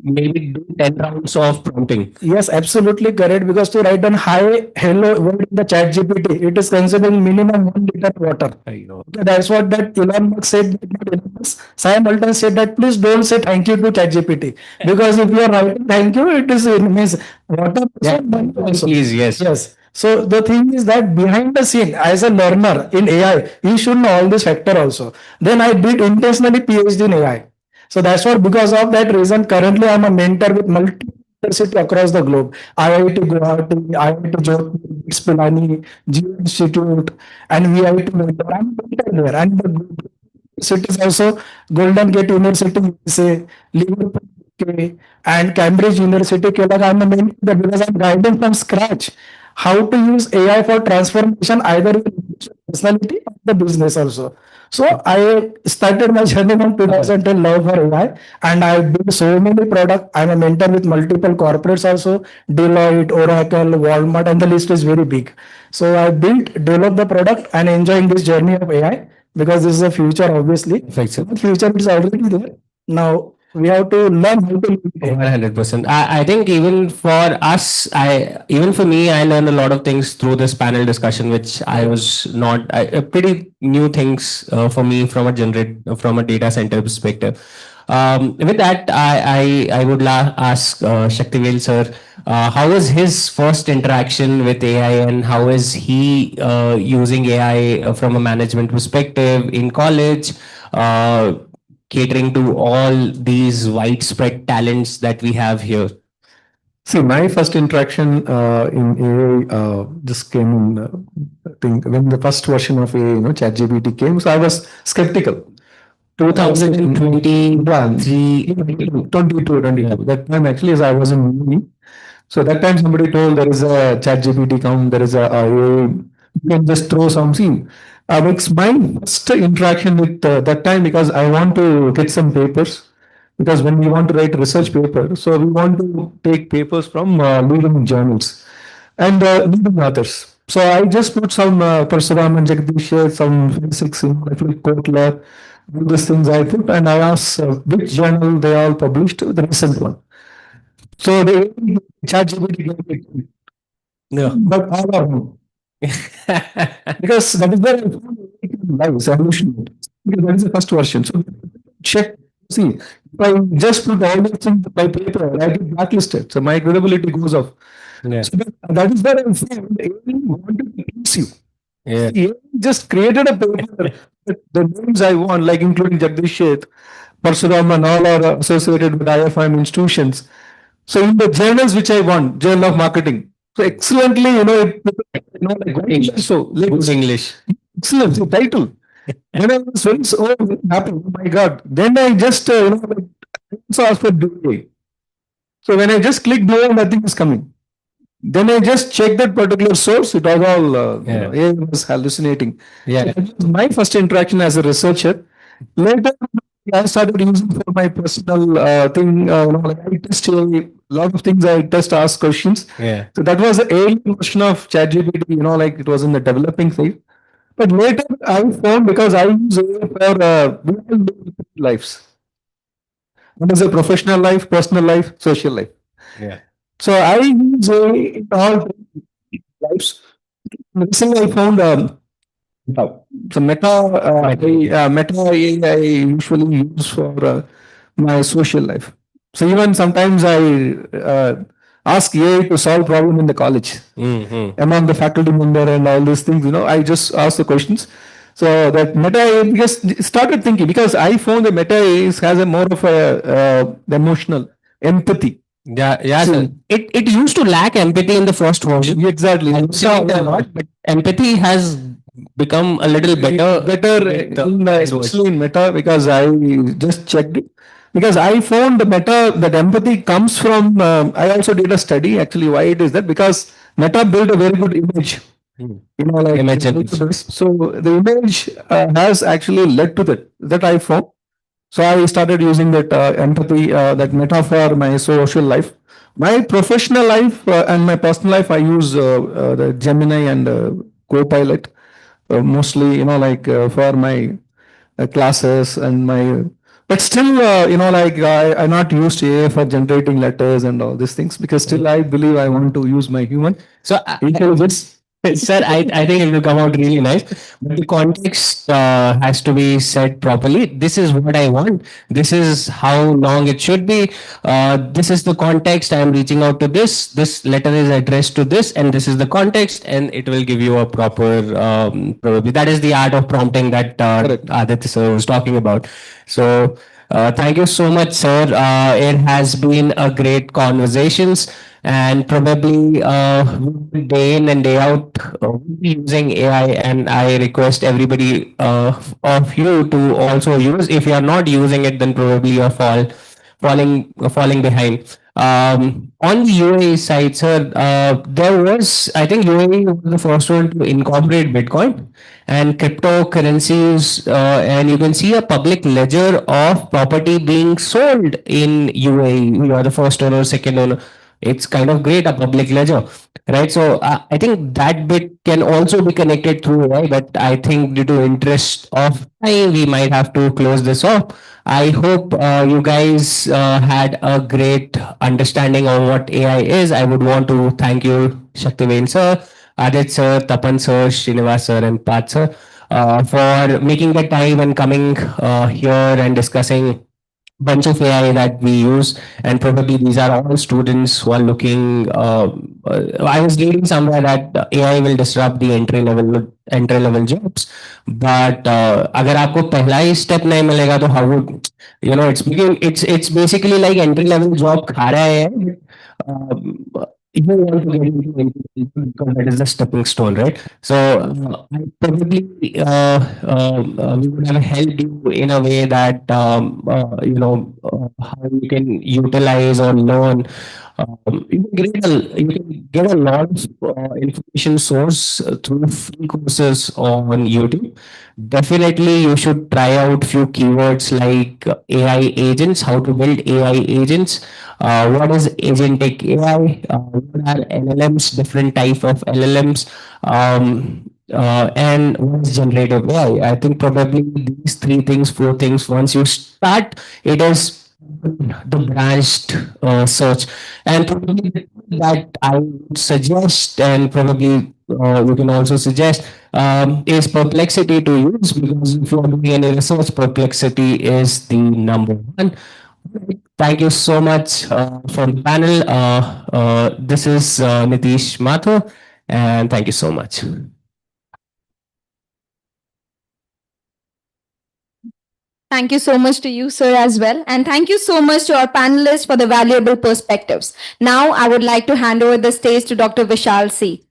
Maybe do 10 rounds of prompting. Yes, absolutely correct. Because to write down hi, hello word in the chat GPT, it is consuming minimum 1 liter water. Okay, that's what that Elon Musk said. Sam Altman said that please don't say thank you to chat GPT. Because if you are writing thank you, it means water. Please, yes. Yes. So the thing is that behind the scene, as a learner in AI, you should know all this factor also. Then I did intentionally PhD in AI. So that's what, because of that reason, currently I'm a mentor with multiple universities across the globe. IIT Guwahati, IIT Jodhpur, BITS Pilani, Geo Institute, and VIT mentor. I'm a mentor there. And the cities also, Golden Gate University, USA, Liverpool, UK, and Cambridge University, Kerala. I'm a mentor there because I'm guiding from scratch how to use AI for transformation, either in personality or the business also. So I started my journey from 2010 love for AI, and I built so many products. I'm a mentor with multiple corporates also, Deloitte, Oracle, Walmart, and the list is very big. So I built, developed the product and enjoying this journey of AI because this is the future, obviously. The future is already there. Now we have to learn how to use AI. 100%. I think even for us, even for me, I learned a lot of things through this panel discussion, which I was not pretty new things for me from from a data center perspective. With that, I would ask Shaktivel sir, how was his first interaction with AI and how is he using AI from a management perspective in college? Catering to all these widespread talents that we have here? See, my first interaction in AI just came in, I think, when the first version of AI, ChatGPT came. So I was skeptical. 2020, 22. That time, actually, as I was in uni. So that time somebody told there is a ChatGPT come, there is a AI, you can just throw some scene. It's my first interaction with that time because I want to get some papers. Because when we want to write research paper, so we want to take papers from leading journals and leading authors. So I just put some Parsuram and Jagdish, some physics, Kotler, all these things I put, and I asked which journal they all published, the recent one. So they ChatGPT gave it. Yeah. But all are wrong. Because that is where I found lives, evolution. Because that is the first version. So check, see, if I just put all these things by paper, I get blacklisted. So my credibility goes off. Yeah. So that is where I found AI wanted to please you. Yeah. AI just created a paper, the names I want, like including Jagdish Sheth, Parsuram, and all are associated with IFM institutions. So in the journals which I want, Journal of Marketing. So excellently, like English. So like English. Excellent the title. And I was very happy. Oh my God. Then I just, also asked for delay. So when I just click delay, nothing is coming. Then I just check that particular source. It was all, AI was hallucinating. Yeah. So that was my first interaction as a researcher. Later, I started using for my personal thing. Like I test a lot of things. I test, ask questions. Yeah. So that was the early version of ChatGPT. Like it was in the developing phase. But later I found, because I use AI for we all live lives. One is a professional life, personal life, social life. Yeah. So I use AI in all lives. Recently, I found yeah, so Meta AI I usually use for my social life. So even sometimes I ask AI to solve problem in the college among the faculty member and all these things. I just ask the questions. So that Meta AI just started thinking, because I found the Meta AI has a more of a emotional empathy. Yeah, yeah, sir. So It used to lack empathy in the first version. exactly. I would say it a lot, but empathy has become a little better. Better with the in Androids. especially in Meta, because I just checked it. Because I found the Meta that empathy comes from. I also did a study actually. Why it is that? Because Meta built a very good image. Like Image they built generation. this. So the image has actually led to that I found. So I started using that empathy, that Meta for my social life. My professional life and my personal life, I use the Gemini and Copilot mostly, like for my classes and my. But still, like I not used AI for generating letters and all these things, because still I believe I want to use my human So, intelligence. sir, I think it will come out really nice. But the context has to be said properly. This is what I want. This is how long it should be. This is the context. I am reaching out to this. This letter is addressed to this, and this is the context, and it will give you a proper. Probably that is the art of prompting that Aditya sir was talking about. So. Thank you so much, sir. It has been a great conversations, and probably day in and day out we'll be using AI. And I request everybody of you to also use. If you are not using it, then probably you're falling behind. On the UAE side, sir, there was, I think UAE was the first one to incorporate Bitcoin and cryptocurrencies, and you can see a public ledger of property being sold in UAE. You are the first owner, second owner. It's kind of great, a public ledger, right? So I think that bit can also be connected through AI, but I think due to interest of time, we might have to close this off. I hope you guys had a great understanding of what AI is. I would want to thank you, Shaktiven sir, Adit sir, Tapan sir, Srinivas sir, and Pat sir, for making the time and coming here and discussing bunch of AI that we use, and probably these are all students who are looking. I was reading somewhere that AI will disrupt the entry level jobs, but अगर आपको पहला ही step नहीं मिलेगा तो how would it's basically like entry level job खा रहा है. If you want to get into entry level, because that is the stepping stone, right? So I probably we would have helped you in a way that how you can utilize or learn. You can get a lot of information source through free courses on YouTube. Definitely, you should try out few keywords like AI agents, how to build AI agents, what is agentic AI, what are LLMs, different type of LLMs, and what is generative AI. I think probably these three things, four things, once you start, it is the branched search. And probably that I would suggest, and probably you can also suggest, is Perplexity to use, because if you are doing any research, Perplexity is the number one. Thank you so much for the panel. This is Nitish Mathur, and thank you so much. Thank you so much to you, sir, as well. And thank you so much to our panelists for the valuable perspectives. Now, I would like to hand over the stage to Dr. Vishal C.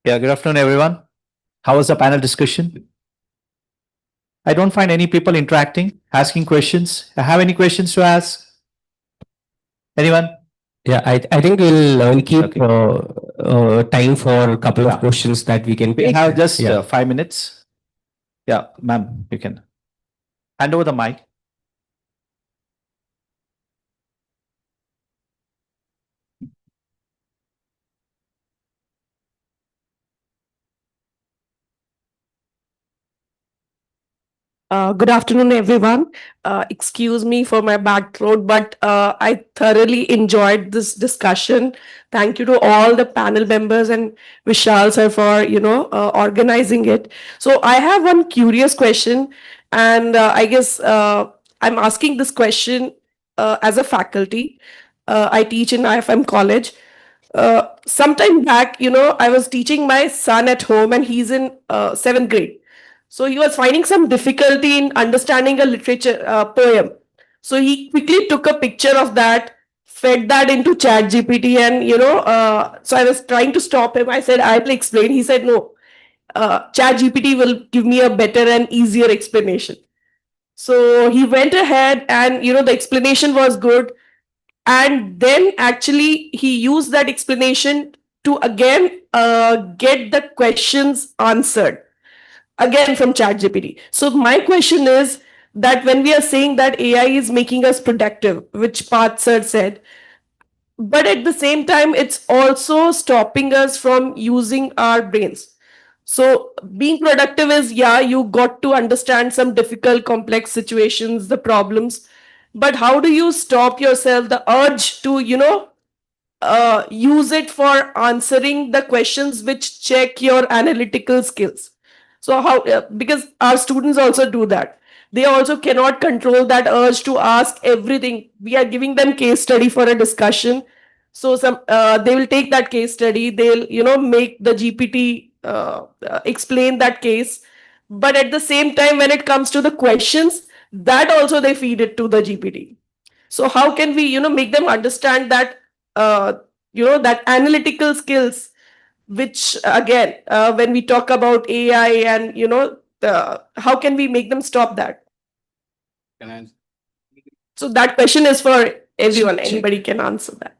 Yeah, good afternoon, everyone. How was the panel discussion? I don't find any people interacting, asking questions. I have any questions to ask? Anyone? Yeah, I think we'll keep time for a couple of questions that we can We take. have just Yeah. 5 minutes. Yeah, ma'am, you can hand over the mic. Good afternoon, everyone. Excuse me for my bad throat, but I thoroughly enjoyed this discussion. Thank you to all the panel members and Vishal sir for organizing it. So I have one curious question, and I guess I'm asking this question as a faculty. I teach in IFM college. Sometime back, I was teaching my son at home, and he's in seventh grade. So he was finding some difficulty in understanding a literature poem. So he quickly took a picture of that, fed that into Chat GPT, and so I was trying to stop him. I said, "I'll explain." He said, "No, Chat GPT will give me a better and easier explanation." So he went ahead, and the explanation was good. And then actually he used that explanation to again get the questions answered again from ChatGPT. So my question is that when we are saying that AI is making us productive, which Parth sir said, but at the same time, it's also stopping us from using our brains. So being productive is, yeah, you got to understand some difficult, complex situations, the problems, but how do you stop yourself the urge to, use it for answering the questions which check your analytical skills? So how, because our students also do that, they also cannot control that urge to ask everything. We are giving them case study for a discussion, so some they will take that case study, they'll make the GPT explain that case, but at the same time when it comes to the questions, that also they feed it to the GPT. So how can we make them understand that uh, that analytical skills, which again when we talk about AI, and how can we make them stop that? So that question is for everyone, anybody can answer that.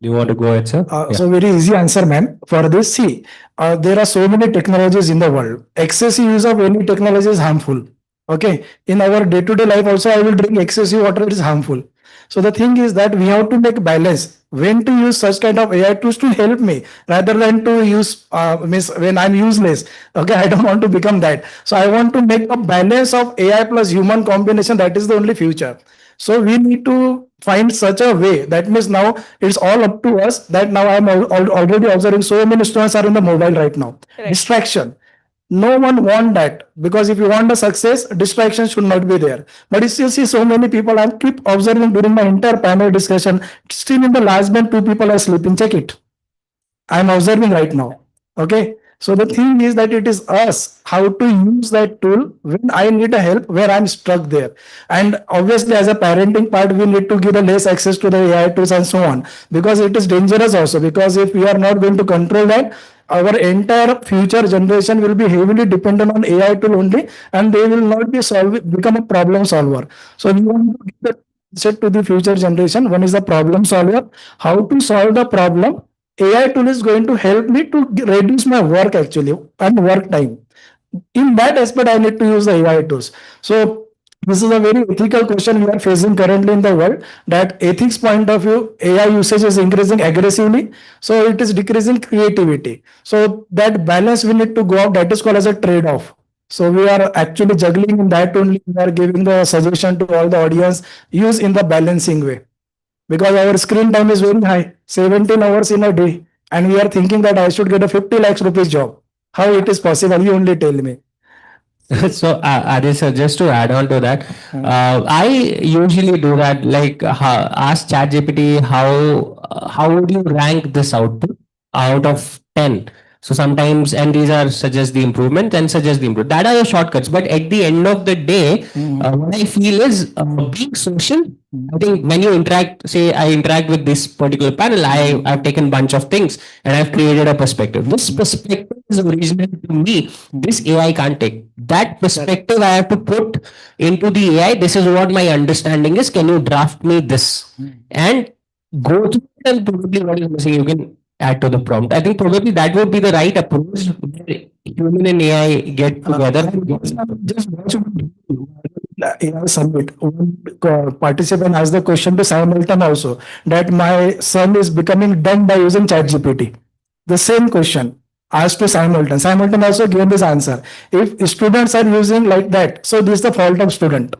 Do you want to go ahead, sir? So very easy answer, ma'am. For this, see, there are so many technologies in the world. Excessive use of any technology is harmful. Okay. In our day-to-day life also, I will drink excessive water, it is harmful. So the thing is that we have to make balance. When to use such kind of AI tools to help me rather than to use when I'm useless. Okay, I don't want to become that. So I want to make a balance of AI plus human combination. That is the only future. So we need to find such a way. That means now it's all up to us. That now I'm already observing so many students are in the mobile right now. Correct. Distraction. No one want that, because if you want a success, distraction should not be there. But you still see so many people. I keep observing during my entire panel discussion. Still in the last bench, 2 people are sleeping. Check it. I'm observing right now. Okay. So the thing is that it is us how to use that tool when I need a help, where I'm stuck there. And obviously, as a parenting part, we need to give the less access to the AI tools and so on, because it is dangerous also. Because if we are not going to control that, our entire future generation will be heavily dependent on AI tool only, and they will not become a problem solver. So we want to give the set to the future generation. One is the problem solver, how to solve the problem. AI tool is going to help me to reduce my work actually and work time. In that aspect, I need to use the AI tools. So this is a very ethical question we are facing currently in the world, that ethics point of view, AI usage is increasing aggressively. So it is decreasing creativity. So that balance we need to go out, that is called as a trade-off. So we are actually juggling in that only. We are giving the suggestion to all the audience, use in the balancing way, because our screen time is very high, 17 hours in a day, and we are thinking that I should get a 50 lakhs rupees job. How it is possible? You only tell me. So, Adi sir, just to add on to that, I usually do that. Like, ask ChatGPT how would you rank this output out of 10? So sometimes, and these are suggest the improvement and suggest the improvement. That are the shortcuts. But at the end of the day, what I feel is being social. I think when you interact, say I interact with this particular panel, I've taken bunch of things and I've created a perspective. This perspective is original to me. This AI can't take. That perspective I have to put into the AI. This is what my understanding is. Can you draft me this? And go through it and probably what is missing, you can add to the prompt. I think probably that would be the right approach where human and AI get together. Just watch AI summit. One participant asked the question to Simultan also that my son is becoming dumb by using ChatGPT. The same question asked to Simultan. Simultan also given this answer. If students are using like that, so this is the fault of student.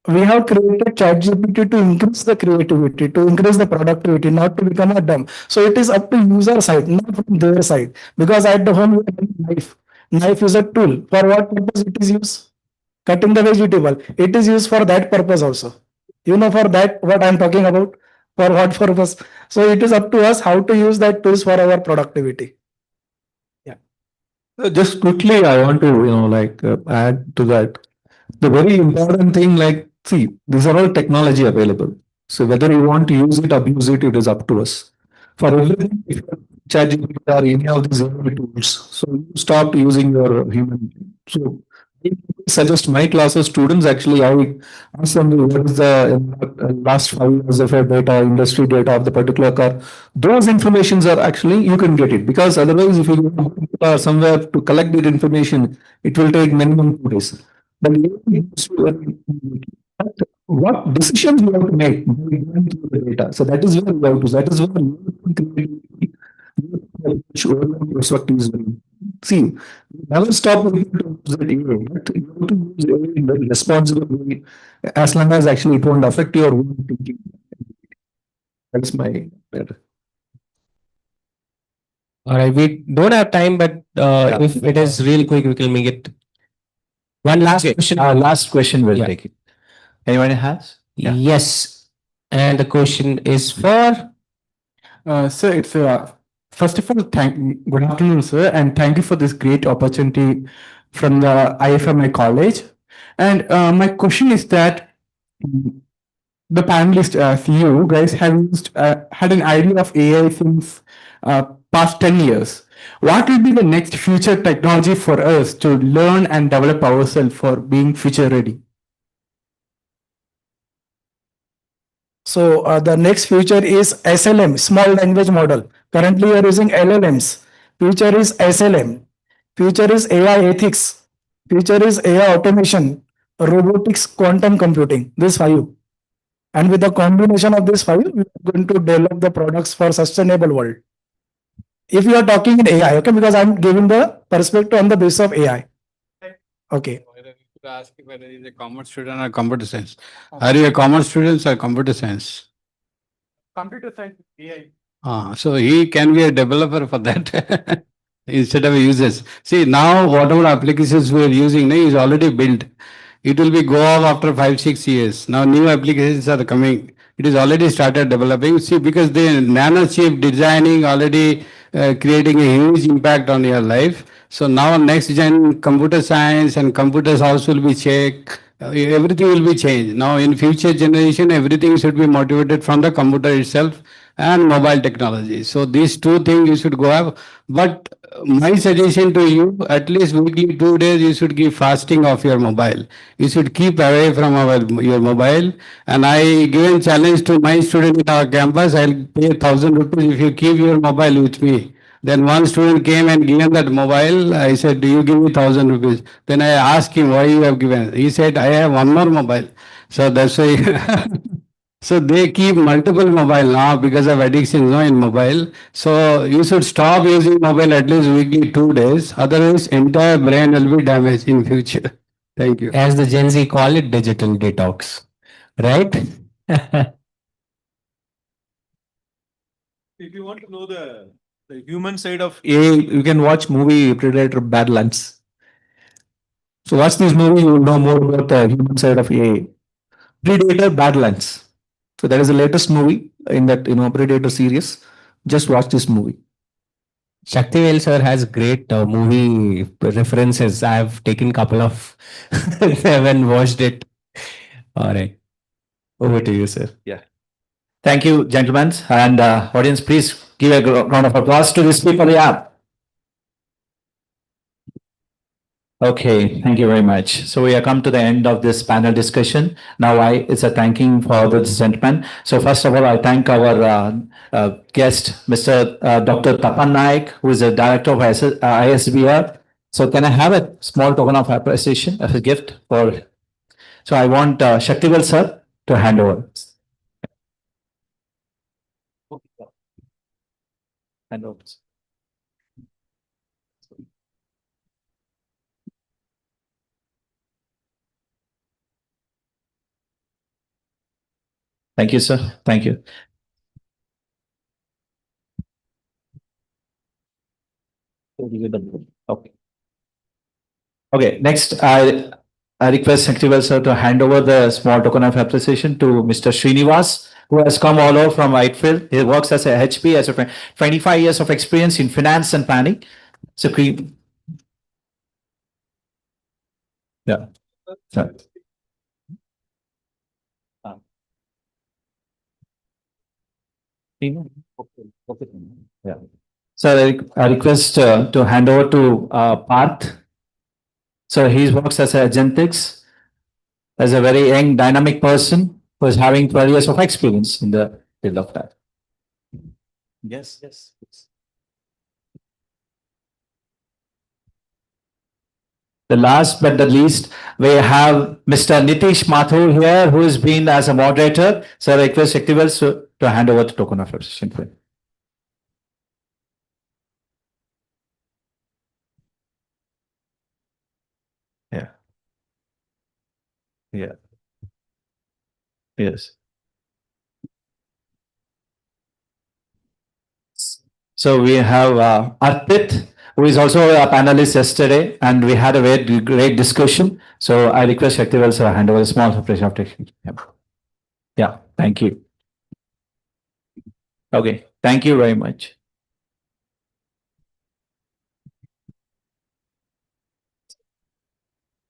We have created ChatGPT to increase the creativity, to increase the productivity, not to become a dumb. So it is up to user side, not from their side. Because at the home, we have a knife. Knife is a tool. For what purpose it is used? Cutting the vegetable. It is used for that purpose also. You know, for that, what I'm talking about? For what purpose? So it is up to us how to use that tools for our productivity. Just quickly, I want to, add to that. The very important thing, like, see, these are all technology available. So whether you want to use it, abuse it, it is up to us. For everything, if you're ChatGPT or any of these AI tools, so you stop using your human. So I suggest my classes students actually, I ask them what is the last 5 years of your data, industry data of the particular car. Those informations are actually you can get it, because otherwise, if you go to Google or somewhere to collect that information, it will take minimum 2 days. But what decisions you have to make by going through the data. So that is where we have to. That is where perspective is very. See, never stop looking to use the AI, but you have to use AI in a responsible way, as long as actually it won't affect your own thinking. That's my better. All right, we don't have time, but if it is real quick, we can make it. One last question. Last question, we'll Yeah. take it. Anyone has? Yes. And the question is for Sir, it's first of all, good afternoon, sir, and thank you for this great opportunity from the IFMI college. And my question is that the panelists, you guys have used, had an idea of AI since past 10 years. What will be the next future technology for us to learn and develop ourselves for being future ready? So the next future is SLM, small language model. Currently, you are using LLMs. Future is SLM. Future is AI ethics. Future is AI automation, robotics, quantum computing. This five. And with the combination of these five, we are going to develop the products for sustainable world. If you are talking in AI, okay, because I'm giving the perspective on the basis of AI. Okay. Ask you whether he's a commerce student or computer science. Are you a commerce student or computer science? Computer science, AI. So he can be a developer for that instead of users. See, now whatever applications we are using now is already built. It will be go off after 5-6 years. Now new applications are coming. It is already started developing. See, because the nano chip designing already creating a huge impact on your life. So now next gen computer science and computers also will be checked. Everything will be changed. Now in future generation, everything should be motivated from the computer itself and mobile technology. So these two things you should go have. But my suggestion to you, at least weekly 2 days, you should give fasting of your mobile. You should keep away from your mobile. And I given challenge to my student in our campus, I'll pay 1,000 rupees if you keep your mobile with me. Then one student came and given that mobile. I said, do you give me 1,000 rupees? Then I asked him why you have given. He said, I have one more mobile. So that's why. So they keep multiple mobile now because of addiction in mobile. So you should stop using mobile at least weekly 2 days. Otherwise, entire brain will be damaged in future. Thank you. as the Gen Z call it, digital detox, right? If you want to know the human side of AI, you can watch movie Predator Badlands. So watch this movie, you will know more about the human side of AI. Predator Badlands. So that is the latest movie in that Predator series. Just watch this movie. Shaktivel sir has great movie references. I've taken couple of them and watched it. All right. Over to you, sir. Yeah. Thank you, gentlemen. And audience, please give a round of applause to these people. Yeah. Okay, thank you very much. So we have come to the end of this panel discussion. Now it's a thanking for this gentleman. So first of all, I thank our guest, Mr. Dr. Tapan Naik, who is the director of ISBR. So can I have a small token of appreciation as a gift for? So I want Shaktivel sir to hand over. Hand over. Thank you, sir. Thank you. Okay. Okay, next, I request Shaktivel sir to hand over the small token of appreciation to Mr. Srinivas, who has come all over from Whitefield. He works as a HP, as a 25 years of experience in finance and planning. So, yeah. Sir. Yeah. So I request to hand over to Parth. So he works as a agentics, as a very young, dynamic person who is having 12 years of experience in the field of that. Yes, yes. The last but the least, we have Mr. Nitish Mathur here, who has been as a moderator. So I request Shaktivel to hand over the token of appreciation. Yeah. Yeah. Yes. So we have Arpit, who is also a panelist yesterday, and we had a very great discussion. So I request Shaktivel to hand over a small appreciation. Yeah, thank you. Okay, thank you very much.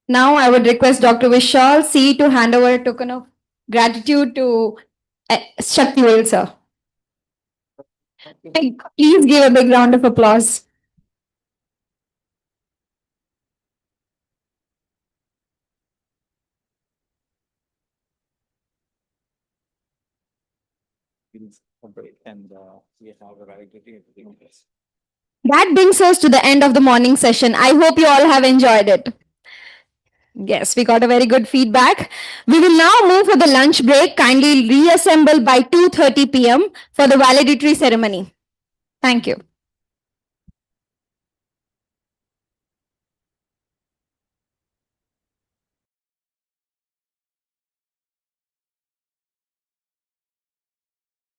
Now I would request Dr. Vishal C to hand over a token of gratitude to Shaktivel sir. Please give a big round of applause. And we have a variety. That brings us to the end of the morning session. I hope you all have enjoyed it. Yes, we got a very good feedback. We will now move for the lunch break. Kindly reassemble by 2:30 p.m. for the valedictory ceremony. Thank you.